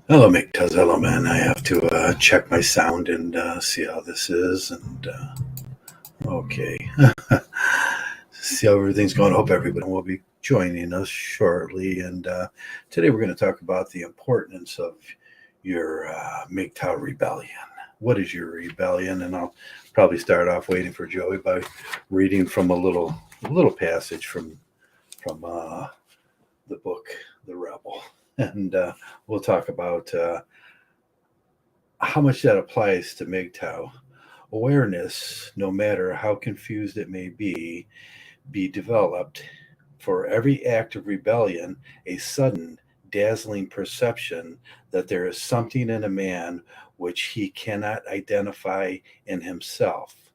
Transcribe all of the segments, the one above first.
Hello, Mgtow. Hello, man. I have to check my sound and see how this is. And okay, see how everything's going. Hope everybody will be joining us shortly. And today we're going to talk about the importance of your Mgtow rebellion. What is your rebellion? And I'll probably start off waiting for Joey by reading from a little passage from the book, The Rebel, and we'll talk about. How much that applies to Mgtow. Awareness, no matter how confused it may be developed. For every act of rebellion, a sudden, dazzling perception that there is something in a man which he cannot identify in himself.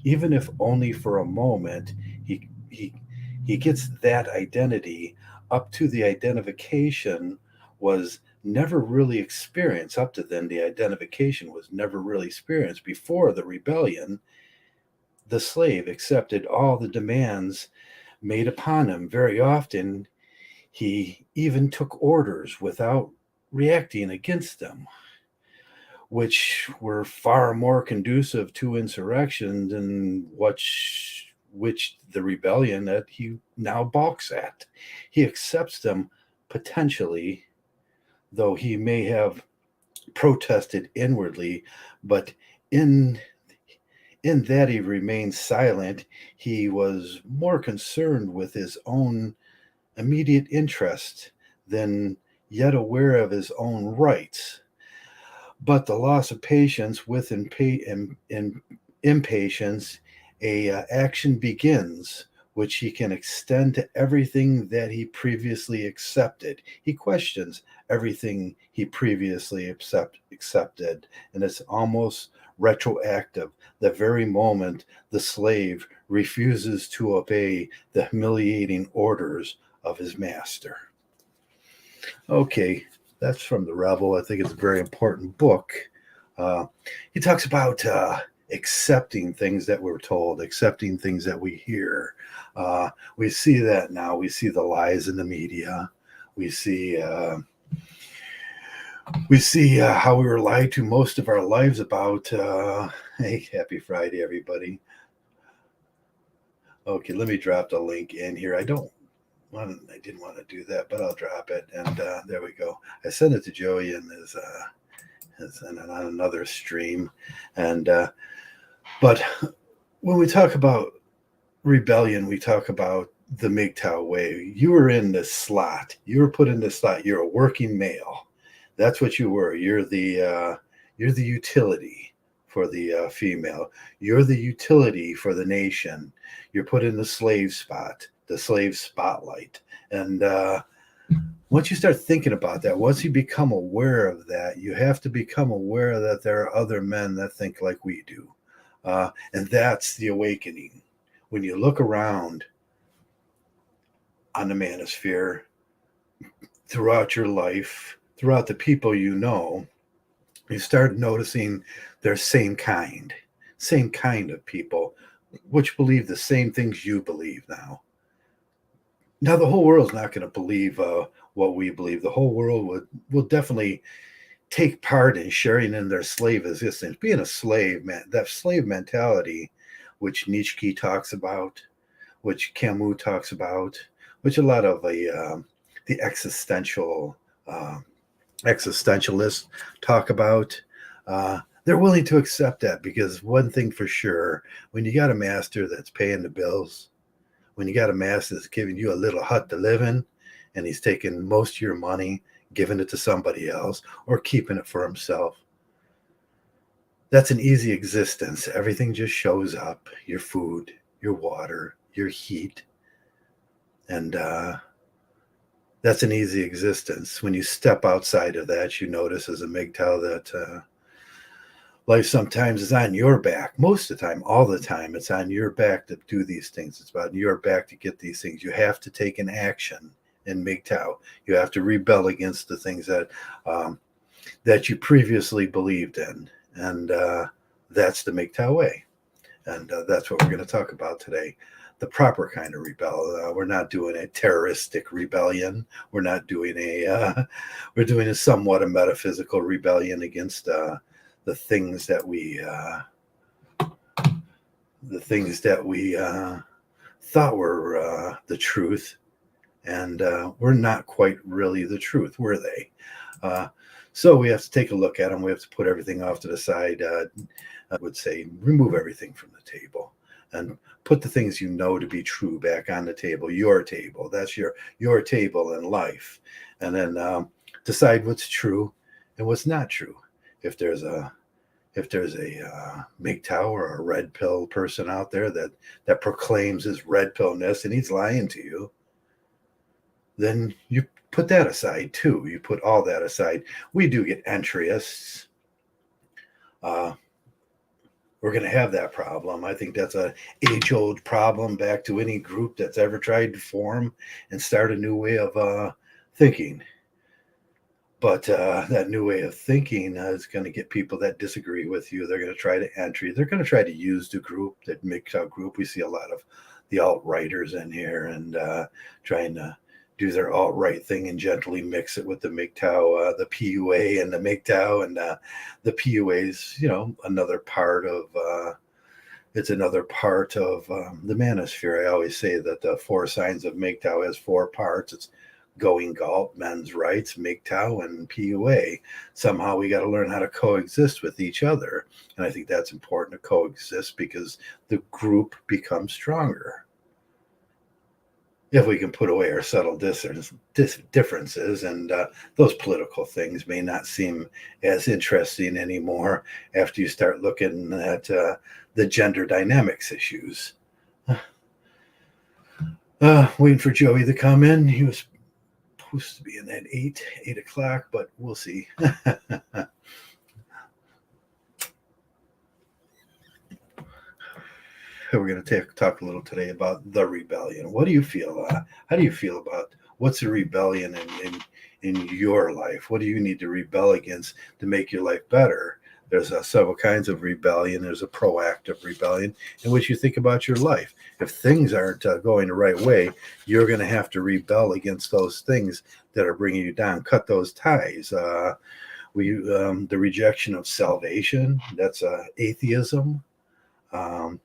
Even if only for a moment, he gets that identity. Up to the identification was never really experienced. Up to then, the identification was never really experienced. Before the rebellion, the slave accepted all the demands made upon him. Very often, he even took orders without reacting against them, which were far more conducive to insurrection than which the rebellion that he now balks at. He accepts them potentially, though he may have protested inwardly, but in in that he remained silent. He was more concerned with his own immediate interest than yet aware of his own rights. But the loss of patience with impatience, a action begins which he can extend to everything that he previously accepted. He questions everything he previously accepted, and it's almost retroactive. The very moment the slave refuses to obey the humiliating orders of his master. Okay, that's from The Rebel. I think it's a very important book. Uh, he talks about accepting things that we're told, accepting things that we hear. We see that now. We see the lies in the media. We see how we were lied to most of our lives about. Hey, happy Friday, everybody. Okay, let me drop the link in here. I didn't want to do that, but I'll drop it. And there we go. I sent it to Joey in on another stream. And but when we talk about rebellion, we talk about the Mgtow way. You were in this slot. You were put in this slot. You're a working male. That's what you were. You're the utility for the female. You're the utility for the nation. You're put in the slave spot, the slave spotlight. And once you start thinking about that, once you become aware of that, you have to become aware that there are other men that think like we do. And that's the awakening. When you look around on the manosphere throughout your life, throughout the people you know, you start noticing they're same kind of people, which believe the same things you believe now. Now, the whole world's not going to believe what we believe. The whole world will definitely take part in sharing in their slave existence. Being a slave, man, that slave mentality, which Nietzsche talks about, which Camus talks about, which a lot of the existentialists talk about. They're willing to accept that because one thing for sure, when you got a master that's paying the bills, when you got a master that's giving you a little hut to live in, and he's taking most of your money, giving it to somebody else, or keeping it for himself, that's an easy existence. Everything just shows up: your food, your water, your heat, and that's an easy existence. When you step outside of that, you notice as a Mgtow that life sometimes is on your back. Most of the time, all the time, it's on your back to do these things. It's about your back to get these things. You have to take an action in Mgtow. You have to rebel against the things that you previously believed in, and that's the Mgtow way. And that's what we're going to talk about today. the proper kind of rebel. We're not doing a terroristic rebellion. We're not doing we're doing a somewhat a metaphysical rebellion against the things that we thought were the truth, and we're not quite really the truth, were they? So we have to take a look at them. We have to put everything off to the side. I would say remove everything from the table and put the things you know to be true back on the table. Your table. That's your table in life, and then decide what's true and what's not true. If there's a Mgtow or a red pill person out there that proclaims his red pillness and he's lying to you, then you put that aside too. You put all that aside. We do get entryists. We're going to have that problem. I think that's a age-old problem back to any group that's ever tried to form and start a new way of thinking. But that new way of thinking is going to get people that disagree with you. They're going to try to entry. They're going to try to use the group, that Mgtow group. We see a lot of the alt-righters in here and trying to do their alt-right thing and gently mix it with the Mgtow, the PUA and the Mgtow. And the PUA is, another part of it's another part of the manosphere. I always say that the 4 signs of Mgtow has 4 parts. It's going gulp, men's rights, Mgtow, and PUA. Somehow we got to learn how to coexist with each other. And I think that's important to coexist because the group becomes stronger. If we can put away our subtle differences, and those political things may not seem as interesting anymore after you start looking at the gender dynamics issues. Waiting for Joey to come in. He was supposed to be in at 8 o'clock, but we'll see. We're going to talk a little today about the rebellion. What do you feel? How do you feel about what's a rebellion in your life? What do you need to rebel against to make your life better? There's several kinds of rebellion. There's a proactive rebellion in which you think about your life. If things aren't going the right way, you're going to have to rebel against those things that are bringing you down. Cut those ties. The rejection of salvation. That's atheism. Do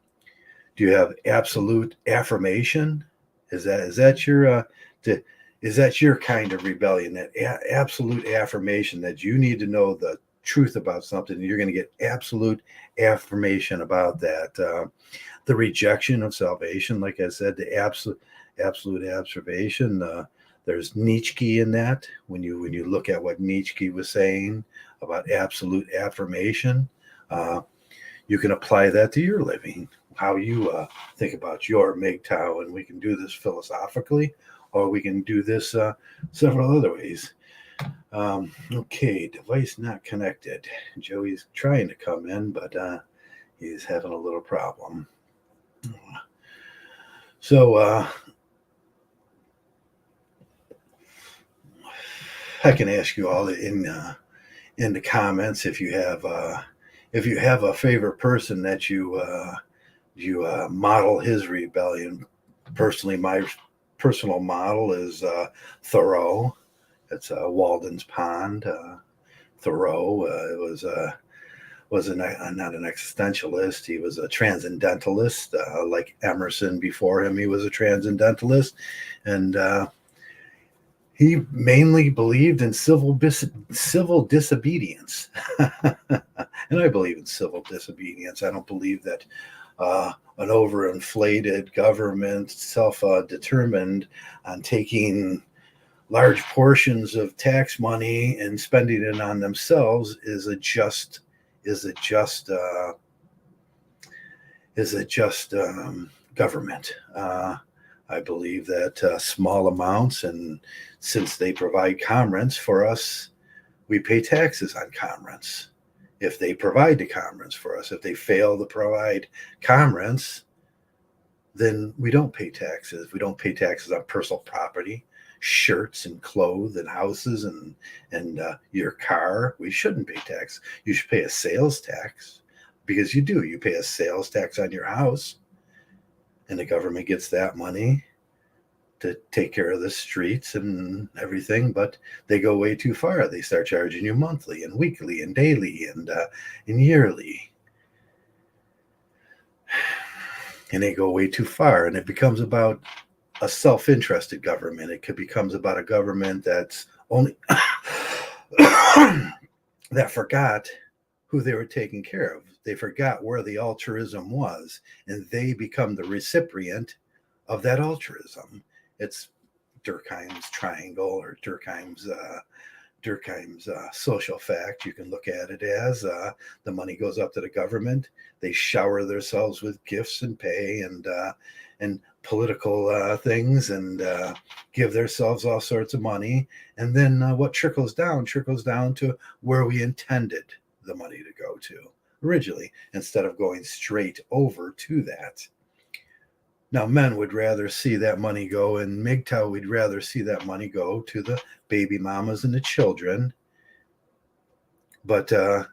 you have absolute affirmation? Is that your kind of rebellion? That absolute affirmation that you need to know the truth about something, you're going to get absolute affirmation about that. The rejection of salvation, like I said, the absolute observation. There's Nietzsche in that. When you look at what Nietzsche was saying about absolute affirmation, you can apply that to your living. How you think about your Mgtow, and we can do this philosophically, or we can do this several other ways. Okay, device not connected. Joey's trying to come in, but he's having a little problem. So I can ask you all in the comments if you have a favorite person that you model his rebellion. Personally, my personal model is Thoreau. It's Walden's Pond. Thoreau was not an existentialist. He was a transcendentalist. Like Emerson before him, he was a transcendentalist, and he mainly believed in civil disobedience. And I believe in civil disobedience. I don't believe that an overinflated government, self-determined on taking large portions of tax money and spending it on themselves is a just government. I believe that small amounts, and since they provide commerce for us, we pay taxes on commerce. If they provide the commerce for us, if they fail to provide commerce, then we don't pay taxes. We don't pay taxes on personal property, shirts and clothes and houses and your car. We shouldn't pay tax. You should pay a sales tax, because you do. You pay a sales tax on your house. and the government gets that money to take care of the streets and everything, but they go way too far. They start charging you monthly and weekly and daily and yearly, and they go way too far, and it becomes about a self-interested government. It becomes about a government that's only that forgot who they were taking care of. They forgot where the altruism was, and they become the recipient of that altruism. It's Durkheim's triangle, or Durkheim's social fact. You can look at it as the money goes up to the government. They shower themselves with gifts and pay and political things, and give themselves all sorts of money. And then what trickles down to where we intended the money to go to originally, instead of going straight over to that. Now, men would rather see that money go, and Mgtow would rather see that money go to the baby mamas and the children. But the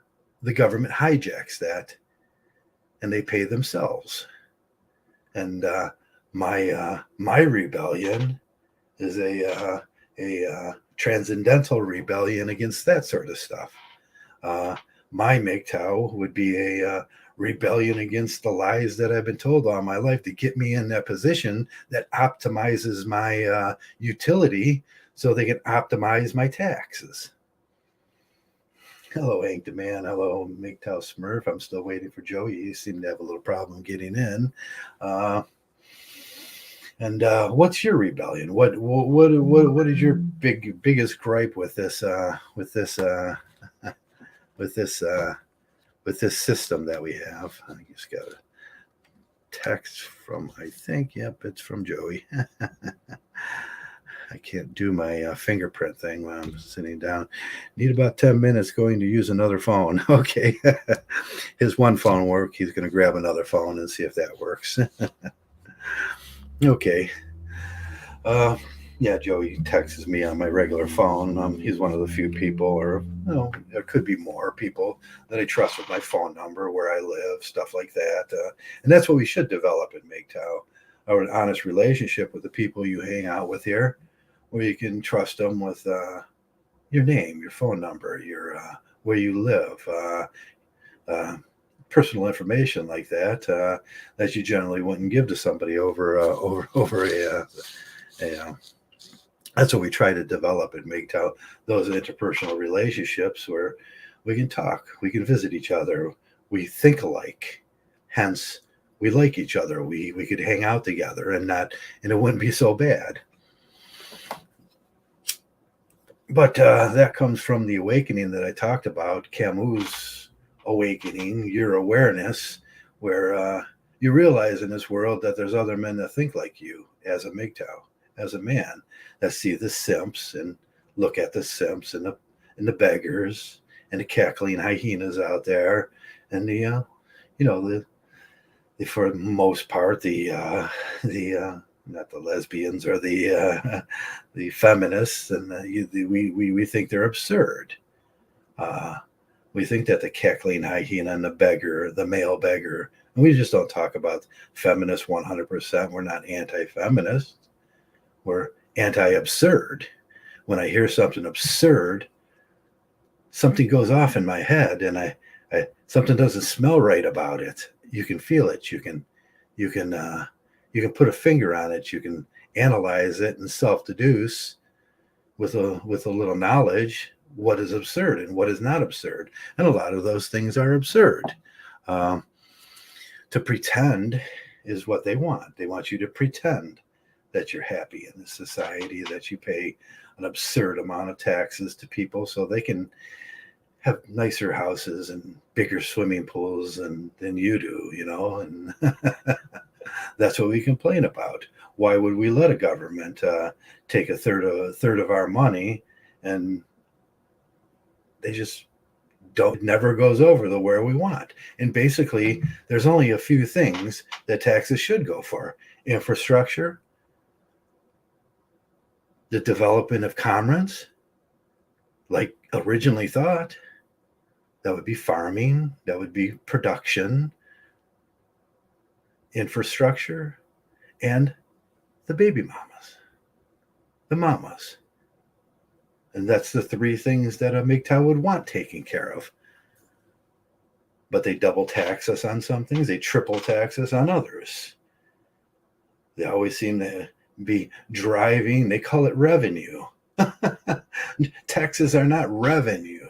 government hijacks that, and they pay themselves. And my rebellion is a transcendental rebellion against that sort of stuff. My Mgtow would be a rebellion against the lies that I've been told all my life to get me in that position that optimizes my utility so they can optimize my taxes. Hello, Hank the Man. Hello, Mgtow Smurf. I'm still waiting for Joey. You seem to have a little problem getting in. And what's your rebellion? What is your biggest gripe with this system that we have? I just got a text from, I think, yep, it's from Joey. I can't do my fingerprint thing when I'm sitting down. Need about 10 minutes, going to use another phone. Okay. His one phone worked. He's going to grab another phone and see if that works. Okay. Yeah, Joey texts me on my regular phone. He's one of the few people, or there could be more people that I trust with my phone number, where I live, stuff like that. And that's what we should develop in Mgtow, or an honest relationship with the people you hang out with here, where you can trust them with your name, your phone number, your where you live, personal information like that that you generally wouldn't give to somebody over a. That's what we try to develop in Mgtow, those interpersonal relationships where we can talk, we can visit each other, we think alike, hence we like each other. We could hang out together and it wouldn't be so bad. But that comes from the awakening that I talked about, Camus' awakening, your awareness, where you realize in this world that there's other men that think like you as a Mgtow, as a man, that see the simps and look at the simps and the beggars and the cackling hyenas out there, and the for the most part the not the lesbians or the feminists, and we think they're absurd. We think that the cackling hyena and the beggar, the male beggar, and we just don't talk about feminists 100%. We're not anti-feminist. We're anti-absurd. When I hear something absurd, something goes off in my head, and I something doesn't smell right about it. You can feel it. You can put a finger on it. You can analyze it and self-deduce with a little knowledge what is absurd and what is not absurd. And a lot of those things are absurd. To pretend is what they want. They want you to pretend that you're happy in this society, that you pay an absurd amount of taxes to people so they can have nicer houses and bigger swimming pools than you do, and that's what we complain about. Why would we let a government take a third of our money, and they just never goes over the where we want? And basically, there's only a few things that taxes should go for: infrastructure, the development of commerce, like originally thought. That would be farming, that would be production, infrastructure, and the baby mamas, the mamas. And that's the three things that a Mgtow would want taken care of. But they double tax us on some things, they triple tax us on others. They always seem to be driving, they call it revenue. Taxes are not revenue.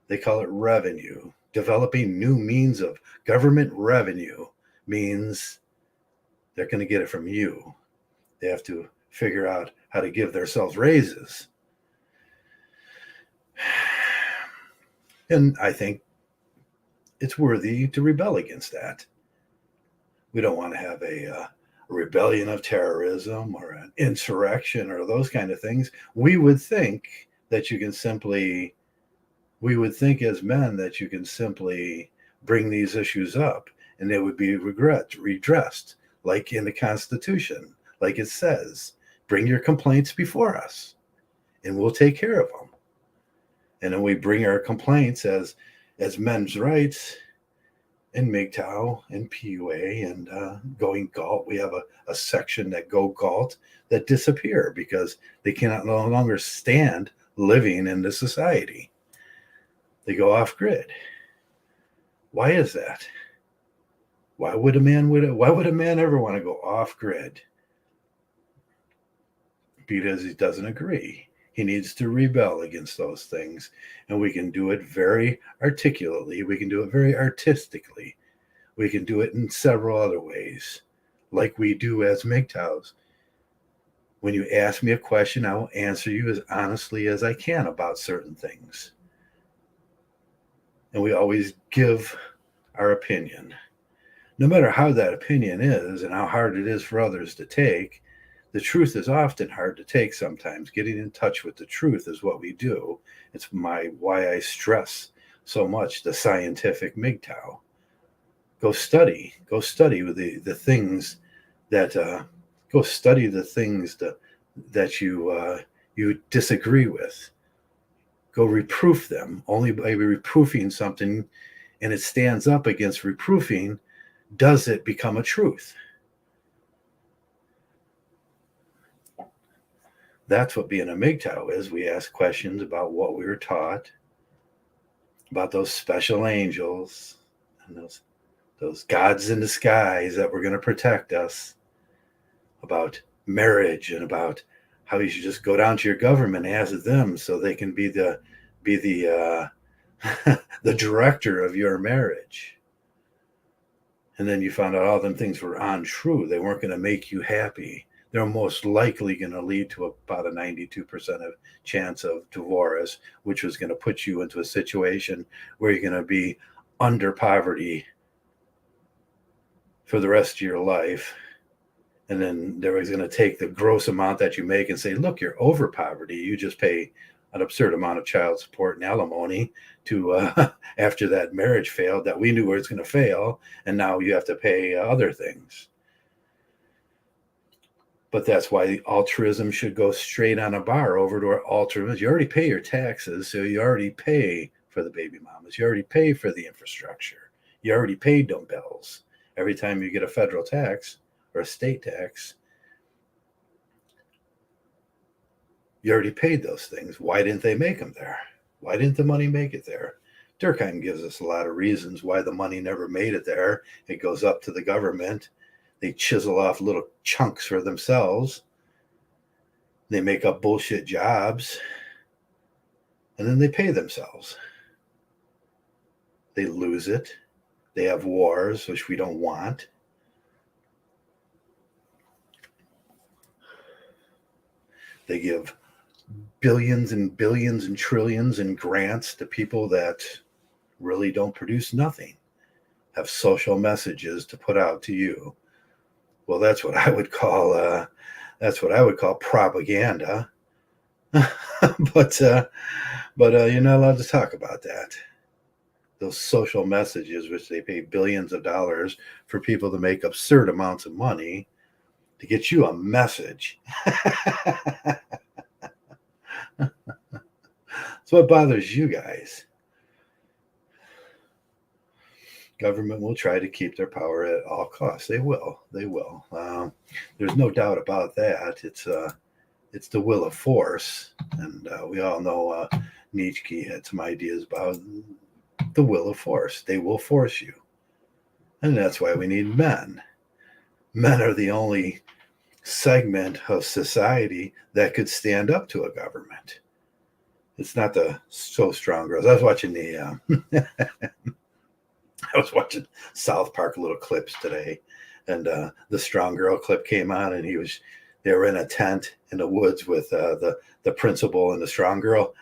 They call it revenue. Developing new means of government revenue means they're going to get it from you. They have to figure out how to give themselves raises. And I think it's worthy to rebel against that. We don't want to have a rebellion of terrorism or an insurrection or those kind of things. We would think that you can simply, we would think as men that you can simply bring these issues up and they would be redressed, like in the Constitution, like it says, bring your complaints before us and we'll take care of them. And then we bring our complaints as men's rights in Mgtow and PUA and going GALT. We have a section that go GALT that disappear because they cannot no longer stand living in this society. They go off grid. Why is that? Why would a man ever want to go off grid? Because he doesn't agree. He needs to rebel against those things. And we can do it very articulately. We can do it very artistically. We can do it in several other ways, like we do as Mgtows. When you ask me a question, I will answer you as honestly as I can about certain things. And we always give our opinion. No matter how that opinion is and how hard it is for others to take, the truth is often hard to take sometimes. Getting in touch with the truth is what we do. It's why I stress so much the scientific Mgtow. Go study with the things that go study the things that you disagree with. Go reproof them. Only by reproofing something and it stands up against reproofing does it become a truth. That's what being a Mgtow is. We ask questions about what we were taught, about those special angels and those gods in the skies that were going to protect us, about marriage and about how you should just go down to your government and ask them so they can be the the director of your marriage. And then you found out all them things were untrue. They weren't going to make you happy. They're most likely going to lead to about a 92% of chance of divorce, which was going to put you into a situation where you're going to be under poverty for the rest of your life. And then they was going to take the gross amount that you make and say, look, you're over poverty. You just pay an absurd amount of child support and alimony to after that marriage failed that we knew where it's going to fail. And now you have to pay other things. But that's why altruism should go straight on a bar over to our altruism. You already pay your taxes, so you already pay for the baby mamas. You already pay for the infrastructure. You already paid them bills. Every time you get a federal tax or a state tax, you already paid those things. Why didn't they make them there? Why didn't the money make it there? Durkheim gives us a lot of reasons why the money never made it there. It goes up to the government. They chisel off little chunks for themselves. They make up bullshit jobs. And then they pay themselves. They lose it. They have wars, which we don't want. They give billions and billions and trillions in grants to people that really don't produce nothing, have social messages to put out to you. Well, that's what I would call propaganda. but you're not allowed to talk about that. Those social messages, which they pay billions of dollars for people to make absurd amounts of money to get you a message. It's what bothers you guys. Government will try to keep their power at all costs. They will. They will. There's no doubt about that. It's the will of force, and we all know Nietzsche had some ideas about the will of force. They will force you, and that's why we need men. Men are the only segment of society that could stand up to a government. It's not the so strong girls. I was watching I was watching South Park little clips today, and the strong girl clip came on, and they were in a tent in the woods with the principal and the strong girl,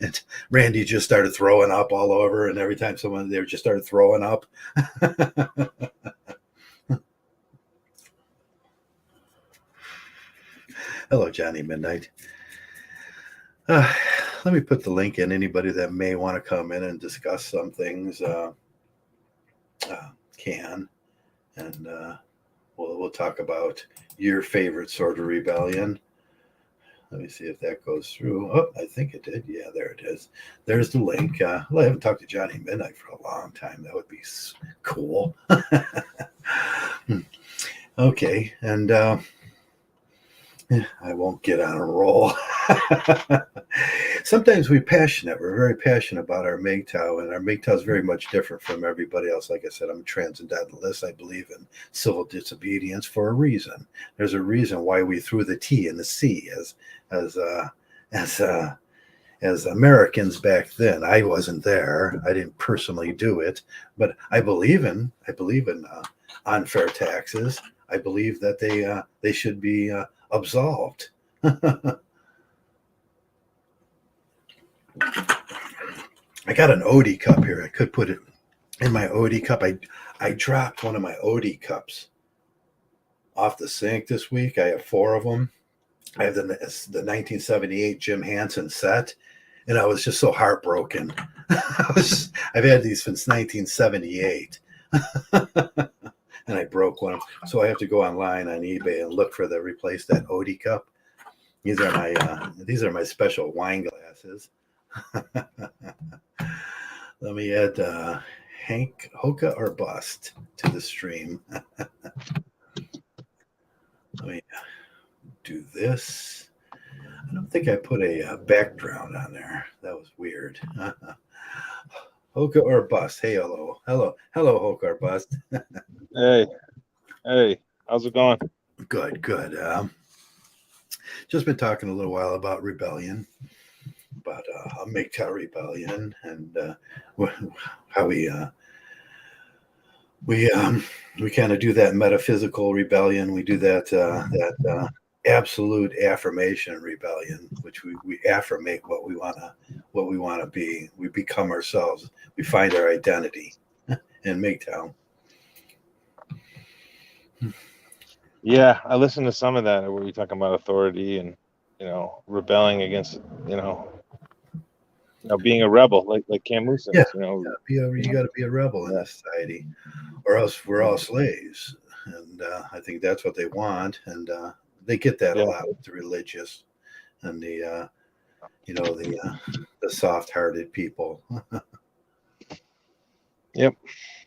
and Randy just started throwing up all over, and every time they just started throwing up. Hello, Johnny Midnight. Let me put the link in. Anybody that may want to come in and discuss some things can, and we'll talk about your favorite sort of rebellion. Let me see if that goes through. Oh, I think it did. Yeah, there it is. There's the link. Well, I haven't talked to Johnny Midnight for a long time. That would be cool. Okay, and I won't get on a roll. Sometimes we're passionate. We're very passionate about our Mgtow, and our Mgtow is very much different from everybody else. Like I said, I'm a transcendentalist. I believe in civil disobedience for a reason. There's a reason why we threw the T in the C as Americans back then. I wasn't there. I didn't personally do it, but I believe in unfair taxes. I believe that they should be absolved. I got an Odie cup here. I could put it in my Odie cup. I dropped one of my Odie cups off the sink this week. I have 4 of them. I have the 1978 Jim Hansen set, and I was just so heartbroken. I've had these since 1978. And I broke one. So I have to go online on eBay and look for replace that Odie cup. These are my special wine glasses. Let me add Hank Hoka or Bust to the stream. Let me do this. I don't think I put a background on there. That was weird. Hoka or Bust. Hey, hello, Hoka or Bust. Hey, how's it going? Good. Just been talking a little while about rebellion, about a Mgtow rebellion, and how we kind of do that metaphysical rebellion. We do that absolute affirmation rebellion, which we affirmate what we want to be. We become ourselves. We find our identity in Mgtow. Yeah, I listened to some of that where you're talking about authority and rebelling against being a rebel like Camus says. Yeah, you got to be a rebel in this society, or else we're all slaves. And I think that's what they want, and they get that a lot with the religious and the soft-hearted people. Yep.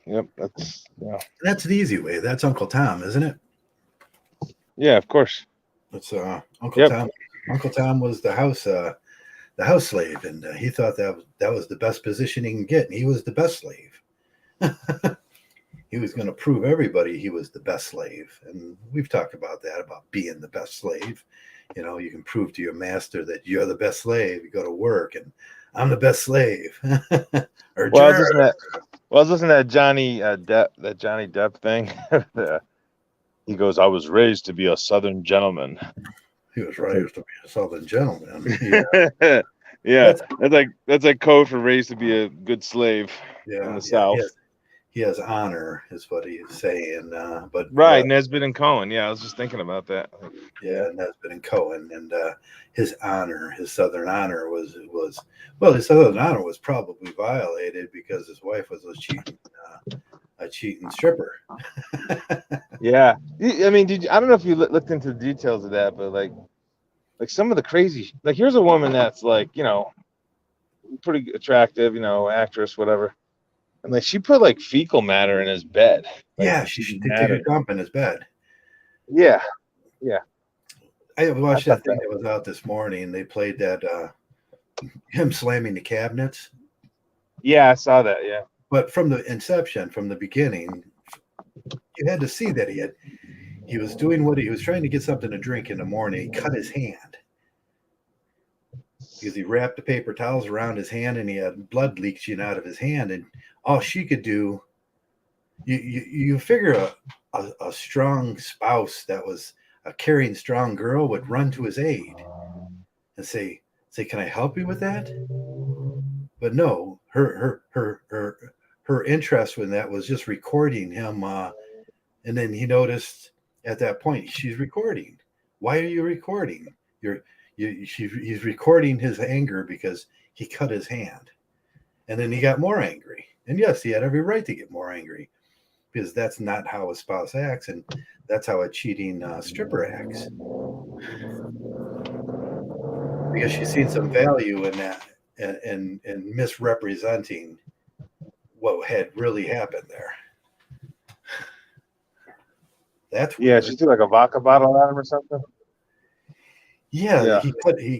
That's the easy way. That's Uncle Tom, isn't it? Yeah, of course. It's Uncle Tom. Uncle Tom was the house slave, and he thought that was the best position he can get, and he was the best slave. He was going to prove everybody he was the best slave, and we've talked about that, about being the best slave. You can prove to your master that you're the best slave. You go to work, and I'm the best slave. I was listening to that Johnny Depp thing. He goes, "I was raised to be a Southern gentleman." He was raised to be a Southern gentleman. Yeah, that's like code for raised to be a good slave in the South. He has honor, is what he is saying. Nesbitt and Cohen. Yeah, I was just thinking about that. Yeah, Nesbitt and Cohen, and his honor, his Southern honor his Southern honor was probably violated because his wife was a cheating stripper. Yeah, I mean, I don't know if you looked into the details of that, but like some of the crazy, here's a woman that's pretty attractive, actress, whatever, And like she put like fecal matter in his bed. Like Yeah, she took a matter. dump in his bed. Yeah. Yeah. I I watched thought that thing that was out this morning. They played that him slamming the cabinets. Yeah, I saw that. Yeah. But from the inception, from the beginning, you had to see that he was doing what he was trying to get something to drink in the morning. He cut his hand because he wrapped the paper towels around his hand and he had blood leaking out of his hand. And all she could do, you figure a strong spouse that was a caring, strong girl would run to his aid and say, "Can I help you with that?" But no, her interest in that was just recording him. And then he noticed at that point she's recording. Why are you recording? He's recording his anger because he cut his hand, and then he got more angry. And yes, he had every right to get more angry because that's not how a spouse acts, and that's how a cheating stripper acts. Because she's seen some value in that and misrepresenting what had really happened there. That's Yeah, weird. she threw like a vodka bottle at him or something. Yeah, he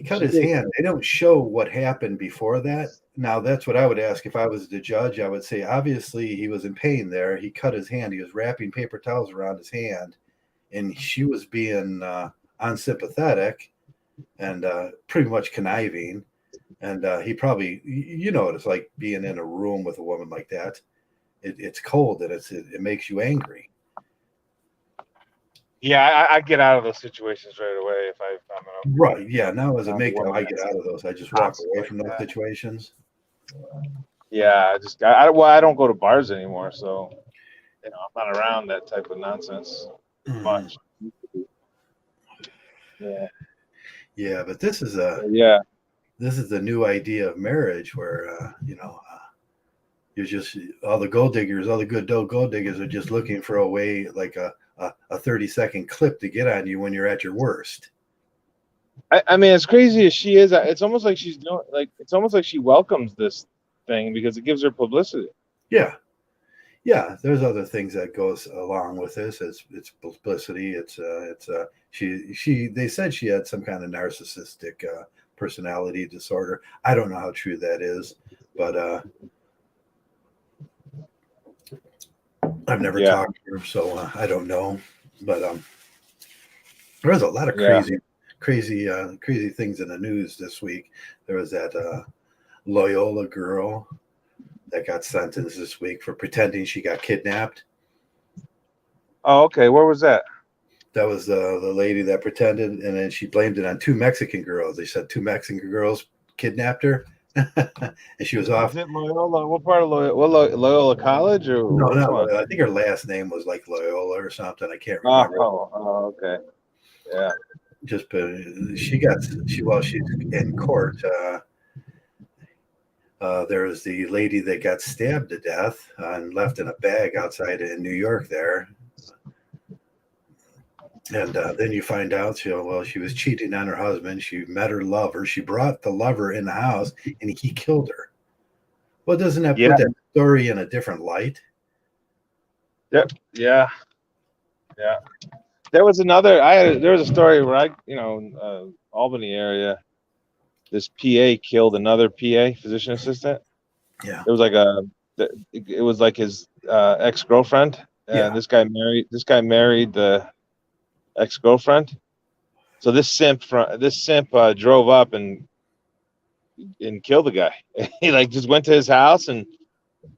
cut his hand. They don't show what happened before that. Now that's what I would ask if I was the judge. I would say obviously he was in pain there. He cut his hand. He was wrapping paper towels around his hand, and she was being unsympathetic and pretty much conniving. And he probably, you know, what it's like being in a room with a woman like that. It's cold and it makes you angry. Yeah, I get out of those situations right away if I'm Right. Yeah. Now as a Mgtow, woman I get out of those. I just walk toxic away like from those that. situations. Yeah, I don't go to bars anymore, so I'm not around that type of nonsense much. Yeah. Yeah, but this is a new idea of marriage where you're just all the gold diggers, all the good gold diggers are just looking for a way like a 30-second clip to get on you when you're at your worst. I mean, as crazy as she is, it's almost like it's almost like she welcomes this thing because it gives her publicity. Yeah. There's other things that goes along with this. It's publicity. They said she had some kind of narcissistic personality disorder. I don't know how true that is, but I've never talked to her, so I don't know. But there was a lot of crazy things in the news this week. There was that Loyola girl that got sentenced this week for pretending she got kidnapped. Oh, okay. Where was that? That was the lady that pretended, and then she blamed it on two Mexican girls. They said two Mexican girls kidnapped her, and she was off. Is it Loyola? What part of Loyola? Loyola College or No, which not one? Loyola. I think her last name was like Loyola or something. I can't remember. Oh, okay. Yeah. Just she's in court. There was the lady that got stabbed to death and left in a bag outside in New York there. And then you find out she was cheating on her husband. She met her lover. She brought the lover in the house and he killed her. Well, doesn't that put that story in a different light? Yep. Yeah. There was there was a story where Albany area, this PA killed another PA, physician assistant. Yeah. It was like his ex-girlfriend. And this guy married the ex-girlfriend. So this simp drove up and killed the guy. He like just went to his house and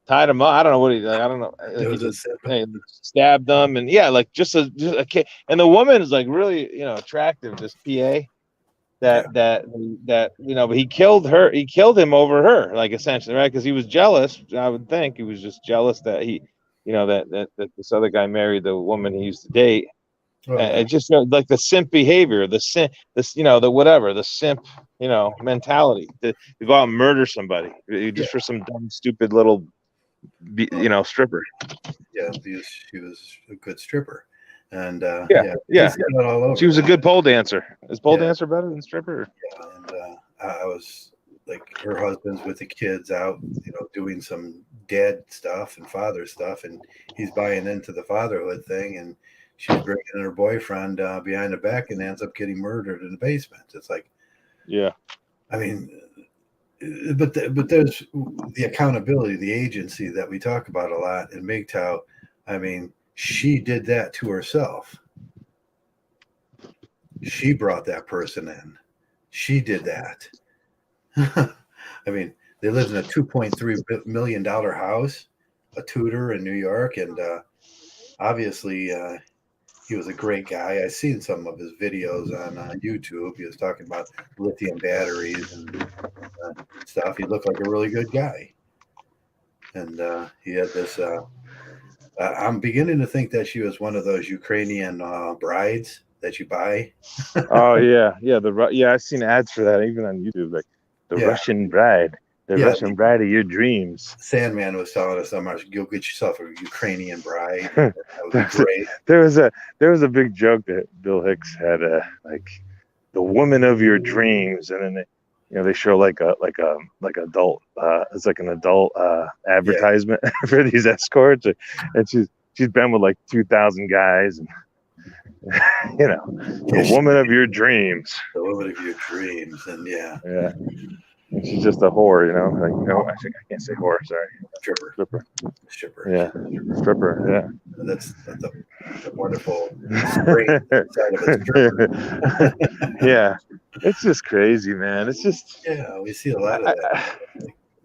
tied him up. I don't know what he like. I don't know. He stabbed them and just a kid. And the woman is like really attractive. This PA that but he killed her. He killed him over her, like essentially, right? Because he was jealous. I would think he was just jealous that he, that this other guy married the woman he used to date. It just like the simp behavior, the simp mentality to go out and murder somebody just for some dumb, stupid little, stripper. Yeah, because she was a good stripper, and she was a good pole dancer. Is pole dancer better than stripper? Yeah, and I was like her husband's with the kids out, doing some dad stuff and father stuff, and he's buying into the fatherhood thing, and she's bringing in her boyfriend behind the back and ends up getting murdered in the basement. It's like, yeah, I mean, but there's the accountability, the agency that we talk about a lot in Mgtow. I mean, she did that to herself. She brought that person in. She did that. I mean, they lived in a $2.3 million house, a Tudor in New York, and obviously he was a great guy. I've seen some of his videos on YouTube. He was talking about lithium batteries and stuff. He looked like a really good guy, and he had this. I'm beginning to think that she was one of those Ukrainian brides that you buy. Oh yeah, yeah. I've seen ads for that even on YouTube, like the Yeah. Russian bride, the Yeah. Russian bride of your dreams. Sandman was telling us, "Go get yourself a Ukrainian bride. That would be great." There was a big joke that Bill Hicks had, like the woman of your dreams, and then they show like adult, it's like an adult advertisement for these escorts, and she's been with like 2,000 guys, and the woman of your dreams. The woman of your dreams, and yeah. And she's just a whore, I think I can't say whore. Sorry, Stripper. Yeah, stripper. Yeah. That's a wonderful spring side of a stripper. Yeah, it's just crazy, man. It's just we see a lot of that.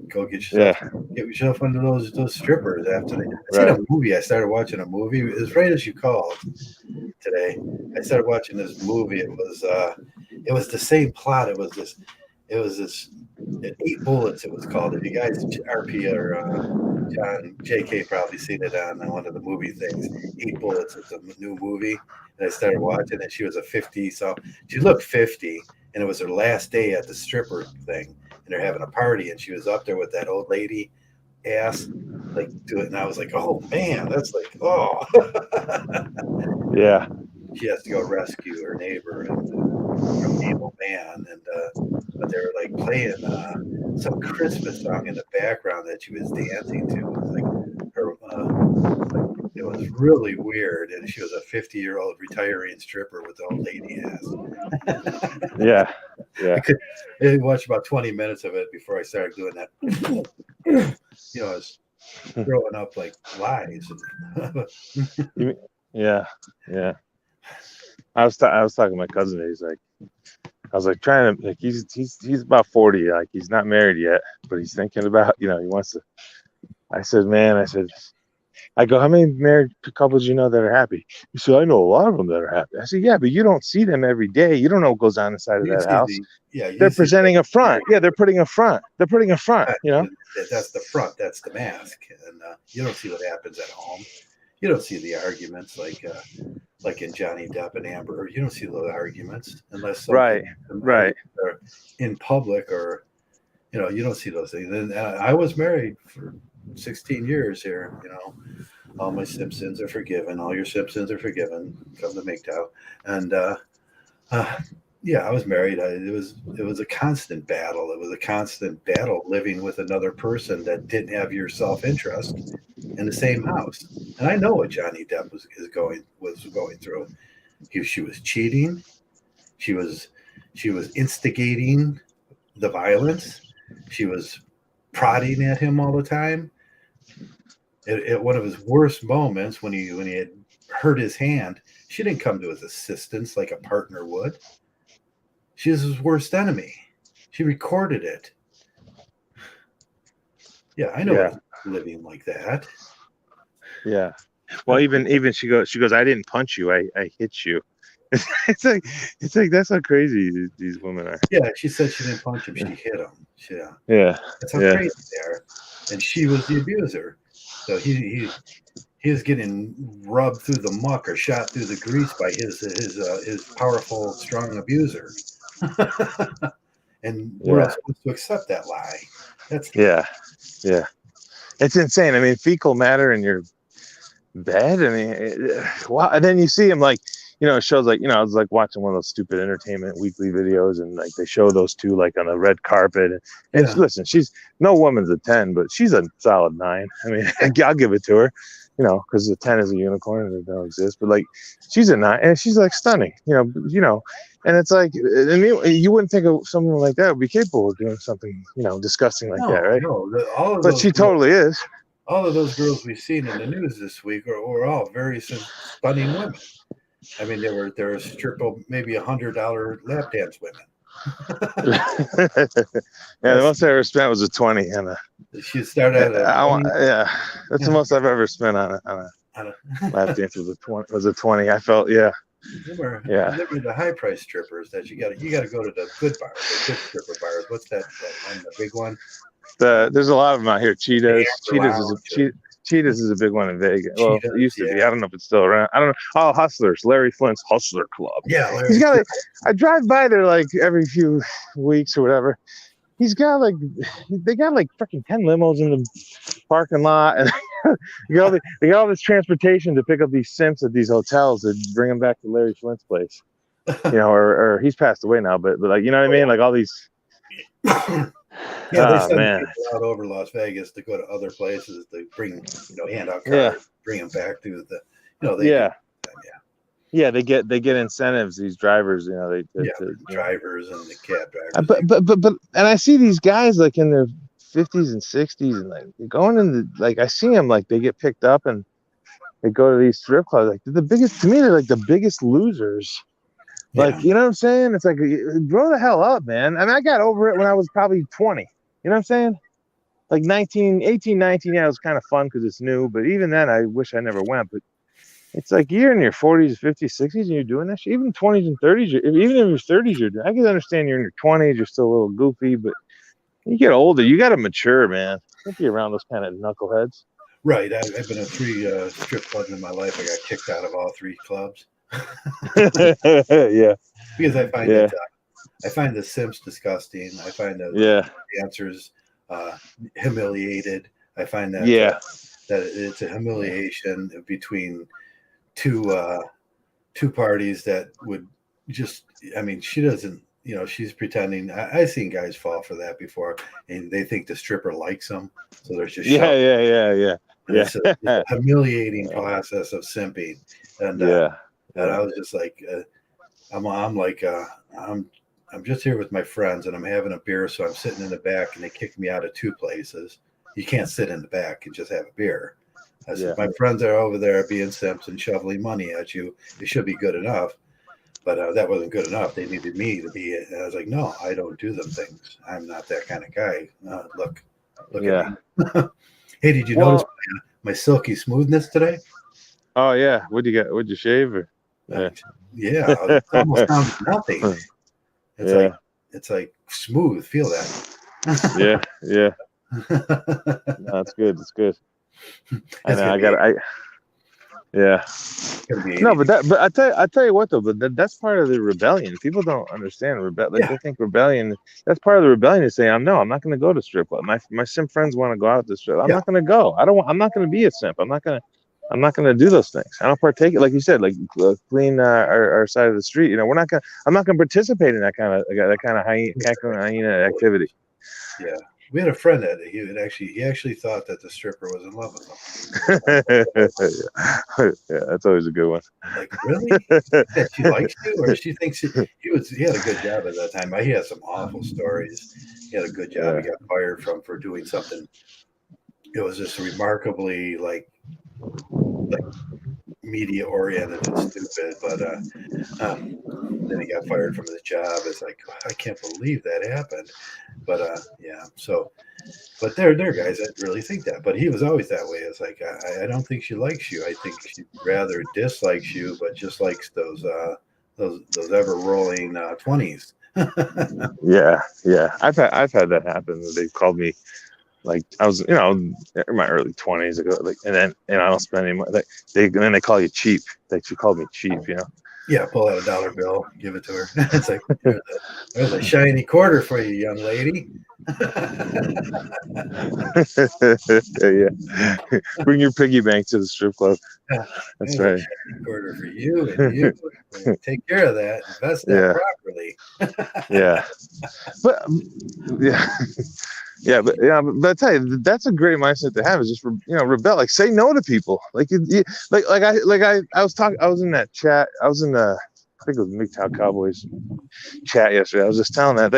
Go get yourself one of those strippers after I seen a movie. I started watching a movie. It was right as you called today. I started watching this movie. It was the same plot. It was this 8 Bullets. It was called. If you guys RP or John JK probably seen it on one of the movie things. 8 Bullets. It's a new movie, and I started watching it. She was a 50, so she looked 50, and it was her last day at the stripper thing. And they're having a party, and she was up there with that old lady ass, like do it. And I was like, oh man, that's like, oh. Yeah. She has to go rescue her neighbor from the evil man, and but they were like playing some Christmas song in the background that she was dancing to. It was like her. It was really weird, and she was a 50-year-old retiring stripper with the old lady ass. Yeah. I watched about 20 minutes of it before I started doing that. I was throwing up like lies. Yeah. I was talking to my cousin. He's like, I was like trying to, like, he's about 40, like he's not married yet, but he's thinking about, he wants to. I said, I go, how many married couples you know that are happy? He said, I know a lot of them that are happy. I said, yeah, but you don't see them every day. You don't know what goes on inside of that house. They're presenting a front. Yeah, they're putting a front. That's the front. That's the mask. And you don't see what happens at home. You don't see the arguments like in Johnny Depp and Amber. You don't see those arguments unless right in public, or you don't see those things. And I was married for 16 years here. All my Simpsons are forgiven. All your Simpsons are forgiven. Come to Mgtow. And I was married. It was a constant battle. It was a constant battle living with another person that didn't have your self-interest in the same house. And I know what Johnny Depp was going through. She was cheating. She was instigating the violence. She was prodding at him all the time. At one of his worst moments, when he had hurt his hand, she didn't come to his assistance like a partner would. She was his worst enemy. She recorded it. Yeah, I know living like that. Yeah. Well, even she goes, I didn't punch you, I hit you. It's like that's how crazy these women are. Yeah, she said she didn't punch him, she hit him. Yeah. That's how crazy they are. And she was the abuser. So he was getting rubbed through the muck or shot through the grease by his powerful, strong abuser. And we're all supposed to accept that lie. Yeah. It's insane. I mean, fecal matter in your bed. I mean, wow. And then you see him, like, it shows like, I was like watching one of those stupid Entertainment Weekly videos, and like they show those two like on a red carpet. And listen, she's no woman's a 10, but she's a solid 9. I mean, I'll give it to her, because the 10 is a unicorn and it don't exist. But like, she's a 9, and she's like stunning, And it's like, and you wouldn't think of someone like that would be capable of doing something, disgusting like that, right? No, all of but those she totally is. All of those girls we've seen in the news this week were all very stunning women. I mean, there were maybe $100 lap dance women. Yeah, the most I ever spent was a 20, and she started at 20. That's the most I've ever spent on a lap dance was a 20. I felt, yeah. They were the high price strippers that you got to go to the good bars, the good stripper bars. What's that one, the big one? There's a lot of them out here. Cheetahs is a big one in Vegas. Well, it used to be. I don't know if it's still around. I don't know. Oh, Hustlers, Larry Flint's Hustler Club. Yeah, Larry. He's got I drive by there like every few weeks or whatever. He's got they got like freaking 10 limos in the parking lot, and they got all this transportation to pick up these simps at these hotels to bring them back to Larry Flint's place. Or he's passed away now, but like, you know what I mean? Like all these. Yeah, they send people out over Las Vegas to go to other places to bring, hand out cards, bring them back to the, Yeah, they get incentives. These drivers, drivers and the cab drivers. But and I see these guys like in their 50s and 60s, and like going in I see them like they get picked up and they go to these strip clubs. Like they're like the biggest losers. Like, you know what I'm saying? It's like, grow the hell up, man. I mean, I got over it when I was probably 20. You know what I'm saying? Like 18, 19, yeah, it was kind of fun because it's new. But even then, I wish I never went. But it's like you're in your 40s, 50s, 60s, and you're doing that shit. Even 20s and 30s, even in your 30s, you're doing. I can understand you're in your 20s, you're still a little goofy. But you get older, you got to mature, man. Don't be around those kind of knuckleheads. Right. I've been in 3 strip clubs in my life. I got kicked out of all 3 clubs. Yeah, because I find the simps disgusting. I find the dancers humiliated. I find that that it's a humiliation between two parties that would just. I mean, she doesn't. She's pretending. I've seen guys fall for that before, and they think the stripper likes them, so there's just yeah. It's a humiliating process of simping, and and I was just like, I'm just here with my friends and I'm having a beer. So I'm sitting in the back and they kicked me out of 2 places. You can't sit in the back and just have a beer. I said, my friends are over there being simps and shoveling money at you. It should be good enough. But that wasn't good enough. They needed me to be. And I was like, no, I don't do them things. I'm not that kind of guy. Look at me. Hey, did you notice my silky smoothness today? Oh, yeah. What'd you get? What'd you shave? Or? It's almost down to nothing. It's like smooth. Feel that? Yeah. No, that's good. It's good. I know. No, but I tell you what though. But that's part of the rebellion. People don't understand rebellion. They think rebellion. That's part of the rebellion is saying, I'm not going to go to strip club. My simp friends want to go out to strip. I'm not going to go. I'm not going to be a simp. I'm not going to do those things. I don't partake. Like you said, like clean our side of the street. I'm not going to participate in that kind of hyena activity. Yeah. We had a friend that he actually thought that the stripper was in love with him. Yeah, that's always a good one. Like, really? That she likes you, or she thinks he had a good job at that time. He had some awful stories. He had a good job. He got fired for doing something. It was just remarkably like media oriented and stupid, but then he got fired from his job. It's like, I can't believe that happened. But but there are guys that really think that. But he was always that way. It's like, I don't think she likes you. I think she rather dislikes you, but just likes those ever rolling 20s. Yeah. I've had that happen. They called me. Like I was, in my early 20s ago, like, and then I don't spend any money. Then they call you cheap. Like she called me cheap, Yeah, pull out a dollar bill, give it to her. It's like, there's a shiny quarter for you, young lady. Yeah. Bring your piggy bank to the strip club. That's There's a right. shiny quarter for you and you. Take care of that. Invest that Yeah. properly. Yeah. But yeah. But I tell you, that's a great mindset to have. Is just rebel, like say no to people. I was talking. I was in that chat. I was in the I think it was Mgtow Cowboys chat yesterday. I was just telling that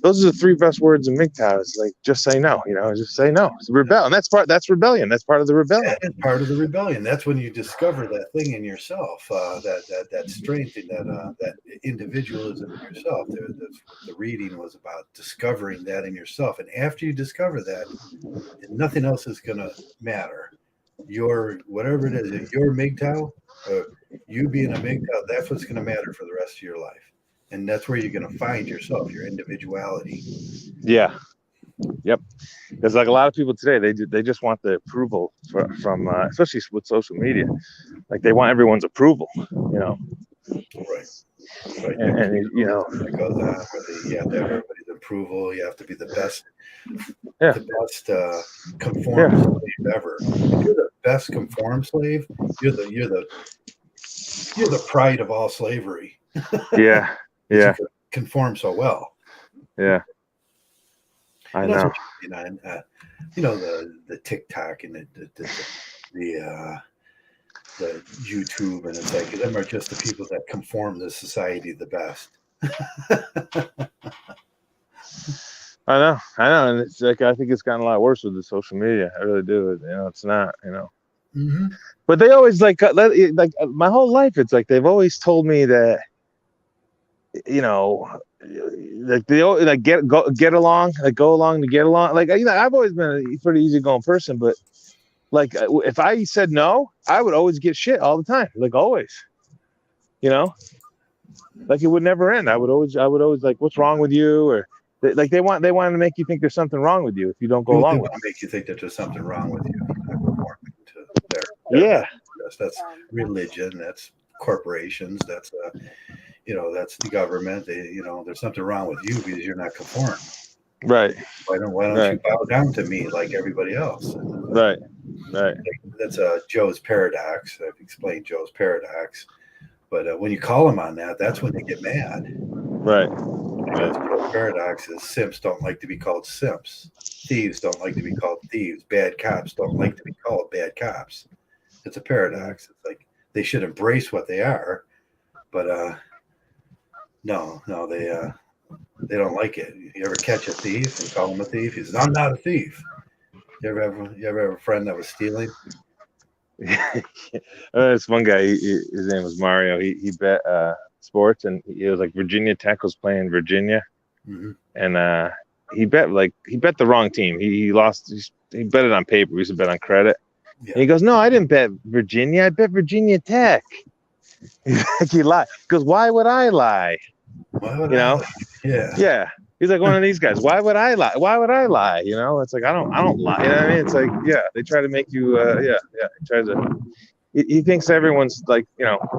those are the 3 best words in Mgtow. It's like just say no. Just say no. It's rebel, and that's rebellion. That's part of the rebellion. That is part of the rebellion. That's when you discover that thing in yourself, that strength and that individualism in yourself. The reading was about discovering that in yourself, and after you discover that, nothing else is going to matter. Your whatever it is, your Mgtow, you being a Mgtow, that's what's going to matter for the rest of your life, and that's where you're going to find yourself, your individuality. Yeah. Yep. There's like a lot of people today. They just want the approval from especially with social media. Like they want everyone's approval. Right. And That goes on. You have to have everybody's approval. You have to be the best. Yeah. The best conform slave ever. If you're the best conform slave, you're the pride of all slavery. Yeah. Yeah. You conform so well. Yeah. I know. The TikTok and the YouTube, and it's like them are just the people that conform to society the best. I know, and it's like I think it's gotten a lot worse with the social media. I really do. It's not. Mm-hmm. But they always like my whole life. It's like they've always told me that, like they like get along, like go along to get along. Like I've always been a pretty easygoing person, but like if I said no, I would always get shit all the time, like always. Like it would never end. I would always like, what's wrong with you? Or they want to make you think there's something wrong with you if you don't go along with it. Make you think that there's something wrong with you. Yeah. That's religion. That's corporations. That's that's the government. There's something wrong with you because you're not conformed. Right. Why don't you bow down to me like everybody else? Right. That's Joe's paradox. I've explained Joe's paradox. But when you call them on that, that's when they get mad. Right. Because Joe's paradox is simps don't like to be called simps. Thieves don't like to be called thieves. Bad cops don't like to be called bad cops. It's a paradox. It's like they should embrace what they are, but no, they don't like it. You ever catch a thief and call him a thief? He says, "I'm not a thief." You ever have a friend that was stealing? This one guy, his name was Mario. He bet sports, and it was like Virginia Tech was playing Virginia, and he bet the wrong team. He lost. He bet it on paper. We used to bet on credit. Yeah. And he goes, "No, I didn't bet Virginia. I bet Virginia Tech." He lied. He goes, "Why would I lie?" Why would I lie? Yeah. He's like one of these guys. Why would I lie? Why would I lie? It's like I don't lie. You know what I mean? It's like they try to make you He tries to. He thinks everyone's like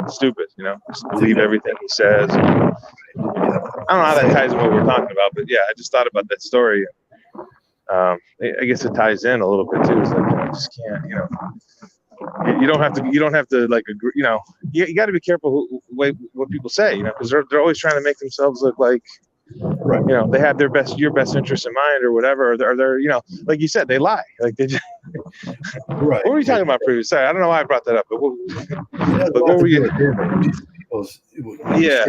stupid. Just believe everything he says. I don't know how that ties in what we're talking about, but I just thought about that story. I guess it ties in a little bit too. It's like you just can't. You don't have to like agree. You got to be careful what people say. Because they're always trying to make themselves look like. Right. They have your best interest in mind or whatever, or they're like you said, they lie. Like they just. Right. What were you talking about previously? Sorry, I don't know why I brought that up, but what were you? Yeah.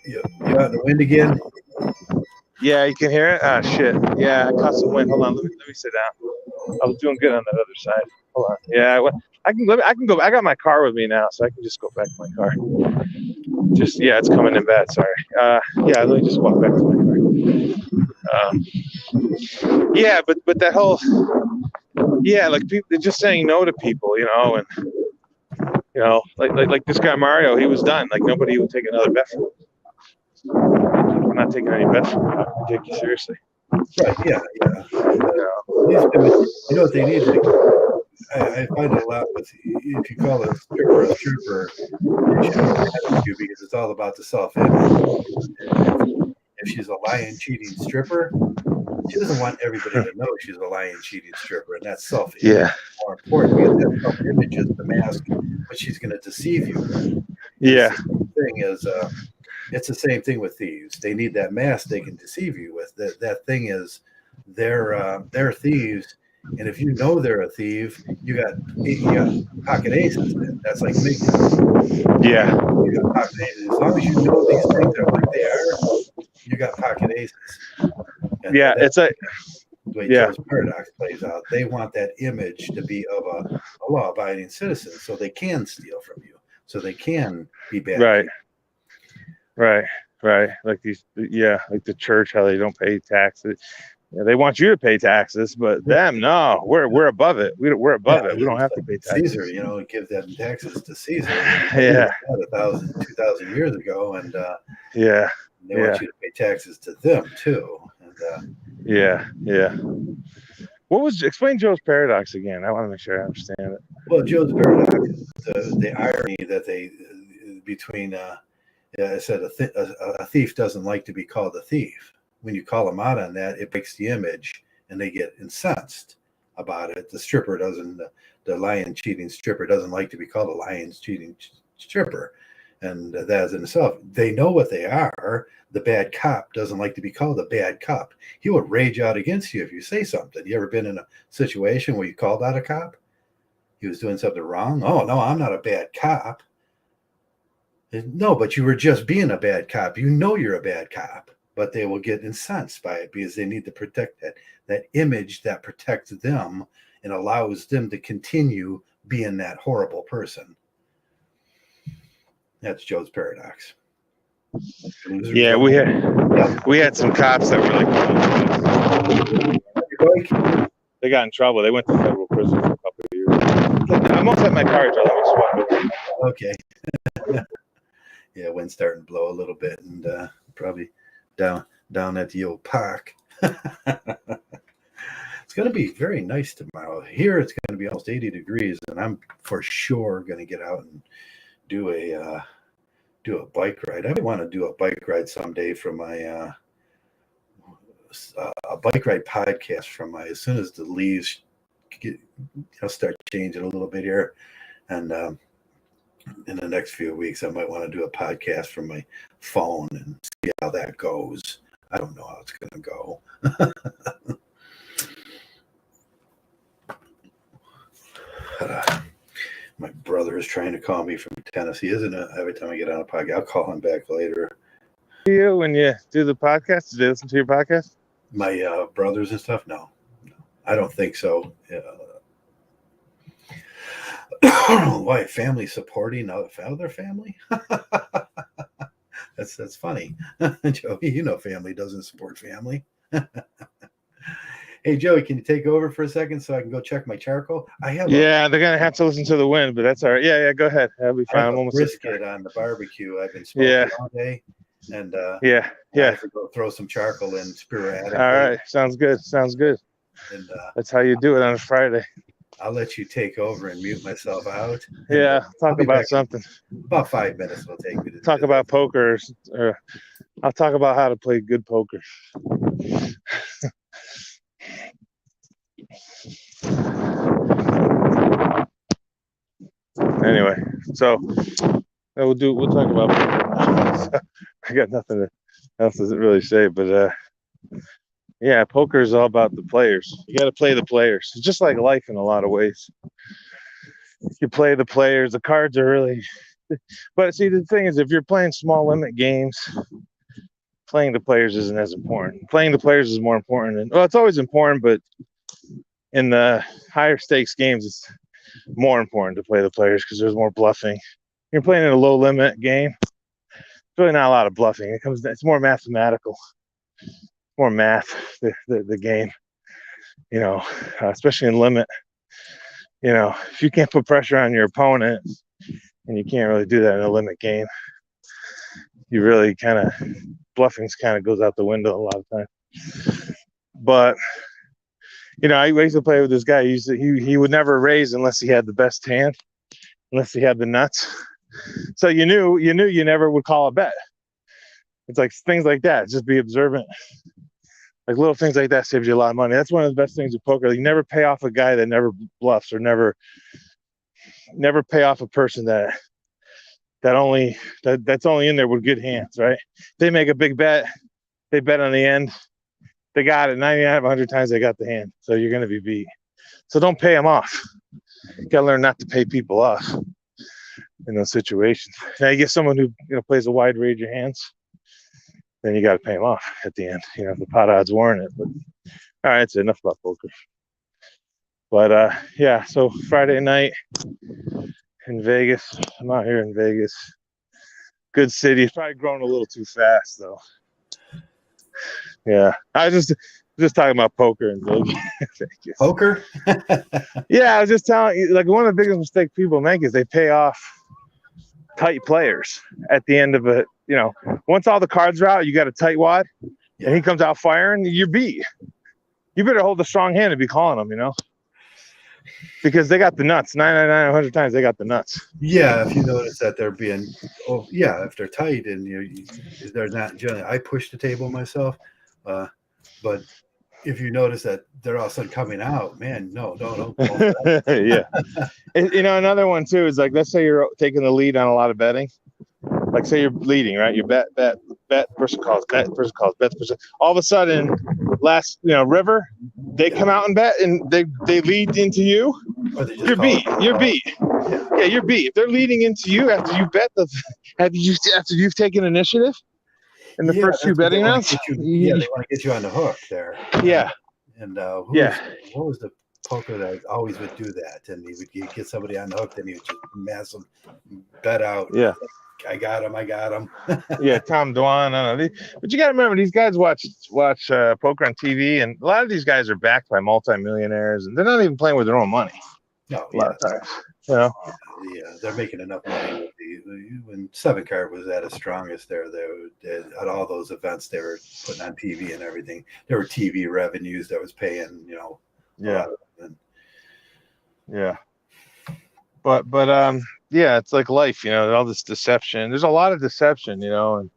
You got the wind again? Yeah, you can hear it. Ah, shit. Yeah, I caught some wind. Hold on, let me sit down. I was doing good on that other side. Hold on. Yeah, I can go. I got my car with me now, so I can just go back to my car. It's coming in bad. Sorry. Let me just walk back to my car. But that whole, like people, they're just saying no to people, and like this guy Mario, he was done. Like nobody would take another bet from him. I'm not taking any bets from him. I can take you seriously. Right. Yeah. You know what they need? I find it a lot with if you call a stripper, she should be mad at you because it's all about the self-image. If she's a lying, cheating stripper, she doesn't want everybody to know she's a lying, cheating stripper, and that self-image Yeah. is more important because that self-image is the mask what she's going to deceive you with. And it's Yeah. the same thing as it's the same thing with thieves. They need that mask they can deceive you with. That thing is they're thieves, and if you know they're a thief, you got pocket aces. That's like Mgtow. Yeah. You got pocket aces. As long as you know these things are what they are, you got pocket aces. And Yeah. that's It's a the way yeah. Joe's paradox plays out. They want that image to be of a law-abiding citizen, so they can steal from you, so they can be bad Right. people. Right. Right. Like these. Yeah. Like the church, how they don't pay taxes. Yeah, they want you to pay taxes, but them, no, we're above it. We're above Yeah, it. We don't have to pay Caesar, taxes. give them taxes to Caesar. I mean, he was Yeah. dead 2,000 years ago, and Yeah. they Yeah. want you to pay taxes to them too. And Yeah. Yeah. What was explain Joe's paradox again? I want to make sure I understand it. well, Joe's paradox is the irony that they between. I said a thief doesn't like to be called a thief. When you call them out on that, it breaks the image, and they get incensed about it. The stripper doesn't. The lying, cheating stripper doesn't like to be called a lying, cheating stripper, and that in itself, they know what they are. The bad cop doesn't like to be called a bad cop. He would rage out against you if you say something. You ever been in a situation where you called out a cop? He was doing something wrong. Oh no, I'm not a bad cop. No, but you were just being a bad cop. You know you're a bad cop, but they will get incensed by it because they need to protect that image that protects them and allows them to continue being that horrible person. That's Joe's paradox. Yeah, we had some cops that were like, they got in trouble. They went to federal prison for a couple of years. I'm almost at my car, Joe. Let me swap. Okay. Yeah, wind's starting to blow a little bit, and probably down at the old park. It's going to be very nice tomorrow. Here, it's going to be almost 80 degrees, and I'm for sure going to get out and do a bike ride. I want to do a bike ride someday from my a bike ride podcast from my as soon as the leaves start changing a little bit here, and in the next few weeks, I might want to do a podcast from my phone and see how that goes. I don't know how it's going to go. But, my brother is trying to call me from Tennessee, isn't it? Every time I get on a podcast, I'll call him back later. You when you do the podcast, did they listen to your podcast? My brothers and stuff? No, I don't think so. Why family supporting other family? That's funny. Joey, family doesn't support family. Hey Joey, can you take over for a second so I can go check my charcoal? They're gonna have to listen to the wind, but that's all right. Yeah, go ahead. That'll be fine. I have a brisket on the barbecue. I've been smoking all day, and I have to go throw some charcoal in sporadically. All right, sounds good. And that's how you do it on a Friday. I'll let you take over and mute myself out. Yeah, talk about something. About 5 minutes will take me to talk about poker. Or I'll talk about how to play good poker. Anyway, so we'll talk about poker. I got nothing else to really say, but yeah, poker is all about the players. You got to play the players. It's just like life in a lot of ways. You play the players. The cards are really. But see, the thing is, if you're playing small limit games, playing the players isn't as important. Playing the players is more important. And well, it's always important, but in the higher stakes games, it's more important to play the players because there's more bluffing. You're playing in a low limit game. It's really not a lot of bluffing. It's more mathematical. More math, the game, especially in limit. If you can't put pressure on your opponent, and you can't really do that in a limit game, you really bluffing kind of goes out the window a lot of times. But I used to play with this guy. He would never raise unless he had the best hand, unless he had the nuts. So you knew you never would call a bet. It's like things like that. Just be observant. Like little things like that saves you a lot of money. That's one of the best things with poker. You never pay off a guy that never bluffs, or never pay off a person that's only in there with good hands, right? They make a big bet, they bet on the end, they got it 99 out of 100 times, they got the hand. So you're going to be beat. So don't pay them off. You got to learn not to pay people off in those situations. Now you get someone who plays a wide range of hands, then you got to pay them off at the end. If the pot odds warrant it. But all right, that's enough about poker. But yeah, so Friday night in Vegas. I'm out here in Vegas. Good city. It's probably growing a little too fast though. Yeah, I was just talking about poker in Vegas. Poker? Yeah, I was just telling you, like, one of the biggest mistakes people make is they pay off tight players at the end of it. Once all the cards are out, you got a tight wad, and he comes out firing, you're beat. You better hold a strong hand and be calling them, because they got the nuts. 99 100 times they got the nuts. Yeah, if you notice that they're being, if they're tight and they're not generally. I push the table myself, but if you notice that they're all of a sudden coming out, man, no. Yeah. Another one too is, like, let's say you're taking the lead on a lot of betting. Like, say you're leading, right? You bet, person calls, bet, person. All of a sudden, river, they come out and bet, and they lead into you. You're beat. You're beat. Yeah, you're beat. If they're leading into you after you bet after you've taken initiative in the first few betting rounds. They want to get you on the hook there. Yeah. What was the poker that always would do that? And he'd get somebody on the hook, then he would just mass them, bet out. Yeah. I got him. Yeah, Tom Dwan. I don't know. But you got to remember, these guys watch poker on TV, and a lot of these guys are backed by multimillionaires, and they're not even playing with their own money. No, a lot of times. Yeah, they're making enough money. When Seven Card was at its strongest, at all those events they were putting on TV and everything, there were TV revenues that was paying, Yeah. But yeah, it's like life, all this deception. There's a lot of deception, and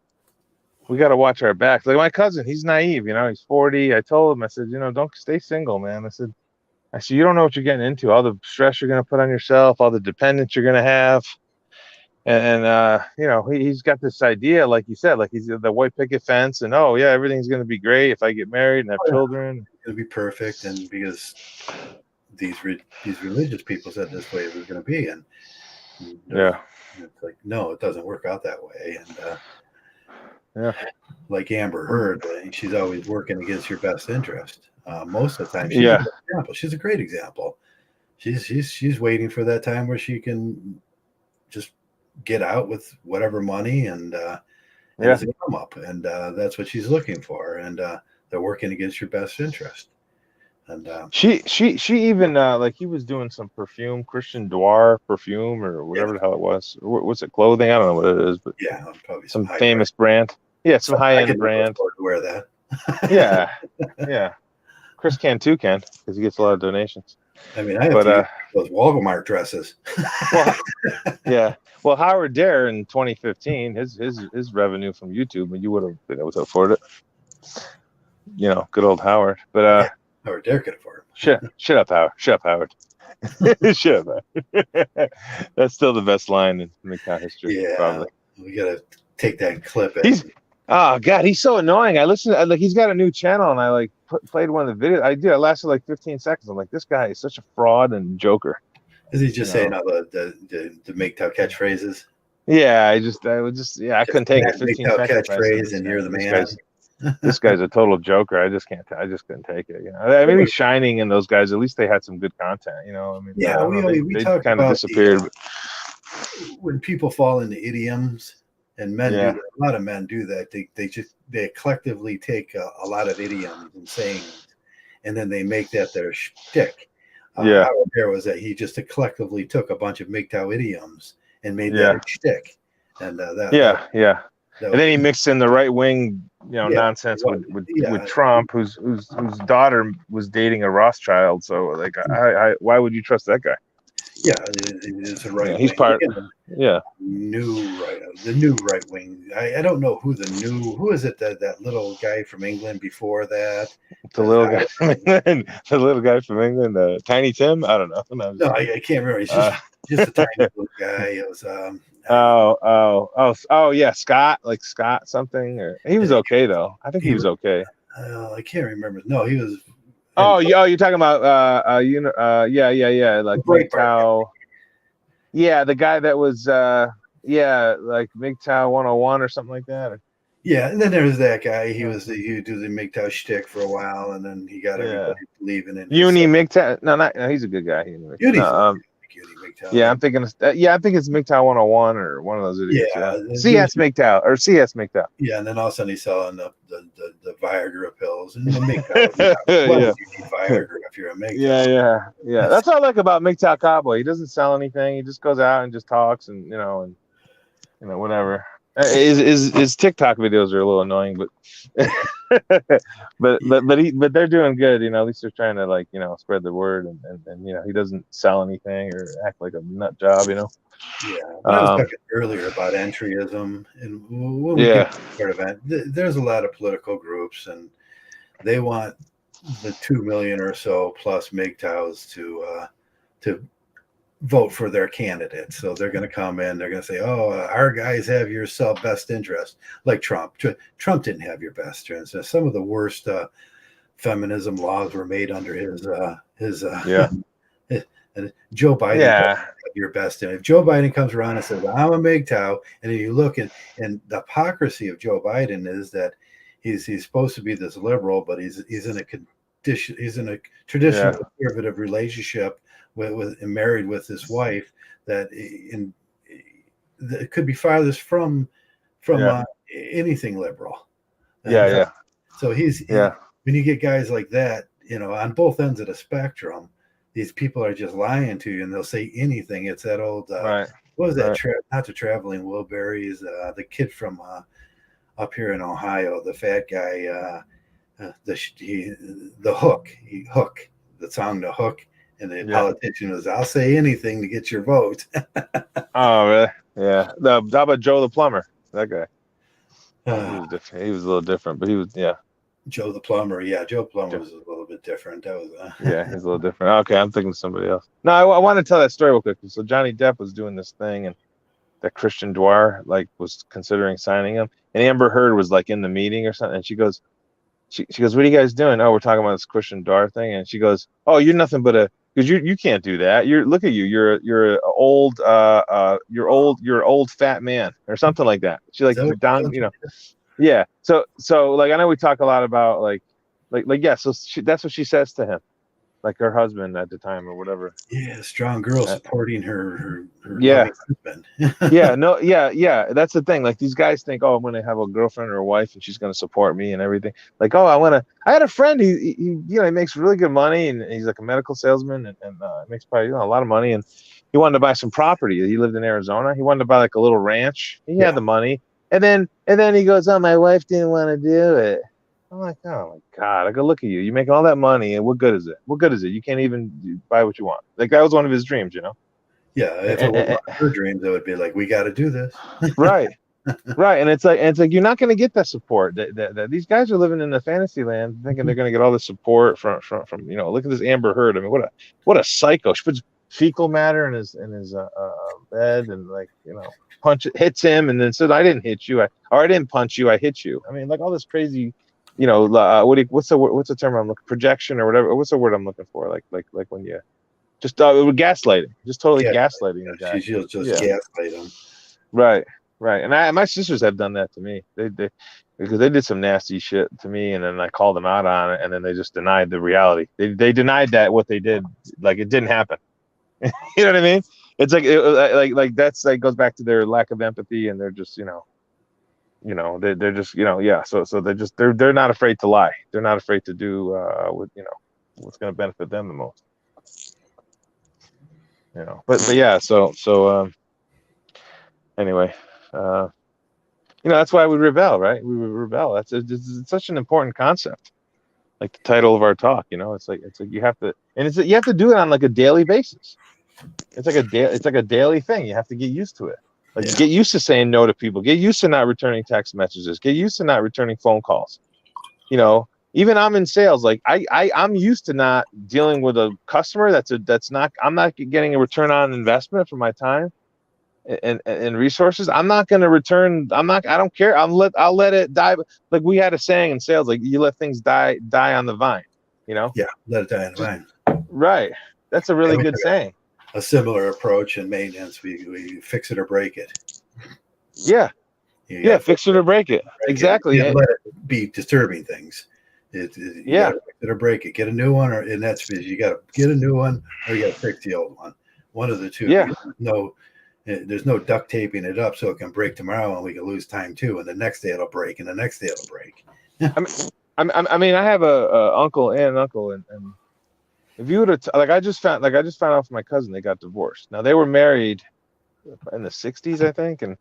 we got to watch our backs. Like my cousin, he's naive, he's 40. I told him, I said, don't stay single, man. I said, you don't know what you're getting into, all the stress you're going to put on yourself, all the dependence you're going to have. And he's got this idea, like you said, like he's the white picket fence, and everything's going to be great if I get married and have children. It'll be perfect, and because these religious people said this way it was going to be, and it's like, no, it doesn't work out that way. And like Amber Heard, she's always working against your best interest. Most of the time, she's a great example. She's waiting for that time where she can just get out with whatever money and as a come up, and that's what she's looking for. And they're working against your best interest. And she even like he was doing some perfume, Christian Dior perfume or whatever the hell it was. What's it, clothing? I don't know what it is, but probably some famous brand. Yeah, some high-end brand. To wear that. Yeah. Chris can because he gets a lot of donations. I mean, I have those Walmart dresses. Well, Howard Dare in 2015, his revenue from YouTube, and you would have been able to afford it. Good old Howard. But Howard Dare could afford it. Shut up, Howard. Shut up, Howard. That's still the best line in Mgtow history. Yeah, probably. We gotta take that and clip it. He's so annoying. I listened, like, he's got a new channel, and I played one of the videos. I lasted like 15 seconds. I'm like, this guy is such a fraud and joker. Is he just saying all the Mgtow catchphrases? Yeah, I couldn't take it. 15 Mgtow seconds. Catchphrase, and you're the man. This guy's a total joker. I just couldn't take it. Maybe Shining and those guys, at least they had some good content. We talked kind of about disappeared. When people fall into idioms, and men do that, a lot of men do that. They collectively take a lot of idioms and sayings, and then they make that their shtick. Howard Dare was that he just collectively took a bunch of Mgtow idioms and made that a shtick. And and then he mixed in the right wing Yeah, nonsense well, with yeah, Trump, whose daughter was dating a Rothschild. So like, I why would you trust that guy? yeah. It's a right Yeah, he's wing. part. Again, Yeah, the new right wing. I don't know who is it that little guy from England before that. the little guy from England, the little guy from England, Tiny Tim. I don't know. No, No, I can't remember. He's uh, just a tiny little guy. It was yeah, Scott, like Scott something. Or, he was okay though. I think he he was okay. I can't remember. No, he was. Oh, And you're talking about yeah, like Breitbart. Mgtow. Yeah, the guy that was like Mgtow 101 or something like that. Yeah, and then there was that guy. Yeah. He would do the Mgtow shtick for a while, and then he got Yeah. everybody believing in his. Uni Mgtow. No, he's a good guy. No, Uni's Uni Mgtow. yeah, I'm thinking. I think it's Mgtow 101 or one of those idiots. Yeah, Yeah, CS Mgtow or CS Mgtow. yeah, and then all of a sudden he's selling the Viagra pills and the Mgtow. Why Yeah. would you need Viagra if you're a Mgtow? Yeah. That's what I like about Mgtow Cowboy. He doesn't sell anything. He just goes out and just talks and whatever. His TikTok videos are a little annoying, but but they're doing good. At least they're trying to spread the word and he doesn't sell anything or act like a nut job. Yeah, but I was talking earlier about entryism, and when we get to part of it, there's a lot of political groups, and they want the 2 million or so plus MGTOWs to vote for their candidate. So they're going to come in, they're going to say, "Oh, our guys have your best interest," like Trump. Trump didn't have your best interest. Some of the worst feminism laws were made under his. And Joe Biden have your best interest. If Joe Biden comes around and says, "I'm a MGTOW," and then you look and the hypocrisy of Joe Biden is that he's supposed to be this liberal, but he's in a traditional conservative relationship with and married with his wife that it could be farthest from anything liberal. So when you get guys like that, on both ends of the spectrum, these people are just lying to you, and they'll say anything. It's that old what was that? Not the Traveling Wilburys, the kid from up here in Ohio, the fat guy, the Hook, the song "The Hook." And the politician was, "I'll say anything to get your vote." Oh, really? Yeah. How about Joe the Plumber? That guy. He was different. He was a little different, but he was, Joe the Plumber. Yeah, Joe Plumber was a little bit different. That was he's a little different. Okay, I'm thinking of somebody else. No, I want to tell that story real quick. So Johnny Depp was doing this thing, and that Christian Dwyer was considering signing him, and Amber Heard was in the meeting or something, and she goes, "What are you guys doing?" "Oh, we're talking about this Christian Dwyer thing," and she goes, "Oh, you're nothing but because you can't do that. Look at you. You're an old you're an old fat man or something like that." She down, yeah. So I know we talk a lot about so that's what she says to him, her husband at the time or whatever. Yeah, strong girl supporting her husband. That's the thing. These guys think, "Oh, I'm gonna have a girlfriend or a wife and she's gonna support me and everything." I had a friend, he makes really good money, and he's like a medical salesman and makes probably a lot of money, and he wanted to buy some property. He lived in Arizona. He wanted to buy a little ranch. He had the money, and then he goes, "Oh, my wife didn't want to do it." I'm like, "Oh my God!" I go, "Look at you. You make all that money, and what good is it? What good is it? You can't even buy what you want." That was one of his dreams, Yeah, if it was one of her dreams, it would be like, "We got to do this." Right. And it's like you're not going to get that support. That these guys are living in the fantasy land, thinking they're going to get all the support from look at this Amber Heard. I mean, what a psycho. She puts fecal matter in his bed and hits him, and then says, "I didn't hit you. I didn't punch you. I hit you." I mean, all this crazy. What's the term I'm looking? Projection or whatever. What's the word I'm looking for? Like when you just gaslighting, just totally gaslighting the guy. She'll just gaslight him. Right. And my sisters have done that to me. They because they did some nasty shit to me, and then I called them out on it, and then they just denied the reality. They denied that what they did, it didn't happen. You know what I mean? It's that's goes back to their lack of empathy, and they're just they're just so they're not afraid to lie. They're not afraid to do what's going to benefit them the most. But yeah, so anyway, That's why we rebel, right? We rebel. It's such an important concept. Like the title of our talk, it's like you have to, and you have to do it on like a daily basis. It's like a daily thing. You have to get used to it. Like Yeah. get used to saying no to people. Get used to not returning text messages. Get used to not returning phone calls. Even I'm in sales. Like I'm used to not dealing with a customer I'm not getting a return on investment for my time and resources. I'm not going to return. I don't care. I'll let it die. Like we had a saying in sales, like you let things die on the vine, Yeah, let it die in the vine. Right. That's a really good saying. A similar approach in maintenance. We fix it or break it. Yeah. Yeah. Fix it or break it. Exactly. You let it be disturbing things. You Yeah. gotta fix it or break it. Get a new one, and that's you got to get a new one, or you got to fix the old one. One of the two. Yeah. There's no duct taping it up so it can break tomorrow, and we can lose time too. And the next day it'll break, and the next day it'll break. I mean, I have a uncle and an uncle, and if you would have like, I just found out from my cousin they got divorced. Now they were married in the 60s, I think, and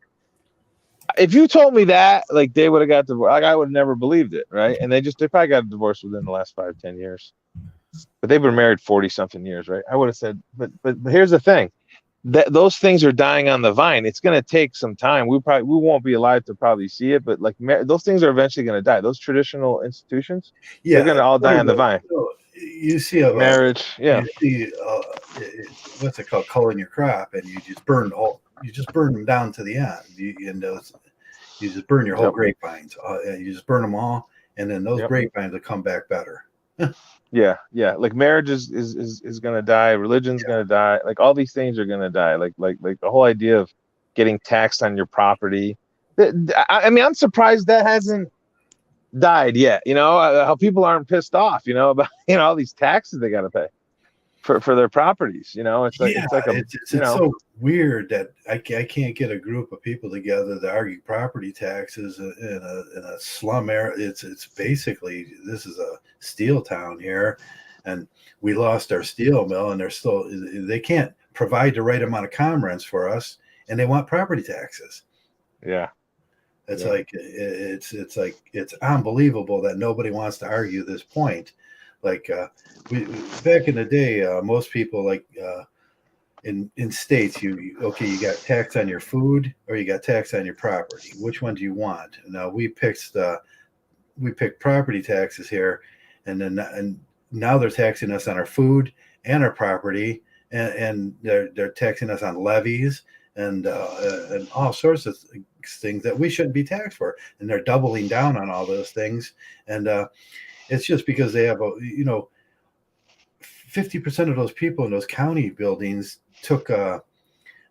if you told me that like they would have got divorced, like I would have never believed it, right? And they probably got divorced within the last 5-10 years, but they've been married 40-something years, right? I would have said, but here's the thing. That those things are dying on the vine. It's going to take some time. We won't be alive to probably see it, but like those things are eventually going to die. Those traditional institutions, they're going to all die on the vine. You see marriage, yeah. You see, what's it called? Culling your crop, and you just burn them down to the end. You just burn your whole grapevines. You just burn them all, and then those grapevines will come back better. Yeah. Like marriage is going to die. Religion's going to die. Like all these things are going to die. Like the whole idea of getting taxed on your property. I mean, I'm surprised that hasn't died yet. How people aren't pissed off. About all these taxes they got to pay for their properties. It's so weird that I can't get a group of people together to argue property taxes in a slum area. It's basically, this is a steel town here, and we lost our steel mill, and they can't provide the right amount of comm rents for us, and they want property taxes. Yeah. It's like it's unbelievable that nobody wants to argue this point. Like we back in the day, most people like in states, you got tax on your food or you got tax on your property. Which one do you want? Now we picked property taxes here, and now they're taxing us on our food and our property, and they're taxing us on levies and all sorts of things that we shouldn't be taxed for, and they're doubling down on all those things, and it's just because they have 50% of those people in those county buildings took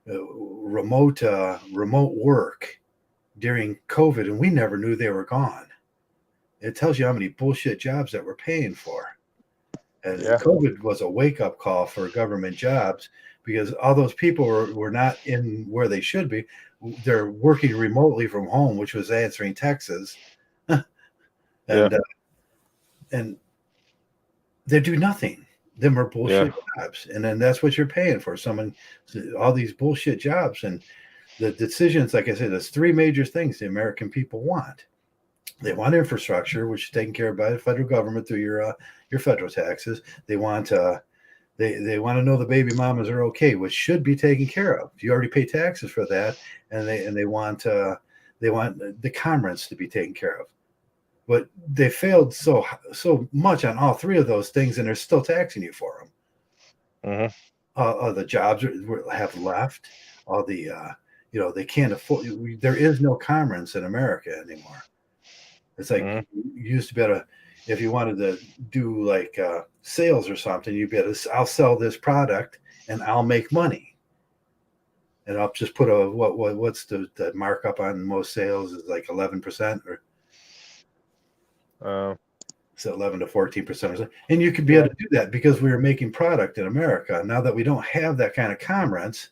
remote work during COVID, and we never knew they were gone. It tells you how many bullshit jobs that we're paying for. And COVID was a wake-up call for government jobs, because all those people were not in where they should be. They're working remotely from home, which was answering texts. And they do nothing. Them are bullshit jobs. And then that's what you're paying for. All these bullshit jobs. And the decisions, like I said, there's three major things the American people want. They want infrastructure, which is taken care of by the federal government through your federal taxes. They want they want to know the baby mamas are okay, which should be taken care of. You already pay taxes for that, and they want the comm rents to be taken care of. But they failed so much on all three of those things, and they're still taxing you for them. The jobs have left. All the they can't afford. There is no comm rents in America anymore. It's like you used to be able to, if you wanted to do like sales or something, you'd be able to, I'll sell this product and I'll make money. And I'll just put what's the markup on most sales is like 11% or so 11 to 14% or something. And you could be able to do that because we were making product in America. Now that we don't have that kind of comm rents,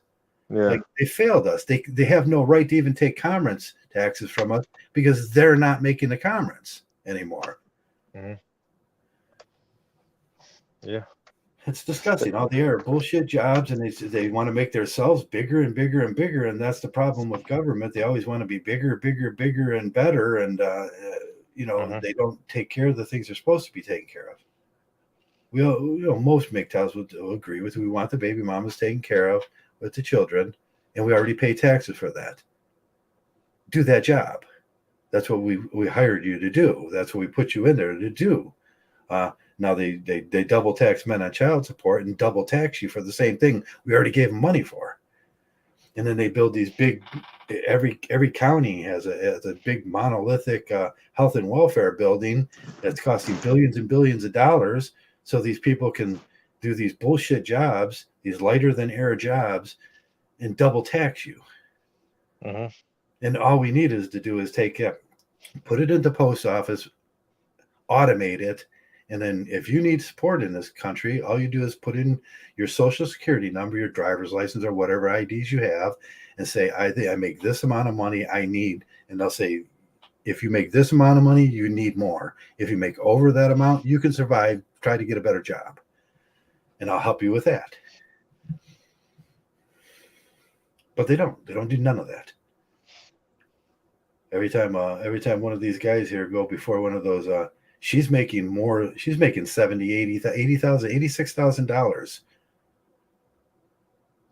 like they failed us. They have no right to even take comm rents taxes from us because they're not making the comm rents anymore. Yeah. It's disgusting. All they are bullshit jobs, and they want to make themselves bigger and bigger and bigger, and that's the problem with government. They always want to be bigger, bigger, bigger, and better, and they don't take care of the things they're supposed to be taking care of. We all, most Mgtows will agree with. We want the baby mamas taken care of with the children, and we already pay taxes for that. Do that job. That's what we hired you to do. That's what we put you in there to do. Now they double tax men on child support and double tax you for the same thing we already gave them money for. And then they build these big. Every county has a big monolithic health and welfare building that's costing billions and billions of dollars, so these people can do these bullshit jobs, these lighter than air jobs, and double tax you. Mm-hmm. And all we need is to do is put it into post office, automate it. And then if you need support in this country, all you do is put in your social security number, your driver's license, or whatever IDs you have, and say, I think I make this amount of money I need. And they'll say, if you make this amount of money, you need more. If you make over that amount, you can survive, try to get a better job. And I'll help you with that. But they don't do none of that. Every time one of these guys here go before one of those, she's making more. She's making $70,000, $80,000, $86,000.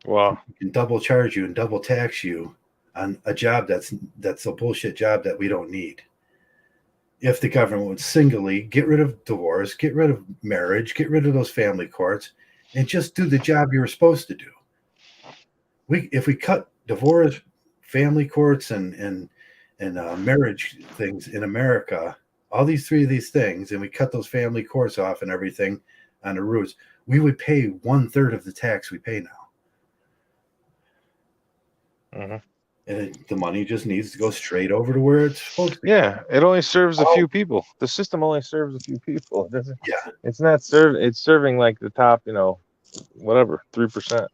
Wow! She can double charge you and double tax you on a job that's a bullshit job that we don't need. If the government would singly get rid of divorce, get rid of marriage, get rid of those family courts, and just do the job you were supposed to do. If we cut divorce, family courts, and marriage things in America, all these three of these things, and we cut those family courts off and everything on the roots, we would pay 1/3 of the tax we pay now. Mm-hmm. And the money just needs to go straight over to where it's supposed to be. Yeah, it only serves a few people. The system only serves a few people. It doesn't. Yeah. It's not serving. It's serving like the top, whatever, 3%.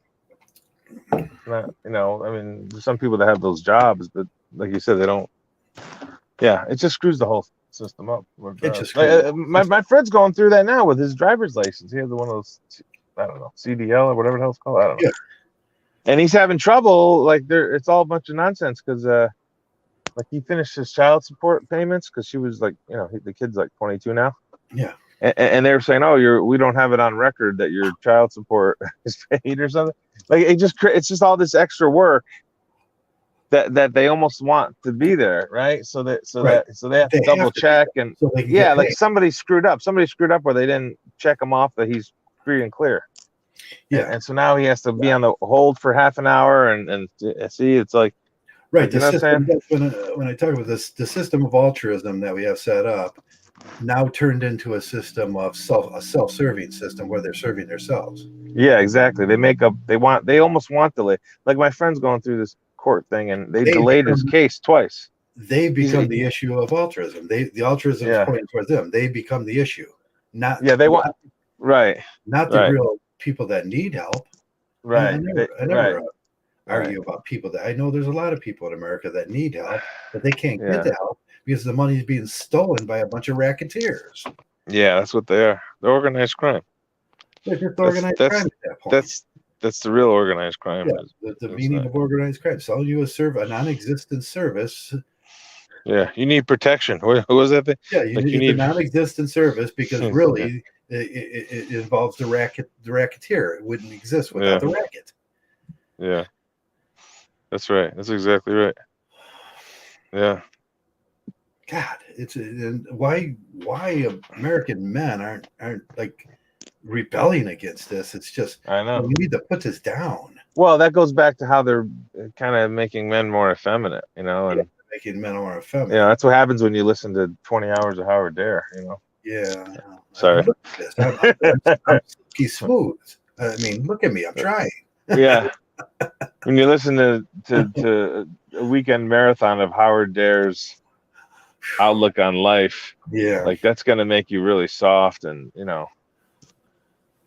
Not, I mean, there's some people that have those jobs, but like you said, they don't. Yeah, it just screws the whole system up. It just my friend's going through that now with his driver's license. He has one of those, I don't know, CDL or whatever the hell it's called. I don't know. Yeah. And he's having trouble. Like it's all a bunch of nonsense because like he finished his child support payments because she was like, the kid's like 22 now. Yeah. And they were saying, we don't have it on record that your child support is paid or something. Like it's just all this extra work that they almost want to be there, right? So they have to double check and like somebody screwed up where they didn't check him off that he's free and clear. Yeah. And so now he has to be on the hold for half an hour and see, it's like, right. You know what I'm saying? When I talk about this, the system of altruism that we have set up now turned into a system of a self-serving system where they're serving themselves. Yeah, exactly. They almost want delay. Like my friend's going through this court thing and they delayed his case twice. They become the issue of altruism. The altruism is pointing towards them. They become the issue. Not the real people that need help. Right. I never argue about people that I know. There's a lot of people in America that need help, but they can't get the help because the money is being stolen by a bunch of racketeers. Yeah, that's what they are. They're organized crime. They're just organized crime at that point. That's the real organized crime. Yeah, the meaning of organized crime. Selling you a non-existent service. Yeah, you need protection. What was that thing? Yeah, you need a non-existent service because really it involves the racketeer. It wouldn't exist without the racket. Yeah, that's right. That's exactly right. Yeah. God, why American men aren't like rebelling against this? It's just I know we need to put this down. Well, that goes back to how they're kind of making men more effeminate, and making men more effeminate. Yeah, that's what happens when you listen to 20 hours of Howard Dare. Yeah. Sorry. I'm silky smooth. I mean, look at me. I'm trying. Yeah. When you listen to a weekend marathon of Howard Dare's outlook on life, like that's gonna make you really soft, and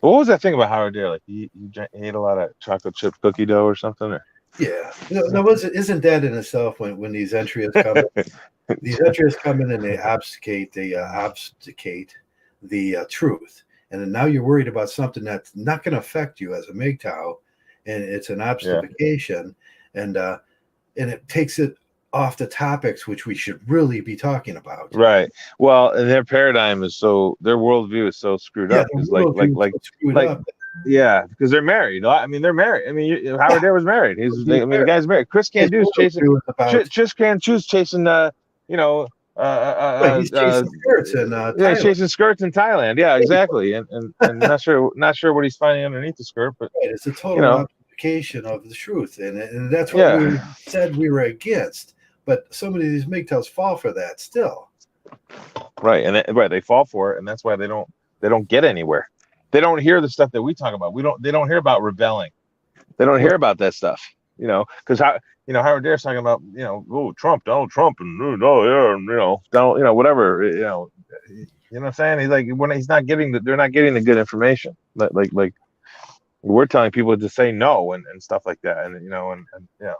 what was that thing about Howard Dare? Like he ate a lot of chocolate chip cookie dough or something, or isn't that in itself when these entries come in, these entries come in and they obfuscate the truth, and then now you're worried about something that's not going to affect you as a Mgtow, and it's an obfuscation, and it takes it off the topics which we should really be talking about. Right. Well, and their paradigm is their worldview is so screwed up because screwed up. Yeah, because they're married. I mean, they're married. I mean, Howard Dare was married. The guy's married. Chris Cantu's chasing. Chris Cantu's chasing. He's chasing skirts in Thailand. Yeah, he's chasing skirts in Thailand. Yeah, exactly. And not sure what he's finding underneath the skirt, but it's a total obfuscation of the truth, and that's what we said we were against. But so many of these Mgtows fall for that still. Right, and they fall for it, and that's why they don't get anywhere. They don't hear the stuff that we talk about. They don't hear about rebelling. They don't hear about that stuff. Because Howard Dare's talking about Trump, Donald Trump, and Donald, whatever. You know what I'm saying? He's like they're not getting the good information. Like we're telling people to say no and stuff like that, and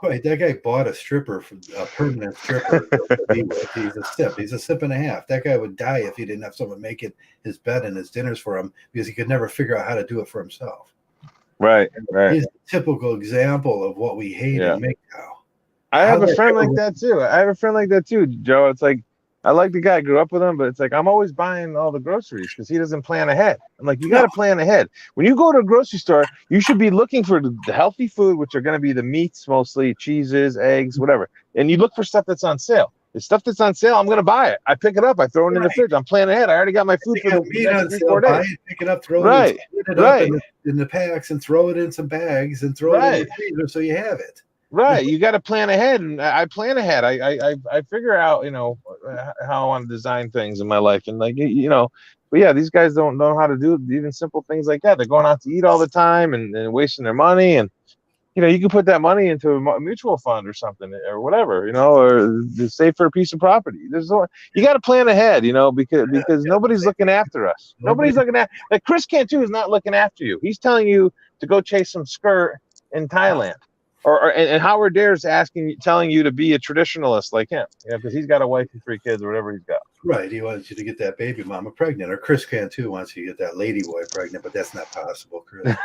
Right, that guy bought a stripper, a permanent stripper. He's a simp. He's a simp and a half. That guy would die if he didn't have someone making his bed and his dinners for him because he could never figure out how to do it for himself. Right. He's a typical example of what we hate in Mgtow. I have a friend like that too. Joe. It's like I like the guy, I grew up with him, but it's like I'm always buying all the groceries because he doesn't plan ahead. I'm like, you got to plan ahead. When you go to a grocery store, you should be looking for the healthy food, which are going to be the meats, mostly cheeses, eggs, whatever. And you look for stuff that's on sale. The stuff that's on sale, I'm going to buy it. I pick it up. I throw it in the fridge. I'm planning ahead. I already got my food for the next 3-4 days. Buy it, pick it up, throw it up in the packs and throw it in some bags and throw it in the freezer so you have it. Right, you got to plan ahead, and I plan ahead. I figure out, how I want to design things in my life, and but yeah, these guys don't know how to do even simple things like that. They're going out to eat all the time and wasting their money, and you can put that money into a mutual fund or something or whatever, or save for a piece of property. You got to plan ahead, because nobody's looking after us. Nobody's looking at like Chris Cantu is not looking after you. He's telling you to go chase some skirt in Thailand. And Howard Dare's telling you to be a traditionalist like him, because he's got a wife and 3 kids or whatever he's got. Right, he wants you to get that baby mama pregnant, or Chris Cantu wants you to get that lady boy pregnant, but that's not possible, Chris.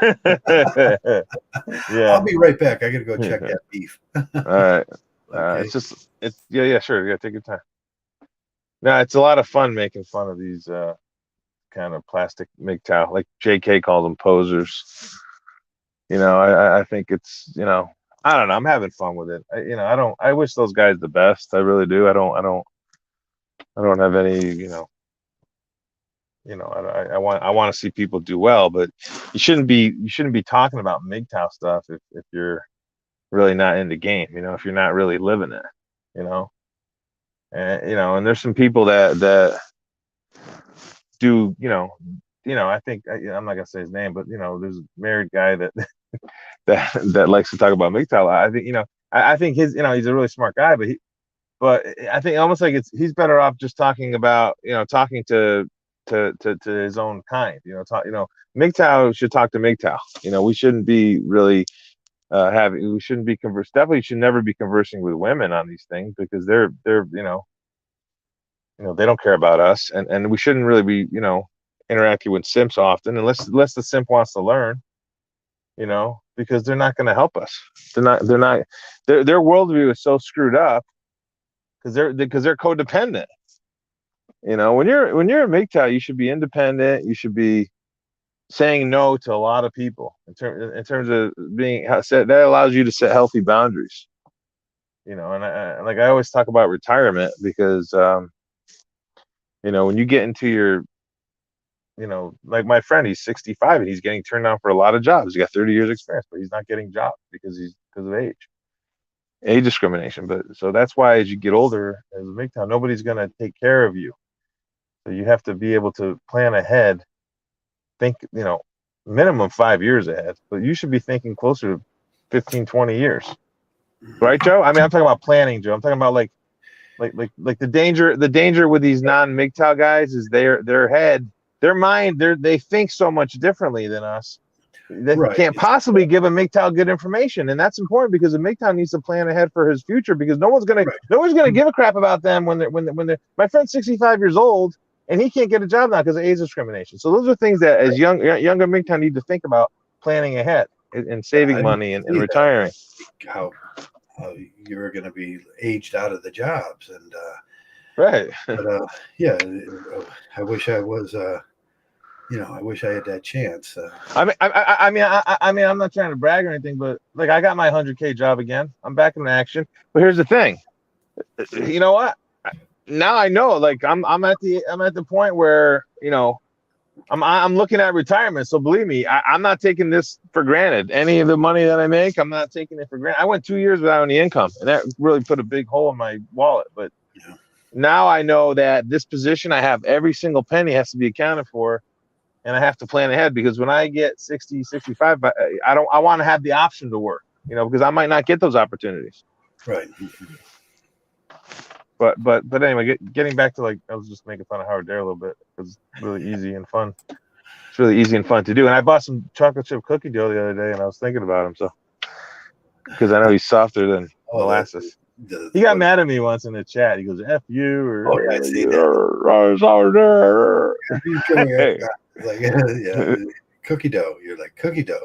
Yeah, I'll be right back. I gotta go check that beef. All right, okay. Sure, take your time. No, it's a lot of fun making fun of these kind of plastic Mgtow, like JK calls them posers. I think it's I don't know. I'm having fun with it. I wish those guys the best. I really do. I don't have any, I want to see people do well, but you shouldn't be talking about Mgtow stuff if you're really not in the game, if you're not really living it, and there's some people that do, I think I'm not gonna say his name, but there's a married guy that that likes to talk about Mgtow. I think I think he's a really smart guy, but I think almost like he's better off just talking about talking to his own kind. Mgtow should talk to Mgtow. We shouldn't be really we shouldn't be definitely should never be conversing with women on these things because they're they don't care about us, and we shouldn't really be interacting with simps often unless the simp wants to learn. Because they're not going to help us. Their worldview is so screwed up because they're codependent. When you're a Mgtow, you should be independent. You should be saying no to a lot of people in terms of being that allows you to set healthy boundaries. And I always talk about retirement because when you get into your like my friend, he's 65 and he's getting turned down for a lot of jobs. He's got 30 years experience, but he's not getting jobs because of age discrimination. But so that's why as you get older as a Mgtow, nobody's going to take care of you. So you have to be able to plan ahead, think, minimum 5 years ahead, but you should be thinking closer to 15, 20 years. Right, Joe? I mean, I'm talking about planning, Joe. I'm talking about like the danger with these non-Mgtow guys is their head, their mind, they think so much differently than us. They can't possibly give a Mgtow good information, and that's important because a Mgtow needs to plan ahead for his future because no one's gonna give a crap about them when they're. My friend's 65 years old, and he can't get a job now because of age discrimination. So those are things that as younger Mgtow need to think about planning ahead and saving money and retiring. How you're going to be aged out of the jobs, and right. But yeah, I wish I was. I wish I had that chance. I mean, I'm not trying to brag or anything, but like I got my 100K job again. I'm back in action. But here's the thing. You know what? Now I know. Like I'm at the point where I'm looking at retirement. So believe me, I'm not taking this for granted. Any of the money that I make, I'm not taking it for granted. I went 2 years without any income, and that really put a big hole in my wallet. But now I know that this position, I have every single penny has to be accounted for. And I have to plan ahead because when I get 60, 65, I want to have the option to work, because I might not get those opportunities. Right. But anyway, getting back to I was just making fun of Howard Dare a little bit because it's really easy and fun. It's really easy and fun to do. And I bought some chocolate chip cookie dough the other day, and I was thinking about him because I know he's softer than molasses. He got mad at me once in the chat. He goes, "F you," or I see that. Howard Dare. Yeah, cookie dough. You're like cookie dough.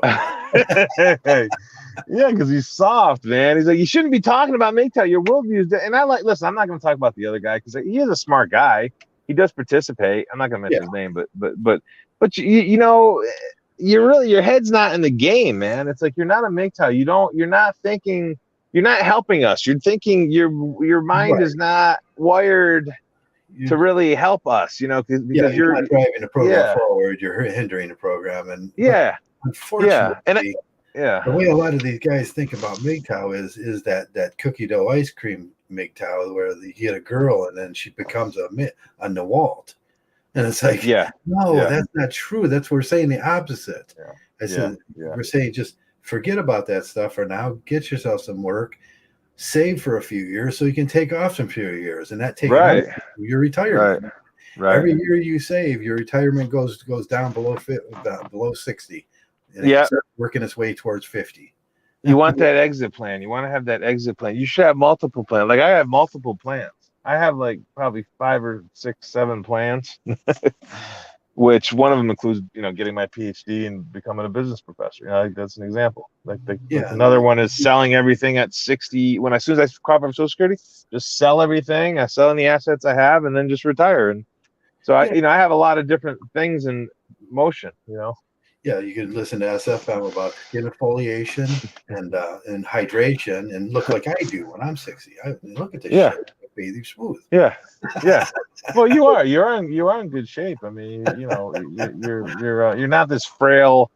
Yeah, because he's soft, man. He's like, you shouldn't be talking about Mgtow. Your worldview is, and listen, I'm not going to talk about the other guy because he is a smart guy. He does participate. I'm not going to mention his name, but your head's not in the game, man. It's like you're not a Mgtow. You're not thinking. You're not helping us. You're thinking your mind is not wired to really help us, because you're not driving the program forward. You're hindering the program, and unfortunately, the way a lot of these guys think about Mgtow is that cookie dough ice cream Mgtow, where you get a girl and then she becomes a Nawalt, and it's like, that's not true. We're saying the opposite. I said we're saying just forget about that stuff for now. Get yourself some work. Save for a few years so you can take off some few years, and that takes your retirement. Right. Every year you save, your retirement goes down below 60, and it starts working its way towards 50. You want that exit plan. You want to have that exit plan. You should have multiple plans. Like I have multiple plans. I have probably 5 or 6, 7 plans. Which one of them includes, getting my PhD and becoming a business professor. That's an example. Another one is selling everything at 60. As soon as I qualify for Social Security, just sell everything. I sell any assets I have, and then just retire. And so I have a lot of different things in motion. Yeah, you can listen to SFM about skin exfoliation and hydration, and look like I do when I'm 60. Look at this shit. Bathing smooth. Yeah. Well, you are. You're in good shape. I mean, you're not this frail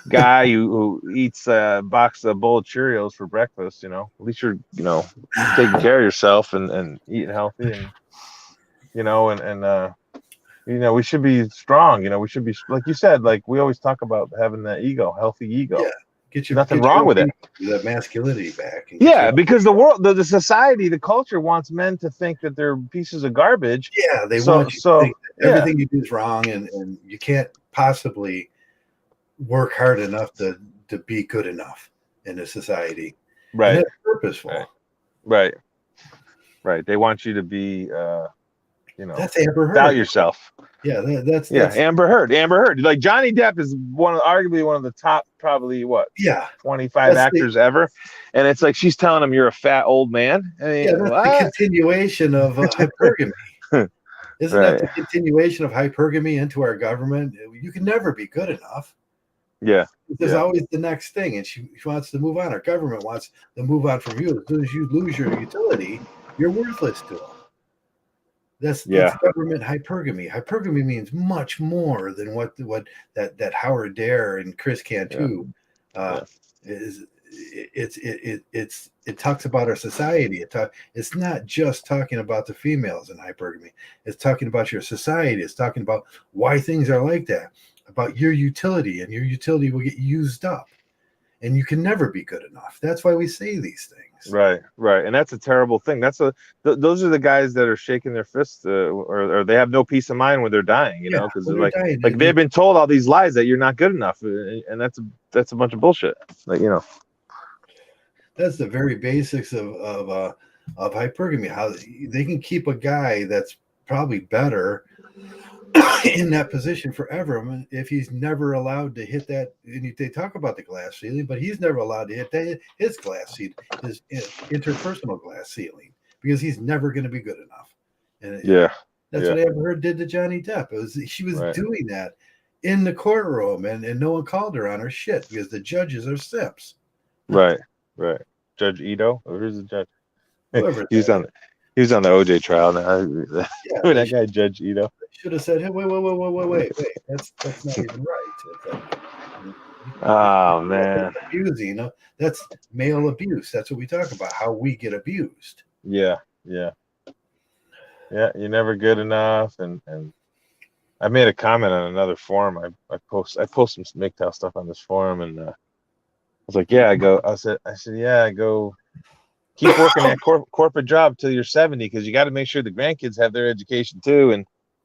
guy who eats a bowl of Cheerios for breakfast. At least you're taking care of yourself and eating healthy, and we should be strong. We should be, like you said, like we always talk about having that healthy ego. Yeah. Nothing wrong with it. The masculinity back. Because the world, the society, the culture wants men to think that they're pieces of garbage. Yeah, they want you to think that everything you do is wrong, and you can't possibly work hard enough to be good enough in a society. Right. And that's purposeful. Right. They want you to be, that's Amber Heard. Doubt yourself. Yeah, that's Amber Heard. Like Johnny Depp is arguably one of the top, probably 25 actors ever, and it's like she's telling him you're a fat old man. I mean, that's the continuation of hypergamy. Isn't that the continuation of hypergamy into our government? You can never be good enough. Yeah, there's always the next thing, and she wants to move on. Our government wants to move on from you. As soon as you lose your utility, you're worthless to them. That's government hypergamy. Hypergamy means much more than what that Howard Dare and Chris Cantu is. It talks about our society. It's not just talking about the females in hypergamy. It's talking about your society. It's talking about why things are like that, about your utility, and your utility will get used up, and you can never be good enough. That's why we say these things. Right, and that's a terrible thing. Those are the guys that are shaking their fists, or they have no peace of mind when they're dying. Because they're like they've been told all these lies that you're not good enough, and that's a bunch of bullshit. That's the very basics of hypergamy. How they can keep a guy that's probably better in that position forever. I mean, if he's never allowed to hit that, and they talk about the glass ceiling, but he's never allowed to hit his glass ceiling, his interpersonal glass ceiling, because he's never going to be good enough. And Yeah. that's what Amber Heard did to Johnny Depp. She was doing that in the courtroom, and no one called her on her shit because the judges are simps. Right. Judge Ito, or who's the judge? Whoever He was on the OJ trial now. Yeah, that guy, Judge Ito. Should have said, "Hey, wait. That's not even right." Oh man, abusing. That's male abuse. That's what we talk about. How we get abused. Yeah. You're never good enough, and I made a comment on another forum. I post some Mgtow stuff on this forum, and I was like, I said, keep working that corporate job till you're 70, because you got to make sure the grandkids have their education too,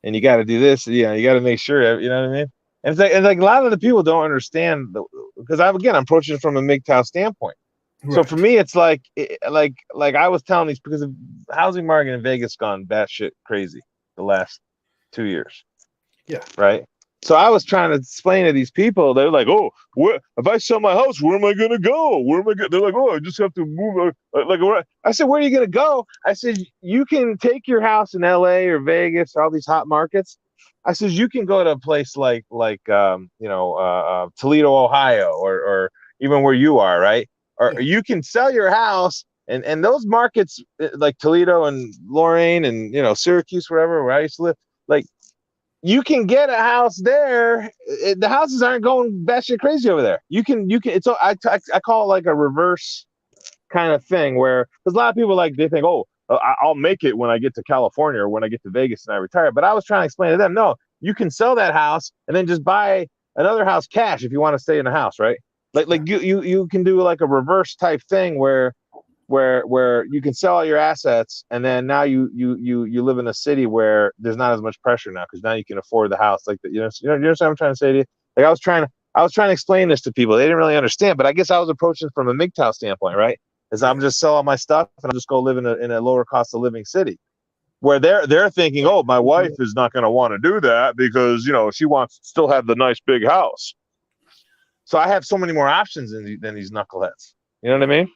and you got to do this. You got to make sure, you know what I mean? And it's like a lot of the people don't understand, because I'm approaching it from a Mgtow standpoint. Right. So for me, it's like I was telling these, because the housing market in Vegas gone batshit crazy the last 2 years. Yeah. Right. So I was trying to explain to these people. They're like, "Oh, if I sell my house, where am I gonna go? Where am I going?" They're like, "Oh, I just have to move." I said, "Where are you gonna go?" I said, "You can take your house in L.A. or Vegas, or all these hot markets." I said, "You can go to a place like Toledo, Ohio, or even where you are, right? Or you can sell your house, and those markets like Toledo and Lorain and Syracuse, wherever where I used to live, like." You can get a house there. The houses aren't going batshit crazy over there. You can. It's I call it like a reverse kind of thing, where because a lot of people they think, oh, I'll make it when I get to California or when I get to Vegas and I retire. But I was trying to explain to them, no, you can sell that house and then just buy another house cash if you want to stay in the house, right? You can do like a reverse type thing where you can sell all your assets, and then now you live in a city where there's not as much pressure now, because now you can afford the house. You understand what I'm trying to say to you? Like I was trying to explain this to people. They didn't really understand, but I guess I was approaching from a Mgtow standpoint, right? Is I'm just selling my stuff and I'll just go live in a lower cost of living city, where they're thinking, oh, my wife is not going to want to do that because she wants to still have the nice big house. So I have so many more options than these knuckleheads. You know what I mean?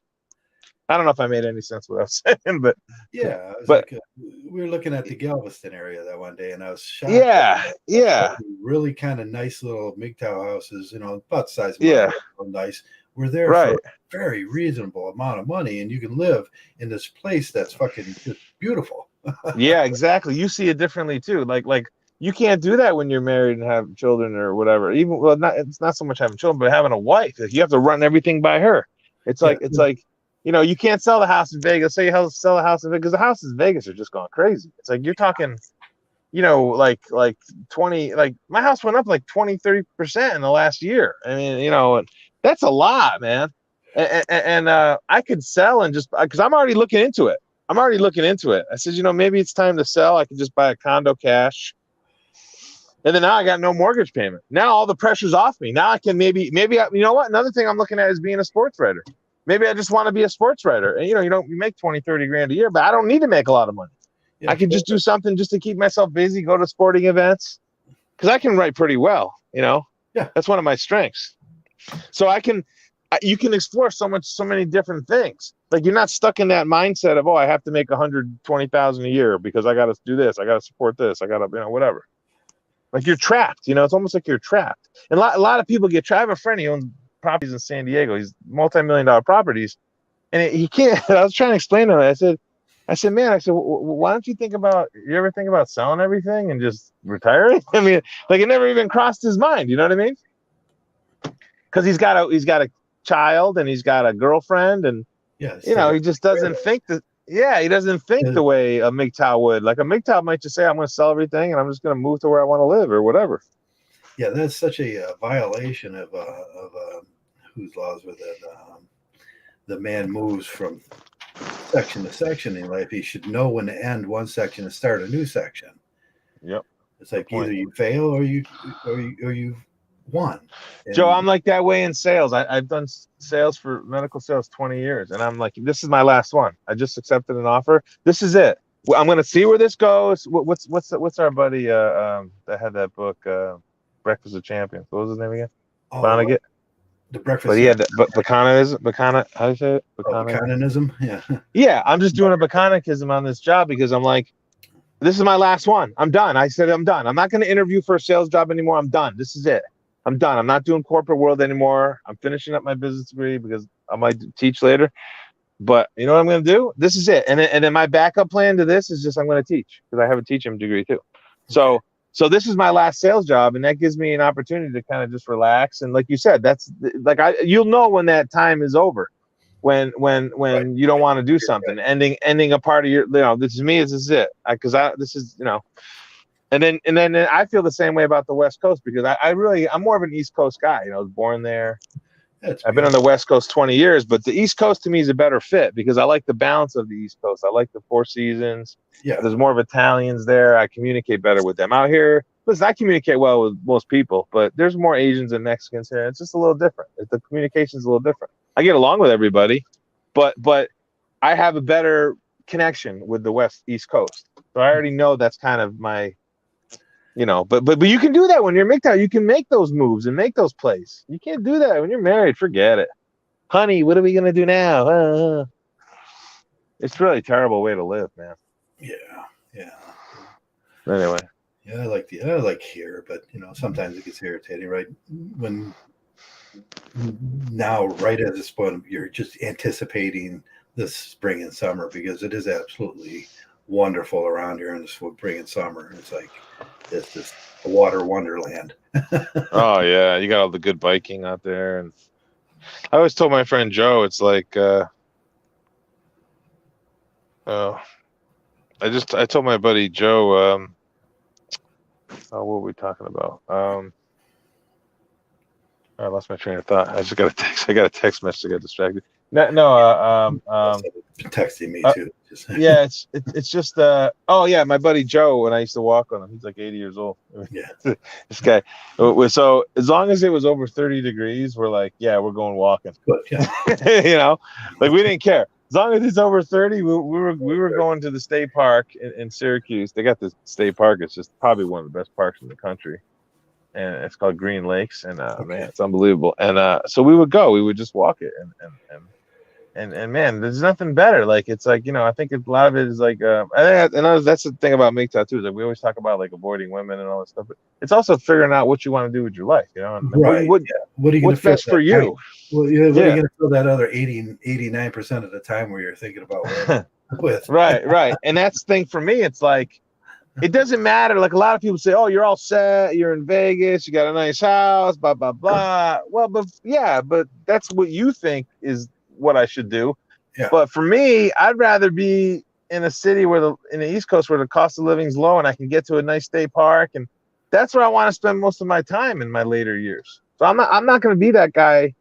I don't know if I made any sense what I was saying, but yeah, we were looking at the Galveston area that one day, and I was shocked. Yeah. Really kind of nice little Mgtow houses, about the size of mine, nice. We're there for a very reasonable amount of money, and you can live in this place that's fucking just beautiful. Yeah, exactly. You see it differently too. Like you can't do that when you're married and have children or whatever. It's not so much having children, but having a wife. You have to run everything by her. It's like you can't sell the house in Vegas. Say you sell the house in Vegas, because the houses in Vegas are just going crazy. It's like you're talking, like 20, like my house went up like 20-30% in the last year. I mean, that's a lot, man. And I could sell and just, because I'm already looking into it. I said, maybe it's time to sell. I could just buy a condo cash. And then now I got no mortgage payment. Now all the pressure's off me. Now I can maybe you know what? Another thing I'm looking at is being a sports writer. Maybe I just want to be a sports writer. And you make 20-30 grand a year, but I don't need to make a lot of money. Yeah, I could just do something just to keep myself busy, go to sporting events, because I can write pretty well. Yeah, that's one of my strengths. So you can explore so many different things. Like you're not stuck in that mindset of, oh, I have to make $120,000 a year because I got to do this, I got to support this, I got to whatever. Like you're trapped. It's almost like you're trapped. And a lot of people get trapped. I have a friend, he owns properties in San Diego. He's multi-million-dollar properties, and he can't. I was trying to explain to him. I said, man, why don't you you ever think about selling everything and just retiring? I mean, like it never even crossed his mind. You know what I mean? Because he's got a child and he's got a girlfriend, and he just doesn't think that. Yeah, he doesn't think the way a Mgtow would. Like a Mgtow might just say, I'm going to sell everything and I'm just going to move to where I want to live or whatever. Yeah, that's such a violation of whose laws was it? The man moves from section to section in life. He should know when to end one section and start a new section. Yep. It's like either you fail or you won. And Joe, I'm like that way in sales. I've done sales for medical sales 20 years, and I'm like, this is my last one. I just accepted an offer. This is it. well, I'm gonna see where this goes. What's our buddy that had that book, Breakfast of Champions? What was his name again? Oh, the breakfast. But he had Bacana. How do you say it? Bacanism. Yeah. Yeah, I'm just doing a Bacanicism on this job because I'm like, this is my last one. I'm done. I said I'm done. I'm not going to interview for a sales job anymore. I'm done. This is it. I'm done. I'm not doing corporate world anymore. I'm finishing up my business degree because I might teach later. But you know what I'm going to do? This is it. And then my backup plan to this is just I'm going to teach because I have a teaching degree too. So this is my last sales job, and that gives me an opportunity to kind of just relax. And like you said, that's like you'll know when that time is over, when you don't want to do something, ending a part of your, this is it. This is, and then I feel the same way about the West Coast because I'm more of an East Coast guy. I was born there. I've been on the West Coast 20 years, but the East Coast to me is a better fit because I like the balance of the East Coast. I like the Four Seasons. Yeah. There's more of Italians there. I communicate better with them. Out here, listen, I communicate well with most people, but there's more Asians and Mexicans here. It's just a little different. The communication's a little different. I get along with everybody, but I have a better connection with the East Coast. So I already know that's kind of my, but you can do that when you're Mgtow. You can make those moves and make those plays. You can't do that when you're married. Forget it. Honey, what are we going to do now? It's really a terrible way to live, man. Yeah. Anyway. Yeah, I like here, but sometimes it gets irritating, right? When now, right at this point, you're just anticipating this spring and summer because it is absolutely wonderful around here in the spring and summer. It's like it's just a water wonderland. Oh yeah, you got all the good biking out there, and I always told my friend Joe, it's like, I told my buddy Joe, what were we talking about? I lost my train of thought. I just got a text. I got a text message. I got distracted. Texting me too. Yeah, it's just my buddy Joe, when I used to walk on him, he's like 80 years old. Yeah. This guy. So as long as it was over 30 degrees, we're like, yeah, we're going walking. But, yeah. Like we didn't care. As long as it's over 30, we were going to the state park in Syracuse. They got this state park. It's just probably one of the best parks in the country. And it's called Green Lakes, and man, it's unbelievable. And so we would go. We would just walk it, and man, there's nothing better. Like it's like I think a lot of it is like I know that's the thing about Mgtow too. Is like we always talk about like avoiding women and all that stuff, but it's also figuring out what you want to do with your life. And right? What are you what's best for you? Time? Well, what are you going to fill that other 89% of the time where you're thinking about women with? Right. And that's the thing for me. It's like. It doesn't matter. Like a lot of people say, oh, you're all set. You're in Vegas. You got a nice house, blah, blah, blah. Well, but that's what you think is what I should do. Yeah. But for me, I'd rather be in a city in the East Coast where the cost of living is low and I can get to a nice state park. And that's where I want to spend most of my time in my later years. So I'm not going to be that guy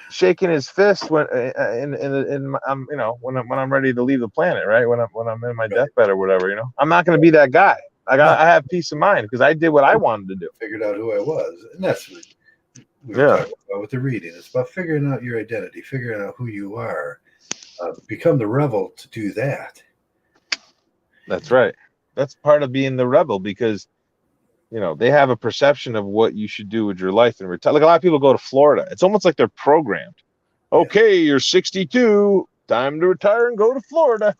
shaking his fist when when I'm ready to leave the planet, right? When I'm in my deathbed or whatever, I'm not going to be that guy. I have peace of mind because I did what I wanted to do. Figured out who I was, and that's what we were talking about with the reading. It's about figuring out your identity, figuring out who you are. Become the rebel to do that. That's right. That's part of being the rebel because. They have a perception of what you should do with your life and retire. Like a lot of people go to Florida. It's almost like they're programmed. Okay, you're 62, time to retire and go to Florida.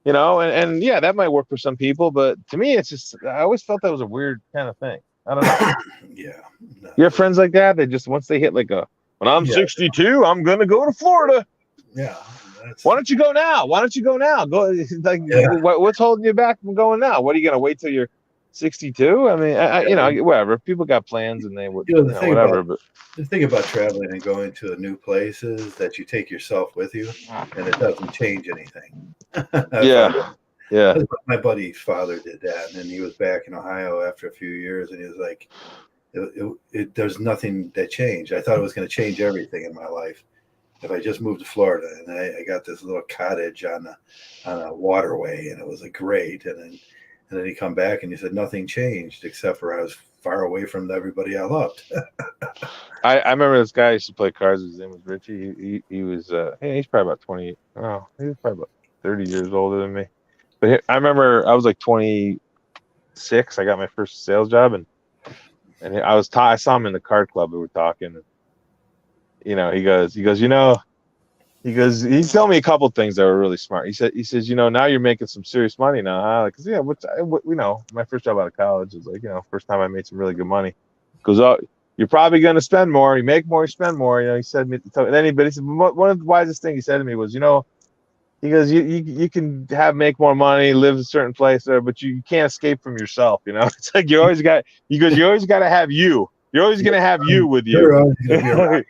And yeah, that might work for some people, but to me, it's just I always felt that was a weird kind of thing. I don't know. Yeah. No. You have friends like that? They just once they hit like when I'm 62, I'm gonna go to Florida. Yeah. Why don't you go now? Go like what's holding you back from going now? What are you gonna wait till you're 62? I mean, whatever. People got plans and they would, whatever. But the thing about traveling and going to a new place is that you take yourself with you, and it doesn't change anything. Yeah. My buddy's father did that, and then he was back in Ohio after a few years, and he was like, "There's nothing that changed. I thought it was going to change everything in my life if I just moved to Florida, and I got this little cottage on a waterway, and it was great, and then he come back and he said nothing changed except for I was far away from everybody I loved." I remember this guy used to play cards. His name was Richie. He was he's probably about 20. Oh, he was probably about 30 years older than me. But I remember I was like 26. I got my first sales job, and I saw him in the card club. We were talking, and, he goes, he told me a couple things that were really smart. He says, now you're making some serious money now, huh? Like, 'cause, my first job out of college was like, first time I made some really good money. Goes, oh, you're probably going to spend more. You make more, you spend more. He said, and then he said, one of the wisest things he said to me was, he goes, you can make more money, live a certain place there, but you can't escape from yourself. It's like you always got to have you. You're always going to have you with you. You're always going to be around.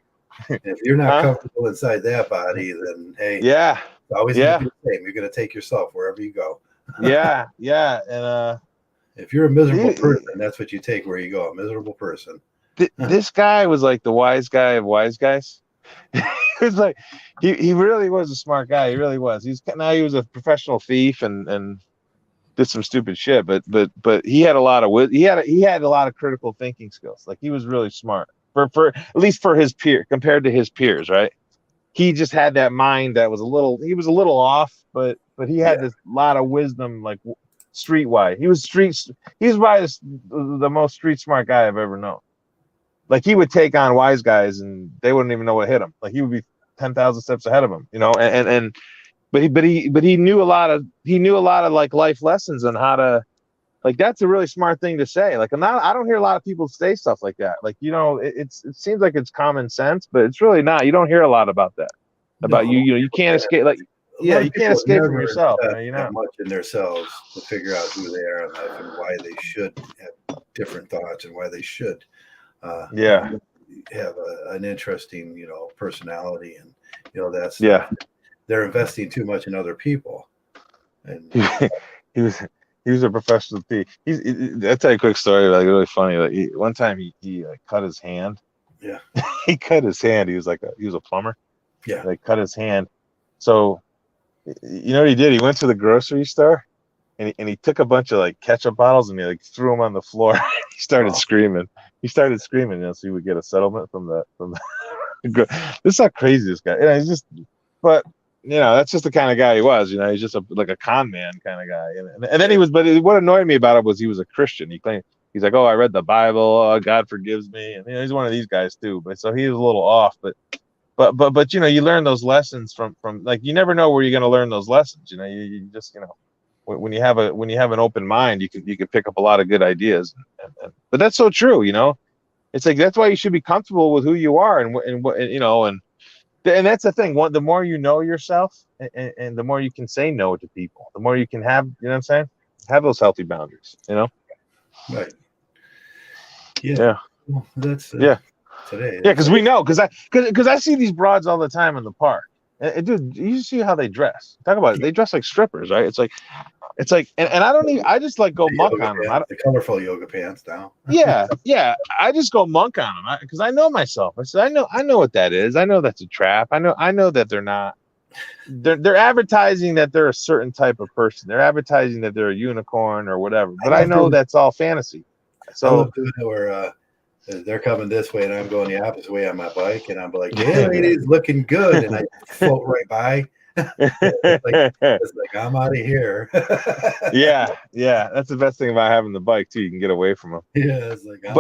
If you're not Huh? comfortable inside that body, then hey, yeah, it's always going to be the same. You're going to take yourself wherever you go. yeah, and if you're a miserable person, that's what you take where you go. A miserable person. This guy was like the wise guy of wise guys. He was like, he really was a smart guy. He really was. He was a professional thief and did some stupid shit, but he had a lot of he had a lot of critical thinking skills. Like, he was really smart for at least for his peer compared to his peers, right? He just had that mind that was a little off, but he had this lot of wisdom, like streetwise. He was probably the most street smart guy I've ever known. Like, he would take on wise guys and they wouldn't even know what hit him. Like, he would be 10,000 steps ahead of them, but he knew a lot of like life lessons on how to, like, that's a really smart thing to say. Like, I don't hear a lot of people say stuff like that. Like, it seems like it's common sense, but it's really not. You don't hear a lot about that. About you can't escape. Like, you can't escape from yourself. Have much in themselves to figure out who they are in life and why they should have different thoughts and why they should have an interesting personality, and that's they're investing too much in other people. And he was a professional thief. I'll tell you a quick story, like, really funny. Like, one time he cut his hand. Yeah. He cut his hand. He was a plumber. Yeah. Like, cut his hand. So, you know what he did? He went to the grocery store and he took a bunch of like ketchup bottles and he like threw them on the floor. He started screaming. So he would get a settlement from the. This is how crazy this guy. He's just, but that's just the kind of guy he was. He's just like a con man kind of guy. And then he was, but what annoyed me about it was he was a Christian. He claimed, he's like, oh, I read the Bible. Oh, God forgives me. And he's one of these guys too. But so he was a little off. But you learn those lessons from like, you never know where you're going to learn those lessons. You just when you have an open mind, you can pick up a lot of good ideas. But that's so true. It's like, that's why you should be comfortable with who you are and that's the thing. The more you know yourself, and the more you can say no to people, the more you can have, what I'm saying, have those healthy boundaries. Right. Yeah. Well, that's today. Yeah, because we know, because I see these broads all the time in the park. And dude, you see how they dress. Talk about it. They dress like strippers, right? It's like, and I don't even. I just like go monk on them. The colorful yoga pants now. Yeah. I just go monk on them because I know myself. I said, I know what that is. I know that's a trap. I know that they're not. They're advertising that they're a certain type of person. They're advertising that they're a unicorn or whatever. But I know that's all fantasy. So where they're coming this way and I'm going the opposite way on my bike, and I'm like, hey, ladies, looking good, and I float right by. It's like I'm out of here. yeah, that's the best thing about having the bike too. You can get away from them. Yeah, it's like I'm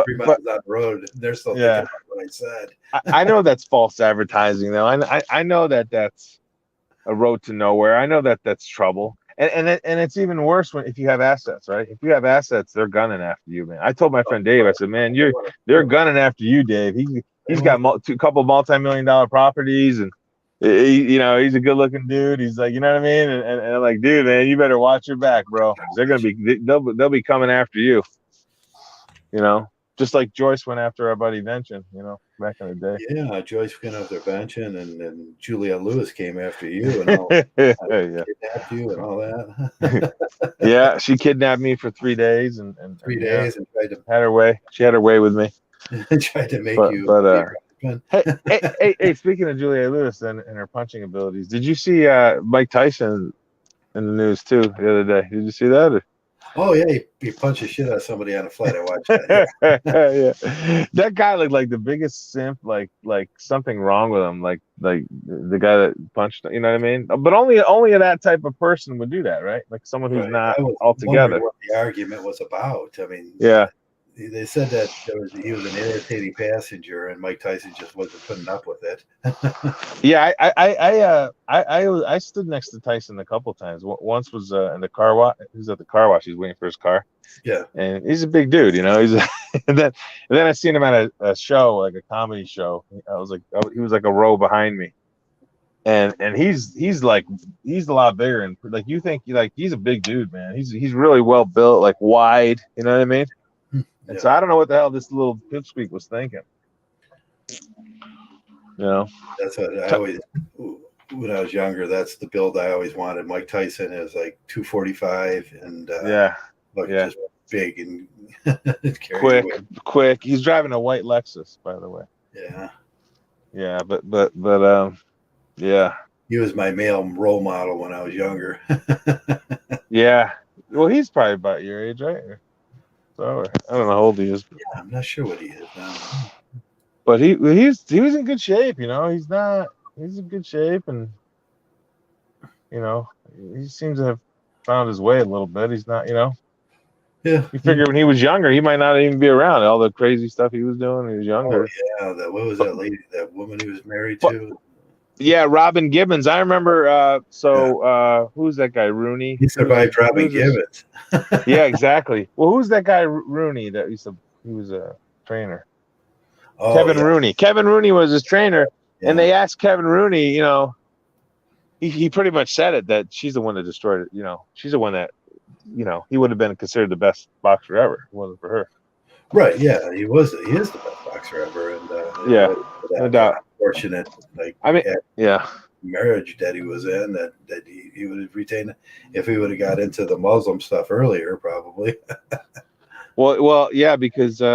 3 miles on the road. They're still thinking about what I said. I know that's false advertising, though. I know that's a road to nowhere. I know that's trouble. And it's even worse if you have assets, right? If you have assets, they're gunning after you, man. I told my friend Dave, I said, man, they're gunning after you, Dave. He's got a couple multi-million-dollar properties, and he's a good-looking dude. He's like, you know what I mean? And I'm like, dude, man, you better watch your back, bro. They'll be coming after you. Just like Joyce went after our buddy Vention, back in the day. Yeah, Joyce went after Vention, and Juliette Lewis came after you, and all, kidnapped you and all that. Yeah, she kidnapped me for 3 days, and 3 days, and tried to had her way. She had her way with me. Tried to make you. Hey, speaking of Juliette Lewis and her punching abilities, did you see Mike Tyson in the news too the other day? Did you see that? Oh yeah, he punched the shit out of somebody on a flight. I watched that. Yeah. That guy looked like the biggest simp, like something wrong with him, like the guy that punched, you know what I mean? But only that type of person would do that, right? Like someone who's Right. not I was wondering altogether. what the argument was about. I mean, Yeah. they said that he was an irritating passenger, and Mike Tyson just wasn't putting up with it. Yeah, I stood next to Tyson a couple times. Once was in the car wash. He was at the car wash. He's waiting for his car, Yeah. and he's a big dude, you know. He's and then I seen him at a show, like a comedy show. He was like a row behind me, and he's a lot bigger, and like you think like he's a big dude, man. He's really well built, like wide, you know what I mean? And so I don't know what the hell this little pipsqueak was thinking. You know, That's what I always, when I was younger, that's the build I always wanted. Mike Tyson is like 245 and just big and quick. He's driving a white Lexus, by the way. Yeah. Yeah, but yeah. He was my male role model when I was younger. Yeah. Well, he's probably about your age, right? So I don't know how old he is. Yeah, I'm not sure what he is now. But he was in good shape, you know. He's in good shape, and you know, he seems to have found his way a little bit. He's not, you know. Yeah. You figure when he was younger, he might not even be around. All the crazy stuff he was doing when he was younger. Oh yeah, what was that lady, that woman he was married to? Yeah, Robin Gibbons. I remember. Who's that guy? Rooney. He survived Robin Gibbons. Yeah, exactly. Well, who's that guy Rooney that he was a trainer? Oh, Kevin Rooney. Kevin Rooney was his trainer, and they asked Kevin Rooney. You know, he pretty much said it, that she's the one that destroyed it. You know, she's the one that, you know, he would have been considered the best boxer ever if it wasn't for her. Right. Yeah, he is the best boxer ever, and no doubt. Unfortunate, marriage that he was in, that he would have retained if he would have got into the Muslim stuff earlier, probably. Well, yeah, because you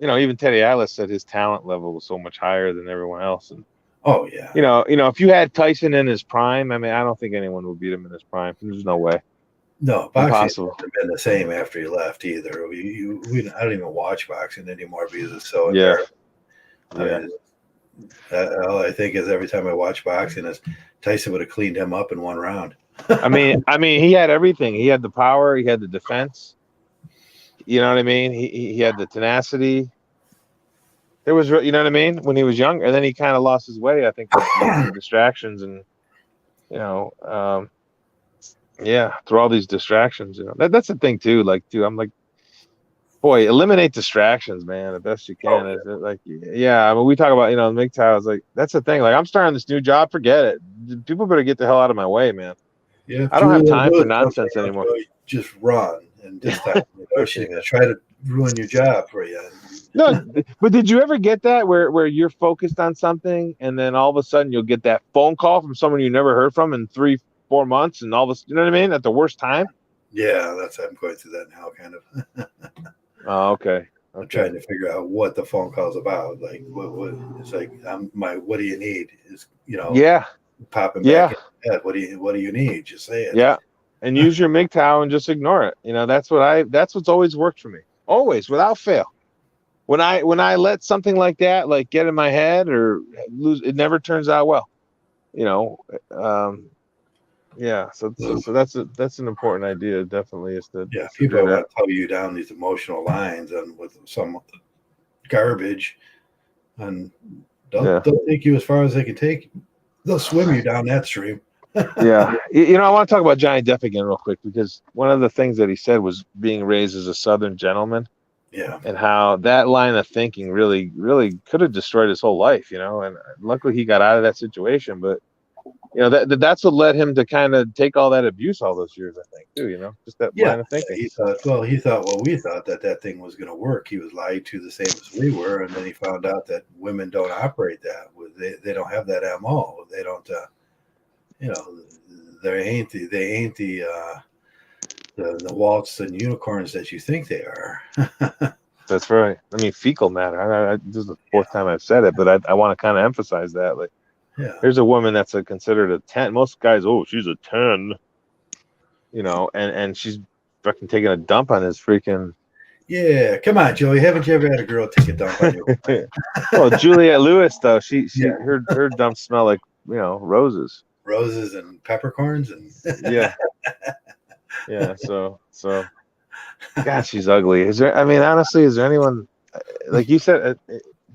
know, even Teddy Atlas said his talent level was so much higher than everyone else, and oh yeah, you know, if you had Tyson in his prime, I mean, I don't think anyone would beat him in his prime. There's no way. No, boxing hasn't been the same after he left either. I don't even watch boxing anymore because it's so embarrassing. All I think is every time I watch boxing is Tyson would have cleaned him up in one round. I mean, he had everything. He had the power. He had the defense. You know what I mean? He had the tenacity. There was, you know what I mean, when he was younger, and then he kind of lost his way. I think with distractions, and you know, through all these distractions, you know, that's the thing too. Like, dude, I'm like, boy, eliminate distractions, man, the best you can. I mean, we talk about, you know, Mgtow is like, that's the thing. Like, I'm starting this new job. Forget it. People better get the hell out of my way, man. Yeah, I don't have time for nonsense anymore. Just run, and this time, you know, she's gonna try to ruin your job for you. No, but did you ever get that where you're focused on something, and then all of a sudden you'll get that phone call from someone you never heard from in 3-4 months, and all of a, you know what I mean, at the worst time? Yeah, I'm going through that now, kind of. Oh, okay. I'm trying to figure out what the phone call's about. Like, what it's like. What do you need? Is, you know? Yeah. Popping back in the head. What do you need? Just say it. Yeah. And use your Mgtow and just ignore it. You know, that's what's always worked for me. Always, without fail. When I let something like that like get in my head or lose, it never turns out well. You know, so that's an important idea, definitely, is that people want to tell you down these emotional lines and with some garbage, and they'll take you as far as they can take you. They'll swim you down that stream. Yeah. You know, I want to talk about Johnny Depp again real quick, because one of the things that he said was being raised as a Southern gentleman. Yeah. And how that line of thinking really, really could have destroyed his whole life, you know, and luckily he got out of that situation. But, you know, that's what led him to kind of take all that abuse all those years, I think, too, you know, just that line of thinking. He thought we thought that thing was going to work. He was lied to the same as we were. And then he found out that women don't operate that. They don't have that MO. They don't, you know, they ain't the waltz and unicorns that you think they are. That's right. I mean, fecal matter. This is the fourth time I've said it, but I want to kind of emphasize that. Like, here's a woman that's considered a 10. Most guys, she's a 10. You know, and she's fucking taking a dump on his freaking. Yeah, come on, Joey. Haven't you ever had a girl take a dump on you? Well, Juliette Lewis though, Yeah. her dumps smell like roses. Roses and peppercorns and Yeah, yeah. So, God, she's ugly. Is there? I mean, honestly, is there anyone like you said?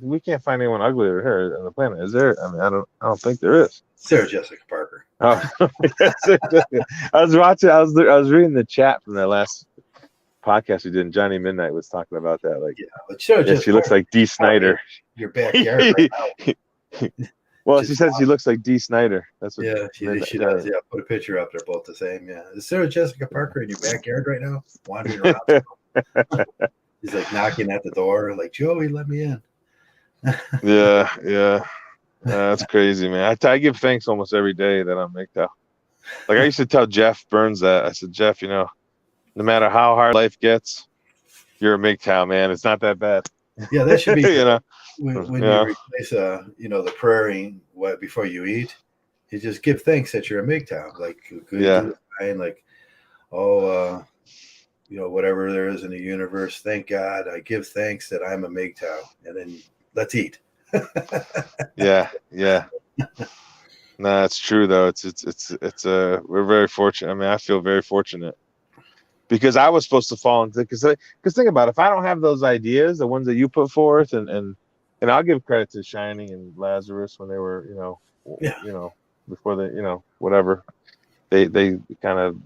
We can't find anyone uglier than her on the planet. Is there? I mean, I don't think there is. Sarah Jessica Parker. Oh, I was watching. I was reading the chat from that last podcast we did. And Johnny Midnight was talking about that. Like, Yeah, but Sarah Jessica she looks like Dee Snider. Your backyard right now. Well, she says she looks like Dee Snider. That's what. Yeah, she does. Yeah, put a picture up. They're both the same. Yeah, is Sarah Jessica Parker in your backyard right now, wandering around? He's like knocking at the door, like Joey, let me in. Yeah. That's crazy, man. I give thanks almost every day that I'm Mgtow. Like I used to tell Jeff Burns that. I said, Jeff, no matter how hard life gets, you're a Mgtow, man. It's not that bad. Yeah, that should be. When Yeah. you replace the praying before you eat, you just give thanks that you're a Mgtow. Like good, fine, like whatever there is in the universe. Thank God, I give thanks that I'm a Mgtow, and then let's eat. Yeah. No, it's true though. We're very fortunate. I mean, I feel very fortunate because I was supposed to fall into because think about it, if I don't have those ideas, the ones that you put forth, and I'll give credit to Shining and Lazarus when they were before they whatever they kind of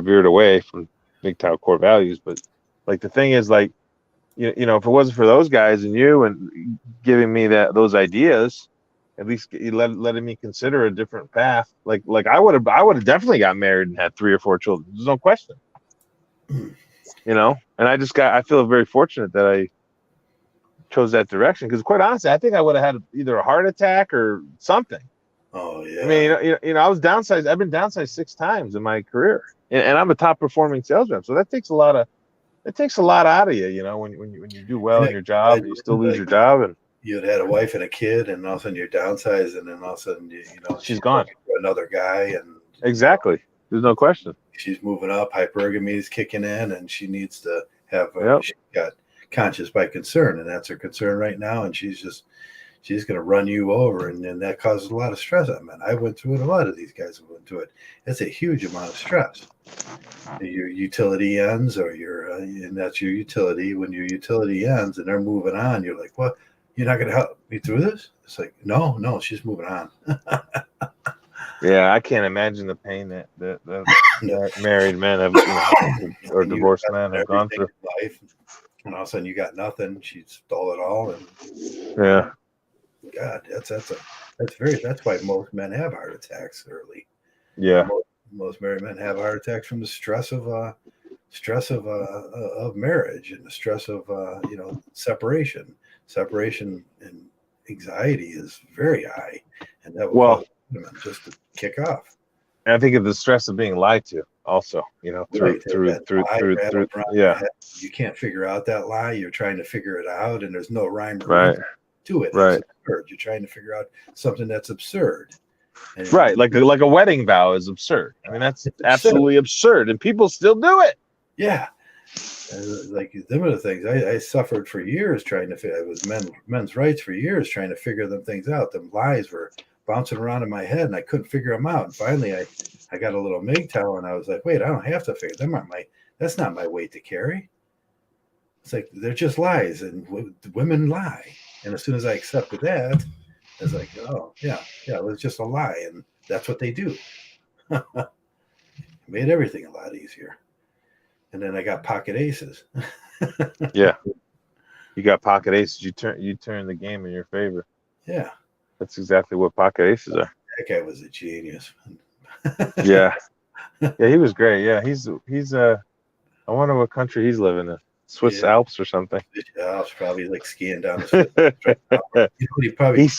veered away from Mgtow core values, but like the thing is like if it wasn't for those guys and you and giving me those ideas, at least letting me consider a different path, like I would have definitely got married and had 3 or 4 children. There's no question. And I feel very fortunate that I chose that direction because quite honestly, I think I would have had either a heart attack or something. Oh yeah. I mean, I was downsized. I've been downsized 6 times in my career, and I'm a top performing sales rep. So that takes a lot out of you, when you do well in your job, and you still lose your job, and you had a wife and a kid, and all of a sudden you're downsized, and then all of a sudden she's gone. Another guy, and exactly, there's no question. She's moving up, hypergamy is kicking in, and she needs to have. She's got conscious by concern, and that's her concern right now, and she's going to run you over, and then that causes a lot of stress. I mean, I went through it. A lot of these guys went through it. It's a huge amount of stress. Your utility ends, and that's your utility. When your utility ends and they're moving on, you're like, "What? You're not going to help me through this?" It's like, no, she's moving on. Yeah, I can't imagine the pain that married men have, or divorced men have gone through. Life, and all of a sudden you got nothing. She stole it all, and yeah. God, that's why most men have heart attacks early. Yeah. Most married men have heart attacks from the stress of marriage and the stress of separation. Separation and anxiety is very high, and that will cause women just to kick off. And I think of the stress of being lied to, also. Through. Yeah. You can't figure out that lie. You're trying to figure it out, and there's no rhyme or reason to it. Right. It's absurd. You're trying to figure out something that's absurd. And right, like a wedding vow is absurd. I mean, that's absolutely absurd, and people still do it. Yeah, like them are the things I suffered for years trying to figure. It was men's rights for years trying to figure them things out. Them lies were bouncing around in my head, and I couldn't figure them out. And finally, I got a little Mgtow, and I was like, wait, I don't have to figure them out. That's not my weight to carry. It's like they're just lies, and women lie. And as soon as I accepted that, it's like, oh, yeah, it was just a lie, and that's what they do. Made everything a lot easier. And then I got pocket aces. Yeah. You got pocket aces. You turn the game in your favor. Yeah. That's exactly what pocket aces are. That guy was a genius. Yeah. Yeah, he was great. Yeah, he's I wonder what country he's living in. Swiss Alps or something. Alps, probably like skiing down the Swiss. He probably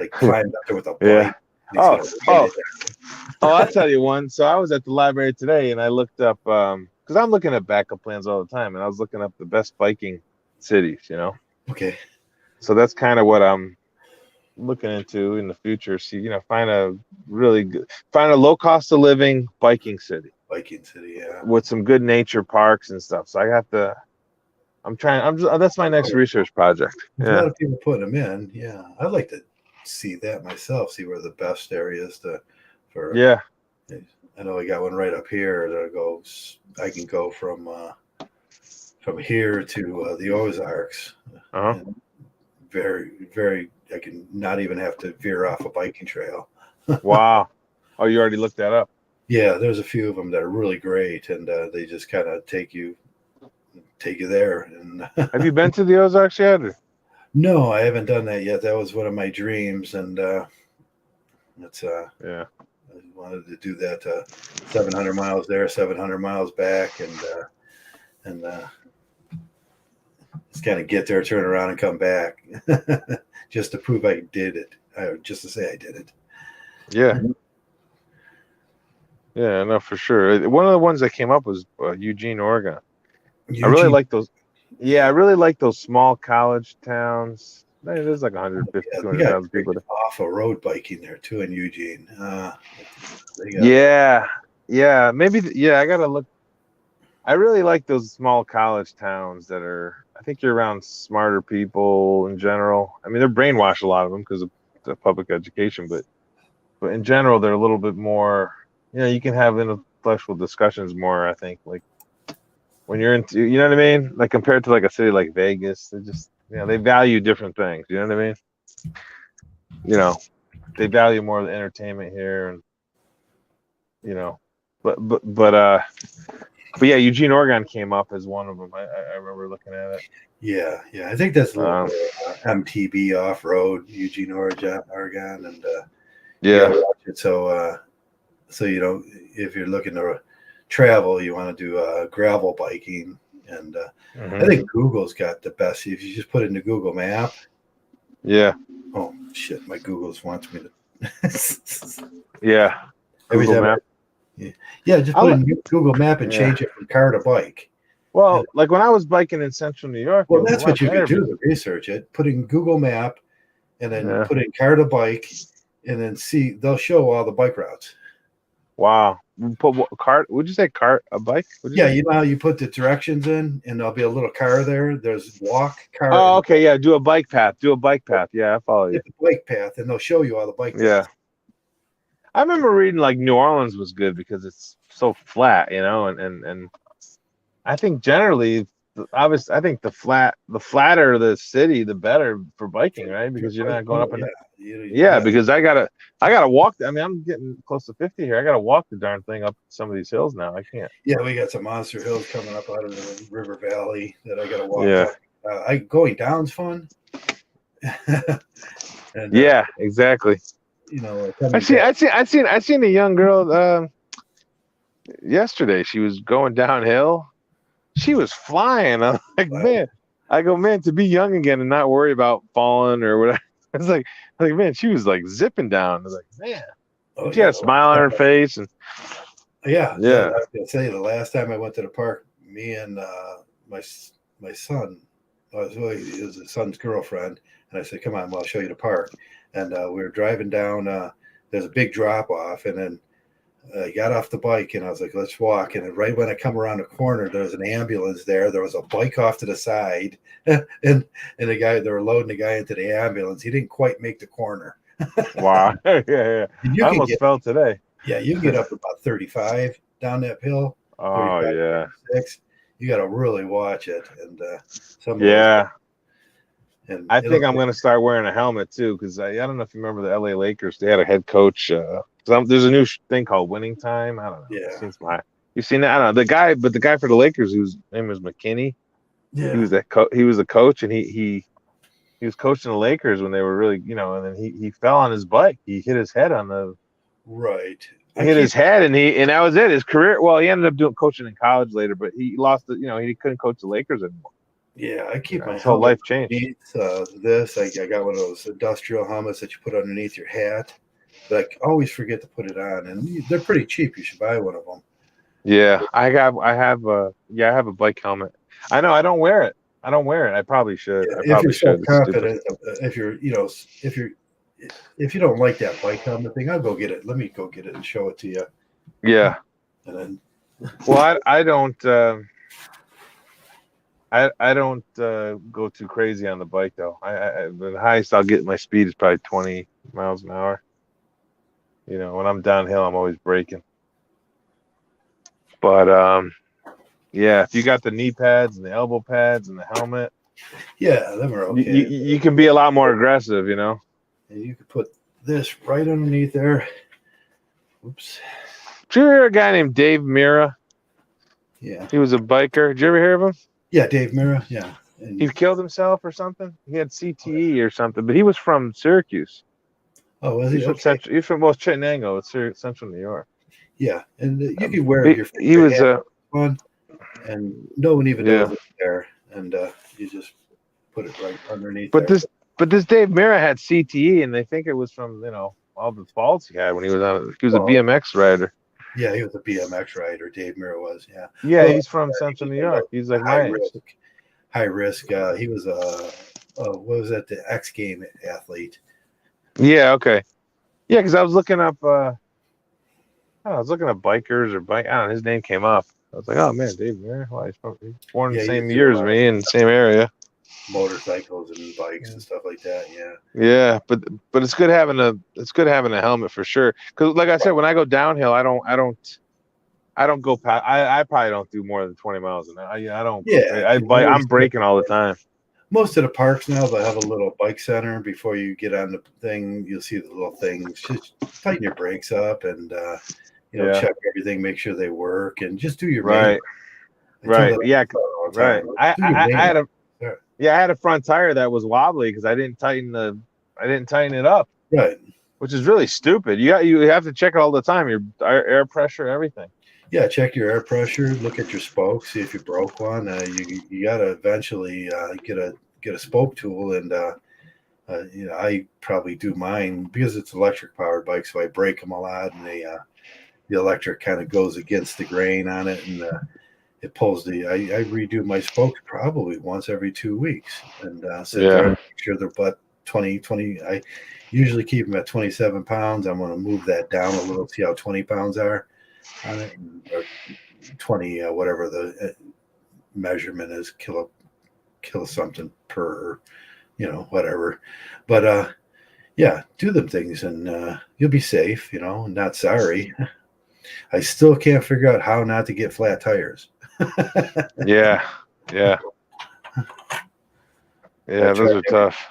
like climbed up there with a bike. Yeah. I'll tell you one. So I was at the library today and I looked up because I'm looking at backup plans all the time, and I was looking up the best biking cities. Okay. So that's kind of what I'm looking into in the future. See, find a low cost of living biking city Viking City, yeah. with some good nature parks and stuff. So I have to. I'm trying. That's my next research project. There's a lot of people putting them in. Yeah, I'd like to see that myself. See where the best areas for. Yeah. I know I got one right up here that goes. I can go from here to the Ozarks. And very, very. I can not even have to veer off a biking trail. Wow. Oh, you already looked that up? Yeah, there's a few of them that are really great, and they just kind of take you there. And have you been to the Ozarks yet? No, I haven't done that yet. That was one of my dreams, and that's yeah. I wanted to do that 700 miles there, 700 miles back, and just kind of get there, turn around, and come back, just to prove I did it. Just to say I did it. Yeah. Yeah, no, for sure. One of the ones that came up was Eugene, Oregon. I really like those. Yeah, I really like those small college towns. There's like 150, 200,000 people. Off-road biking there too in Eugene. Yeah, maybe. I gotta look. I really like those small college towns that are. I think you're around smarter people in general. I mean, they're brainwashed, a lot of them, because of the public education, but in general, they're a little bit more. You can have intellectual discussions more. I think, like, when you're into, you know what I mean? Like, compared to like a city like Vegas, they just, they value different things. You know what I mean? They value more of the entertainment here, and but yeah, Eugene, Oregon came up as one of them. I remember looking at it. Yeah. I think that's a little MTB off-road, Eugene, Oregon, and yeah. So if you're looking to travel, you want to do gravel biking, and I think Google's got the best. If you just put it into Google Map. Yeah. Oh shit! My Google's wants me to. Yeah. Google Map. Yeah, just put it in Google Map and change it from car to bike. Well, like when I was biking in Central New York. Well, that's what you could do to research it. Put in Google Map, and then put in car to bike, and then see. They'll show all the bike routes. Wow. Put what, cart? Would you say cart? A bike? Yeah, you know how you put the directions in, and there'll be a little car there. There's walk, car. Oh, okay, yeah. Do a bike path. Yeah, I follow you. The bike path, and they'll show you all the bike paths. Yeah. I remember reading like New Orleans was good because it's so flat, and I think generally, obviously, I think the flatter the city, the better for biking, right? Because you're not going up and because I gotta walk. I mean, I'm getting close to 50 here. I gotta walk the darn thing up some of these hills now. I can't. Yeah, we got some monster hills coming up out of the river valley that I gotta walk. Yeah, going down's fun. And, yeah, exactly. I seen a young girl yesterday. She was going downhill. She was flying. I'm like, man, to be young again and not worry about falling or whatever. It's like, man, she was like zipping down. I was like, man, she had a smile on her face. And yeah. I was gonna say, the last time I went to the park, me and my son, it was his son's girlfriend, and I said, come on, I'll show you the park. And we were driving down. There's a big drop off, and then I got off the bike, and I was like, let's walk. And right when I come around the corner, there was an ambulance there. There was a bike off to the side, and the guy, they were loading the guy into the ambulance. He didn't quite make the corner. Wow. Yeah. I almost fell today. Yeah, you can get up about 35 down that hill. Oh, yeah. 36. You got to really watch it. And and I think I'm going to start wearing a helmet, too, because I don't know if you remember the LA Lakers. They had a head coach. There's a new thing called Winning Time. I don't know. Yeah. You've seen that? I don't know. The guy for the Lakers, whose name was McKinney. Yeah. He was a coach, and he was coaching the Lakers when they were really, and then he fell on his bike. He hit his head on the right. Hit his head, and that was it. His career. Well, he ended up coaching in college later, but he lost it. He couldn't coach the Lakers anymore. Yeah, I keep my his whole life changed. I got one of those industrial helmets that you put underneath your hat, but I always forget to put it on, and they're pretty cheap. You should buy one of them. Yeah, I have a bike helmet. I know I don't wear it. I probably should. Yeah, if you're so confident, if if you don't like that bike helmet thing, I'll go get it. Let me go get it and show it to you. Yeah. And then, Well, I don't. I don't go too crazy on the bike though. The highest I'll get my speed is probably 20 miles an hour. You know, when I'm downhill, I'm always braking. But yeah, if you got the knee pads and the elbow pads and the helmet, yeah, them are okay. you can be a lot more aggressive. You know. And you could put this right underneath there. Oops. Did you ever hear a guy named Dave Mira? Yeah. He was a biker. Did you ever hear of him? Yeah, Dave Mira. Yeah. And He killed himself or something. He had CTE or something, but he was from Syracuse. oh, was he? He's from Okay. Central. He's from Chittenango. It's Central New York. Yeah, and you could wear your He was on, and no one even knows it's there, and you just put it right underneath. But there. this Dave Mira had CTE, and they think it was from all the faults he had when he was on. He was a BMX rider. Yeah, he was a BMX rider. Dave Mira was. Yeah. Yeah, well, he's from Central New York. He's like my age. High risk. He was what was that? The X Game athlete. Yeah. Okay. Yeah, because I was looking up. I was looking at bikers or bike. I don't know. His name came up. I was like, oh man, Dave Mira. Well, he's born the same year as me in the same area. Motorcycles and bikes and stuff like that. Yeah. Yeah, but it's good having a helmet for sure. Because like I said, when I go downhill, I don't go past. I probably don't do more than 20 miles an hour. I don't. Yeah. I'm braking all the time. Most of the parks now they have a little bike center. Before you get on the thing, you'll see the little things. Just tighten your brakes up and check everything, make sure they work, and just do your right. Yeah, right. I had a front tire that was wobbly because I didn't tighten it up. Right. Which is really stupid. You have to check it all the time. Your air pressure, everything. Yeah, check your air pressure. Look at your spokes. See if you broke one. You gotta eventually get a spoke tool, and I probably do mine because it's electric powered bike, so I break them a lot, and the electric kind of goes against the grain on it, and it pulls I redo my spokes probably once every 2 weeks, and sit there and make sure they're butt 20. I usually keep them at 27 pounds. I'm going to move that down a little, see how 20 pounds are on it, or 20, whatever the measurement is, kilo something per, whatever. But yeah, do them things, and you'll be safe, not sorry. I still can't figure out how not to get flat tires. Yeah. Those are tough.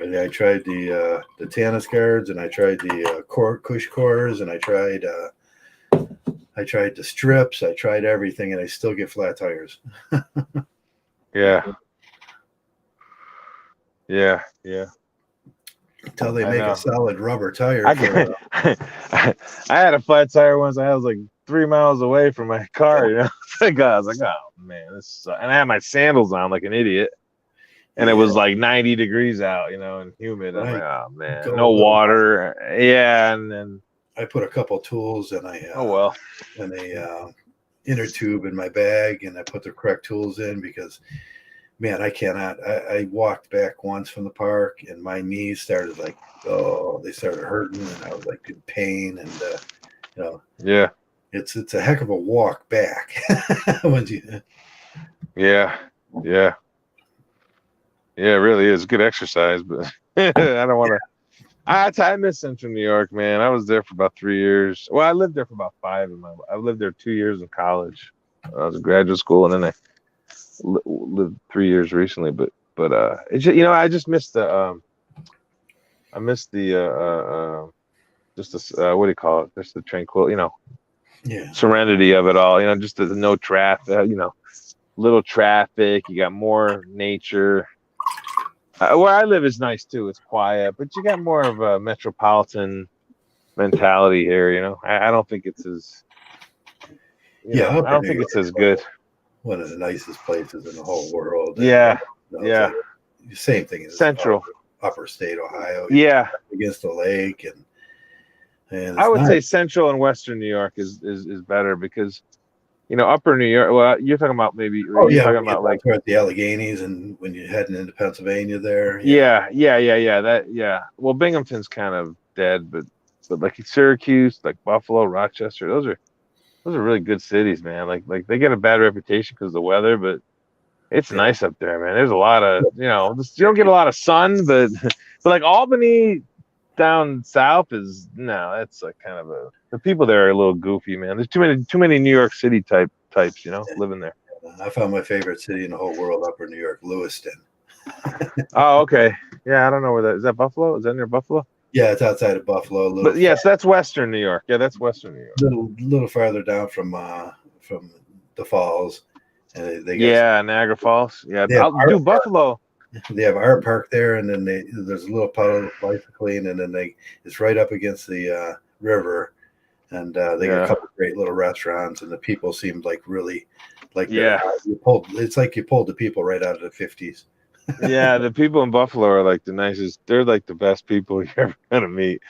I tried the tennis guards, and I tried the cush cores, and I tried the strips. I tried everything, and I still get flat tires. Yeah. Until they make a solid rubber tire. I had a flat tire once. I was like 3 miles away from my car. I was like, oh man, this. And I had my sandals on like an idiot, and it was like 90 degrees out, and humid. I'm like, oh man, no water. Yeah, and then I put a couple tools, and I and a inner tube in my bag, and I put the correct tools in because. Man, I cannot. I walked back once from the park, and my knees started they started hurting, and I was like in pain, and yeah, it's a heck of a walk back. Yeah, it really is good exercise, but I don't want to. I miss Central New York, man. I was there for about 3 years. Well, I lived there for about 5. I lived there 2 years in college. I was in graduate school, and then I lived 3 years recently, but it's just, I just missed the just the what do you call it? Just the tranquil, serenity of it all. Just the no traffic, little traffic. You got more nature. Where I live is nice too. It's quiet, but you got more of a metropolitan mentality here. I don't think it's as I don't think it's as good. One of the nicest places in the whole world. Yeah. Like same thing as Central, upper state Ohio. Yeah, against the lake, and I would say Central and Western New York is better because Upper New York. Well, you're talking about maybe Oh you're yeah, talking when you about get like down toward the Alleghenies and when you're heading into Pennsylvania there. yeah. That Well, Binghamton's kind of dead, but like Syracuse, like Buffalo, Rochester, those are really good cities, man. Like they get a bad reputation because of the weather, but it's Yeah. nice up there, man. There's a lot of you don't get a lot of sun, but but like Albany down south is no, that's like kind of the people there are a little goofy, man. There's too many New York City types, living there. I found my favorite city in the whole world, Upper New York, Lewiston. Oh, okay. Yeah, I don't know where that is. That Buffalo? Is that near Buffalo? Yeah, it's outside of Buffalo, a little But yes, that's Western New York. Yeah, that's Western New York. little farther down from the falls, and they got Niagara Falls. Yeah, they have I'll do Buffalo. They have Art Park there, and then there's a little puddle of bicycling, and then it's right up against the river, and they got a couple of great little restaurants, and the people seemed like really like it's like you pulled the people right out of the 50s. Yeah, the people in Buffalo are like the nicest. They're like the best people you're ever gonna meet.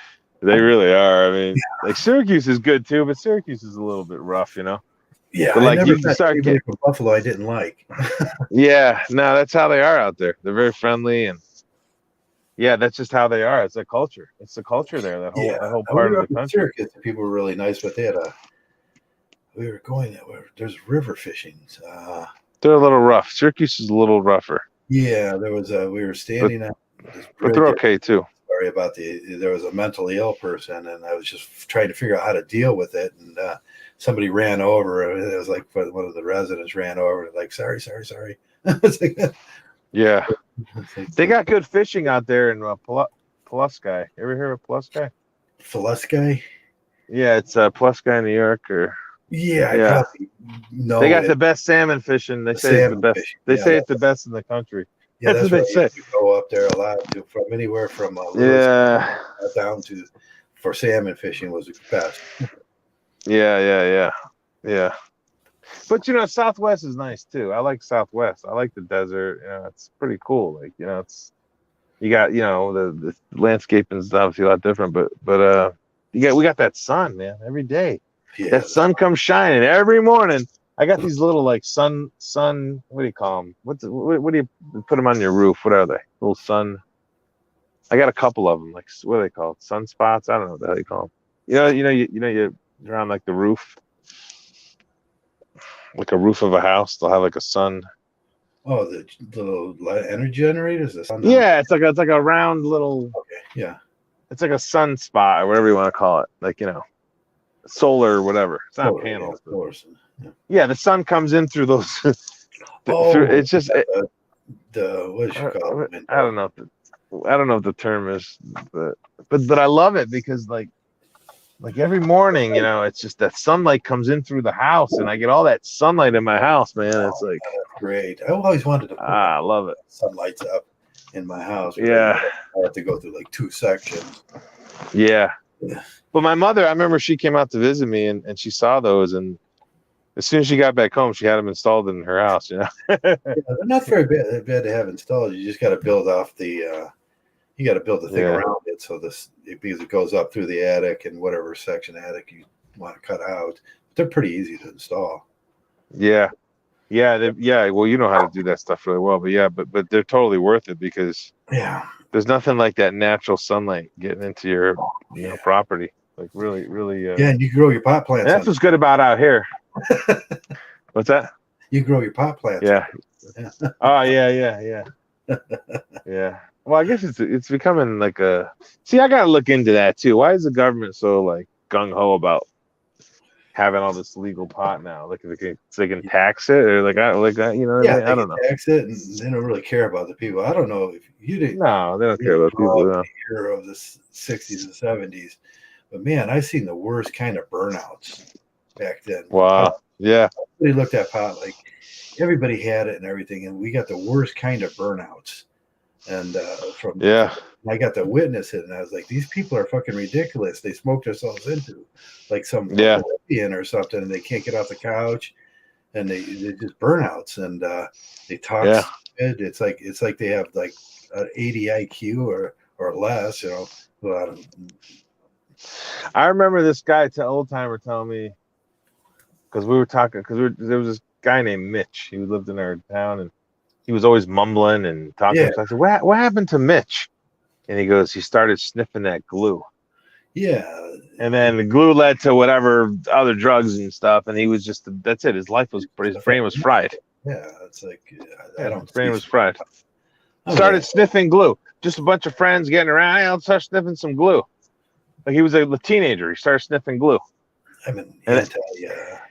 They really are. I mean, like Syracuse is good too, but Syracuse is a little bit rough, Yeah, But like I you never can met start anybody getting. from Buffalo I didn't like. Yeah, no, that's how they are out there. They're very friendly, and yeah, that's just how they are. It's a culture. It's the culture there. That whole part of the country. Syracuse, the people were really nice, but we were going there. There's river fishing. They're a little rough. Syracuse is a little rougher. Yeah, there was we were standing on this bridge. But they're okay too. Sorry about there was a mentally ill person, and I was just trying to figure out how to deal with it, and somebody ran over. It was like one of the residents ran over, and like, sorry. Yeah, they got good fishing out there in Pulaski. You ever hear of Pulaski? Pulaski? Yeah, it's Pulaski, New York, or yeah. I probably know. They got the best salmon fishing. They say it's the best. Fishing. They say it's the best in the country. Yeah, that's what they say. You go up there a lot from anywhere from down to for salmon fishing was the best. Yeah. But Southwest is nice too. I like Southwest. I like the desert. It's pretty cool. Like it's you got the landscaping is obviously a lot different, but we got that sun, man, every day. Yeah, that sun comes shining every morning. I got these little like sun. What do you call them? What do you put them on your roof? What are they? Little sun. I got a couple of them. Like what are they called? Sunspots. I don't know what the hell you call them. You're on like the roof, like a roof of a house. They'll have like a sun. Oh, the little energy generators. The sun. Yeah, it's like a round little. Okay. Yeah. It's like a sunspot or whatever you want to call it. Like solar or whatever. It's not panels. Yeah, the sun comes in through those. It's just what you call it? I don't know if the term is, but I love it because like every morning, it's just that sunlight comes in through the house, and I get all that sunlight in my house, man. It's like that's great. I always wanted to. I love it. Sunlight's up in my house. Yeah, I have to go through like 2 sections. Yeah. But my mother, I remember she came out to visit me, and she saw those, and as soon as she got back home, she had them installed in her house. Yeah, they're not very bad to have installed. You just got to build off the. You got to build the thing around it because it goes up through the attic and whatever section attic you want to cut out. They're pretty easy to install. Yeah. Well, you know how to do that stuff really well, but they're totally worth it because there's nothing like that natural sunlight getting into your property. Like really. Yeah, and you grow your pot plants. That's what's good about out here. What's that? You grow your pot plants. Yeah. Oh yeah. Yeah. Well, I guess it's becoming like a. See, I gotta look into that too. Why is the government so like gung ho about having all this legal pot now? Like they can tax it or I don't know. Tax it, and they don't really care about the people. I don't know if you didn't. No, they don't care about people. No. Year of the 60s and 70s, but man, I seen the worst kind of burnouts back then. Wow. Yeah. They looked at pot like everybody had it and everything, and we got the worst kind of burnouts. And I got to witness it, and I was like, these people are fucking ridiculous. They smoked themselves into like some Olympian or something, and they can't get off the couch, and they just burnouts, and they talk. Yeah. It's like they have like an 80 IQ or less, I remember this guy, old timer, telling me because we were talking there was this guy named Mitch. He lived in our town, and he was always mumbling and talking. Yeah. So I said, "What happened to Mitch?" And he goes, "He started sniffing that glue." Yeah. And then the glue led to whatever other drugs and stuff, and he was just that's it. His life was his brain was fried. Yeah, it's like I Yeah, don't his brain see. was fried. Oh, Started yeah. sniffing glue. Just a bunch of friends getting around. Hey, I'll start sniffing some glue. Like he was a teenager. He started sniffing glue. I'm an And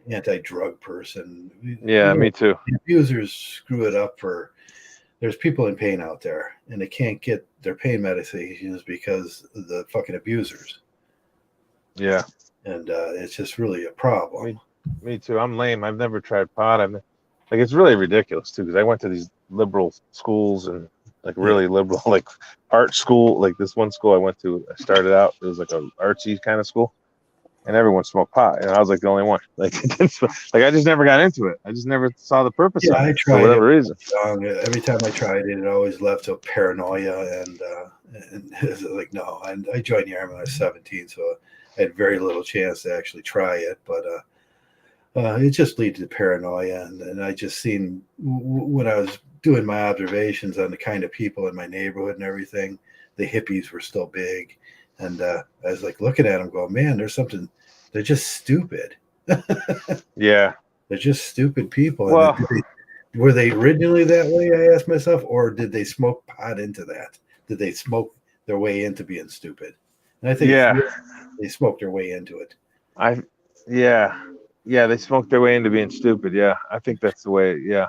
anti-drug person. yeah, me too. The abusers screw it up for. There's people in pain out there, and they can't get their pain medications because of the fucking abusers. Yeah, And it's just really a problem. me too. I'm lame. I've never tried pot. Like it's really ridiculous too, because I went to these liberal schools and like really liberal, like art school. Like this one school I went to, I started out, it was like a artsy kind of school, and everyone smoked pot, and I was like the only one. Like, I just never got into it. I just never saw the purpose of I it tried for whatever reason. Every time I tried it, it always left to paranoia, and it's like no. And I joined the army when I was 17, so I had very little chance to actually try it. But it just leads to paranoia, and I just seen when I was doing my observations on the kind of people in my neighborhood and everything, the hippies were still big, and I was like looking at them, going, man, there's something. They're just stupid. Yeah. They're just stupid people. Well, And were they originally that way? I asked myself, or did they smoke pot into that? Did they smoke their way into being stupid? And I think they smoked their way into it. They smoked their way into being stupid. Yeah, I think that's the way. Yeah,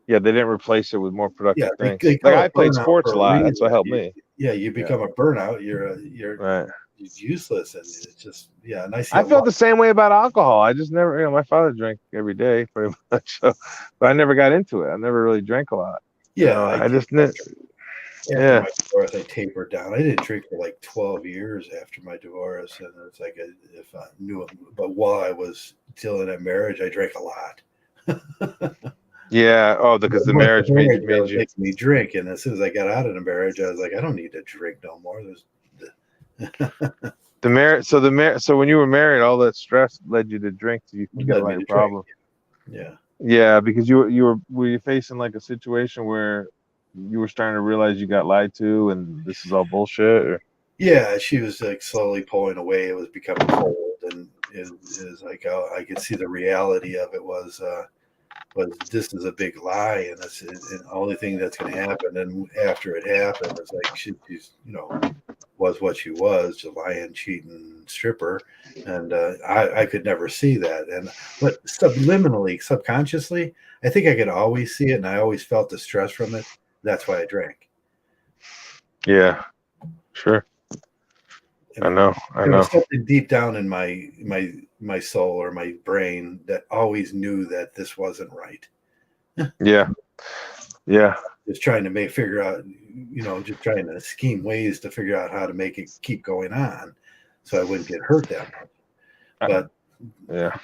they didn't replace it with more productive things. Like I played sports a lot. That's what helped me. Yeah, you become a burnout. You're right. Useless, and it's just and I felt the same way about alcohol. I just never, my father drank every day pretty much, so, but I never got into it. I never really drank a lot. Yeah, I just after my divorce, I tapered down. I didn't drink for like 12 years after my divorce, and it's like if I knew it, but while I was still in that marriage, I drank a lot. Yeah. Oh, because the marriage made you making me drink, and as soon as I got out of the marriage, I was like, I don't need to drink no more. the marriage. So when you were married, all that stress led you to drink, so you can get like a problem. Yeah. Yeah, because were you facing like a situation where you were starting to realize you got lied to, and this is all bullshit? Or? Yeah, she was like slowly pulling away. It was becoming cold, and it was like I could see the reality of it was this is a big lie, and that's the only thing that's going to happen. And after it happened, it's like she's was what she was, a lying, cheating stripper, and I could never see that. But subliminally, subconsciously, I think I could always see it, and I always felt the stress from it. That's why I drank. Yeah, sure. I know. There was something deep down in my soul or my brain that always knew that this wasn't right. Yeah. Just trying to figure out, just trying to scheme ways to figure out how to make it keep going on, so I wouldn't get hurt that much. But yeah.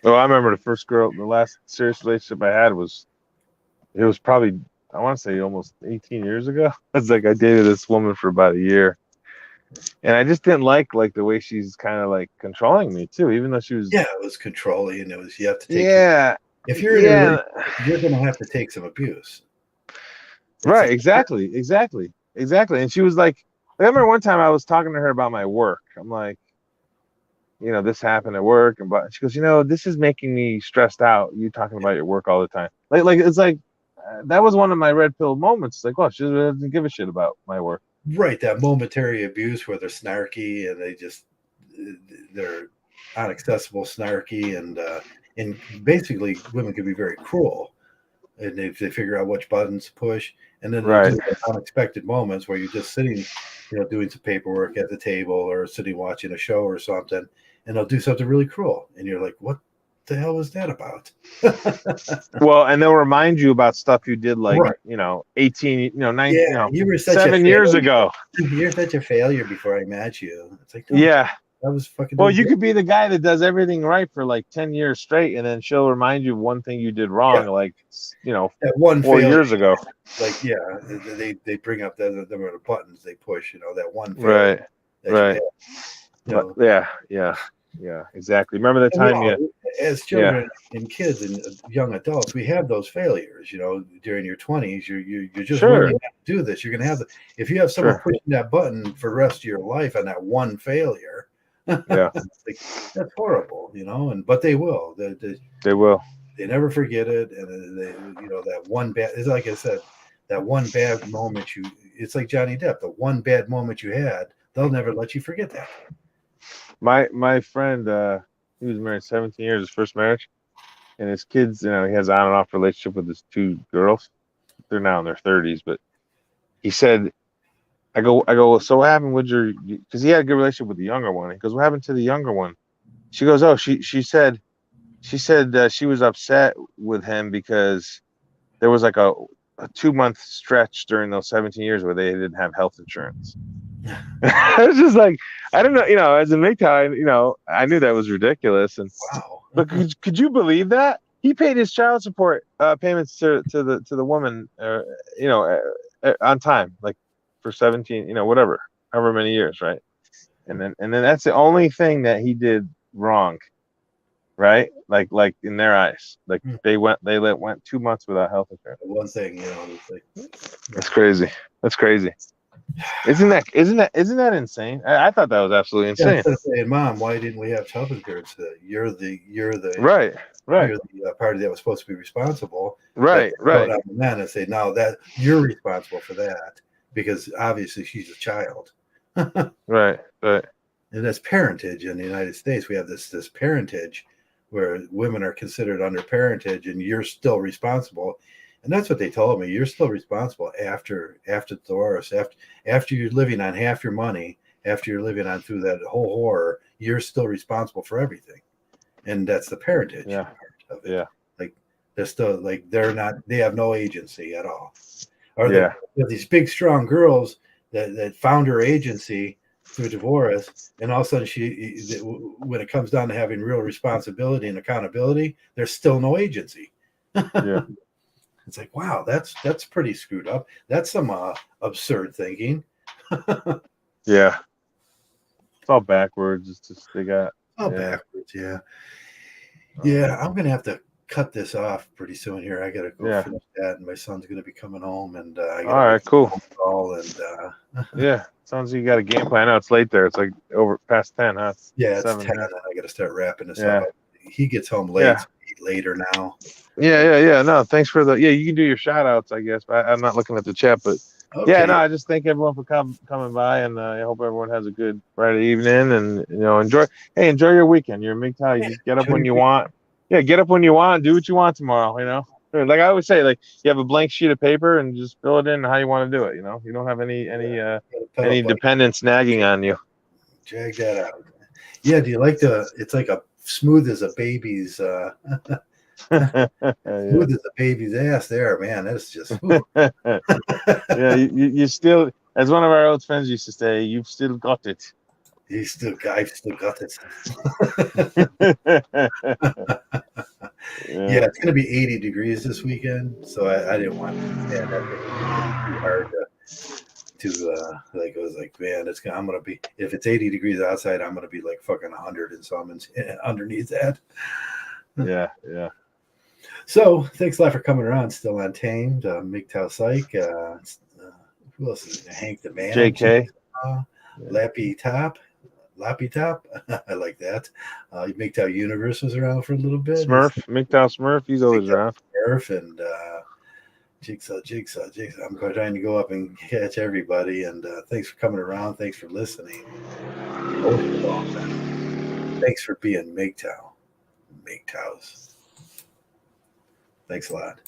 Well, I remember the last serious relationship I had was probably, I want to say almost 18 years ago. It's like I dated this woman for about a year, and I just didn't like the way she's kind of like controlling me too, even though she was. Yeah, it was controlling, and it was you have to take. Yeah. If you're in a relationship, you're going to have to take some abuse. Right. Exactly. And she was like, I remember one time I was talking to her about my work. I'm like, this happened at work, and she goes, this is making me stressed out. You talking about your work all the time. Like it's like that was one of my red pill moments. It's like, oh, she doesn't give a shit about my work. Right, that momentary abuse where they're snarky and they're inaccessible, snarky, and basically women can be very cruel, and they figure out which buttons to push, and then there's unexpected moments where you're just sitting, doing some paperwork at the table or sitting watching a show or something, and they'll do something really cruel, and you're like, what the hell was that about? Well, and they'll remind you about stuff you did 18, 19, you were 7 years ago. You're such a failure before I met you. It's like, yeah. That was fucking. Well, you could be the guy that does everything right for like 10 years straight, and then she'll remind you of one thing you did wrong, that one 4 years ago. Like, they bring up the buttons they push, that one failure. Right. Yeah. Yeah, exactly. Remember the And we time? all, Yeah, as children and kids and young adults, we have those failures. You know, during your 20s, you're just sure, learning how to do this. You're gonna have if you have someone sure. pushing that button for the rest of your life on that one failure, Yeah, like, that's horrible. You know, but they will. they will. They never forget it, and that one bad. It's like I said, that one bad moment It's like Johnny Depp. The one bad moment you had, they'll never let you forget that. My friend, he was married 17 years, his first marriage, and his kids. You know, he has an on and off relationship with his two girls. They're now in their 30s, but he said, I go. So what happened with your? Because he had a good relationship with the younger one. He goes, what happened to the younger one? She goes, oh, she said she was upset with him because there was like a 2 month stretch during those 17 years where they didn't have health insurance. It's just like, I don't know, as a Mgtow, I knew that was ridiculous. Wow. But could you believe that he paid his child support payments to the woman, on time, like for 17, whatever, however many years, right? And then that's the only thing that he did wrong, right? Like in their eyes, like they went 2 months without health insurance. One thing, it's like, That's crazy. That's crazy. Isn't that insane? I thought that was absolutely insane. instead of saying, "Mom, why didn't we have health insurance?" You're the Right. you're the party that was supposed to be responsible. Right. Go down the man and say, "No, that you're responsible for that because obviously she's a child." Right. And that's parentage in the United States. We have this parentage where women are considered under parentage, and you're still responsible. And that's what they told me. You're still responsible after divorce, after you're living on half your money, after you're living on through that whole horror, you're still responsible for everything. And that's the parentage part of it. Yeah. Like they're still they have no agency at all. Or these big strong girls that found her agency through divorce, and all of a sudden when it comes down to having real responsibility and accountability, there's still no agency. Yeah. It's like, wow, that's pretty screwed up. That's some absurd thinking. Yeah. It's all backwards. It's just they got backwards. Yeah. Yeah, I'm gonna have to cut this off pretty soon here. I gotta go finish that, and my son's gonna be coming home, and I gotta all right, cool. Call and yeah, sounds like you got a game plan. I know it's late there. It's like over past 10, huh? It's 7, 10. And I gotta start wrapping this Yeah. up. He gets home late, so eat later now. Yeah. No, thanks for you can do your shout outs, I guess. But I'm not looking at the chat, but okay. No, I just thank everyone for coming by, and I hope everyone has a good Friday evening, and enjoy your weekend. You're a Mgtow. You just get up when you want. Yeah, get up when you want. Do what you want tomorrow. Like I always say, like you have a blank sheet of paper and just fill it in how you want to do it. You don't have any dependents nagging on you. Drag that out. Yeah. Do you like it's like a smooth as a baby's smooth as a baby's ass there, man. That's just yeah, you still, as one of our old friends used to say, you've still got it. I've still got it. Yeah, it's gonna be 80 degrees this weekend, so I didn't want to stand up. It's too hard to like. I was like, man, I'm gonna be, if it's 80 degrees outside, I'm gonna be like fucking 100 and something underneath that. Yeah. So thanks a lot for coming around. Still Untamed, Mgtow Psych. Who else is there? Hank the Man, JK, Lappy Top. I like that. Mgtow Universe was around for a little bit. Mgtow Smurf, he's always around. Smurf and Jigsaw. I'm trying to go up and catch everybody. And thanks for coming around. Thanks for listening. Most of all, thanks for being Mgtows. Thanks a lot.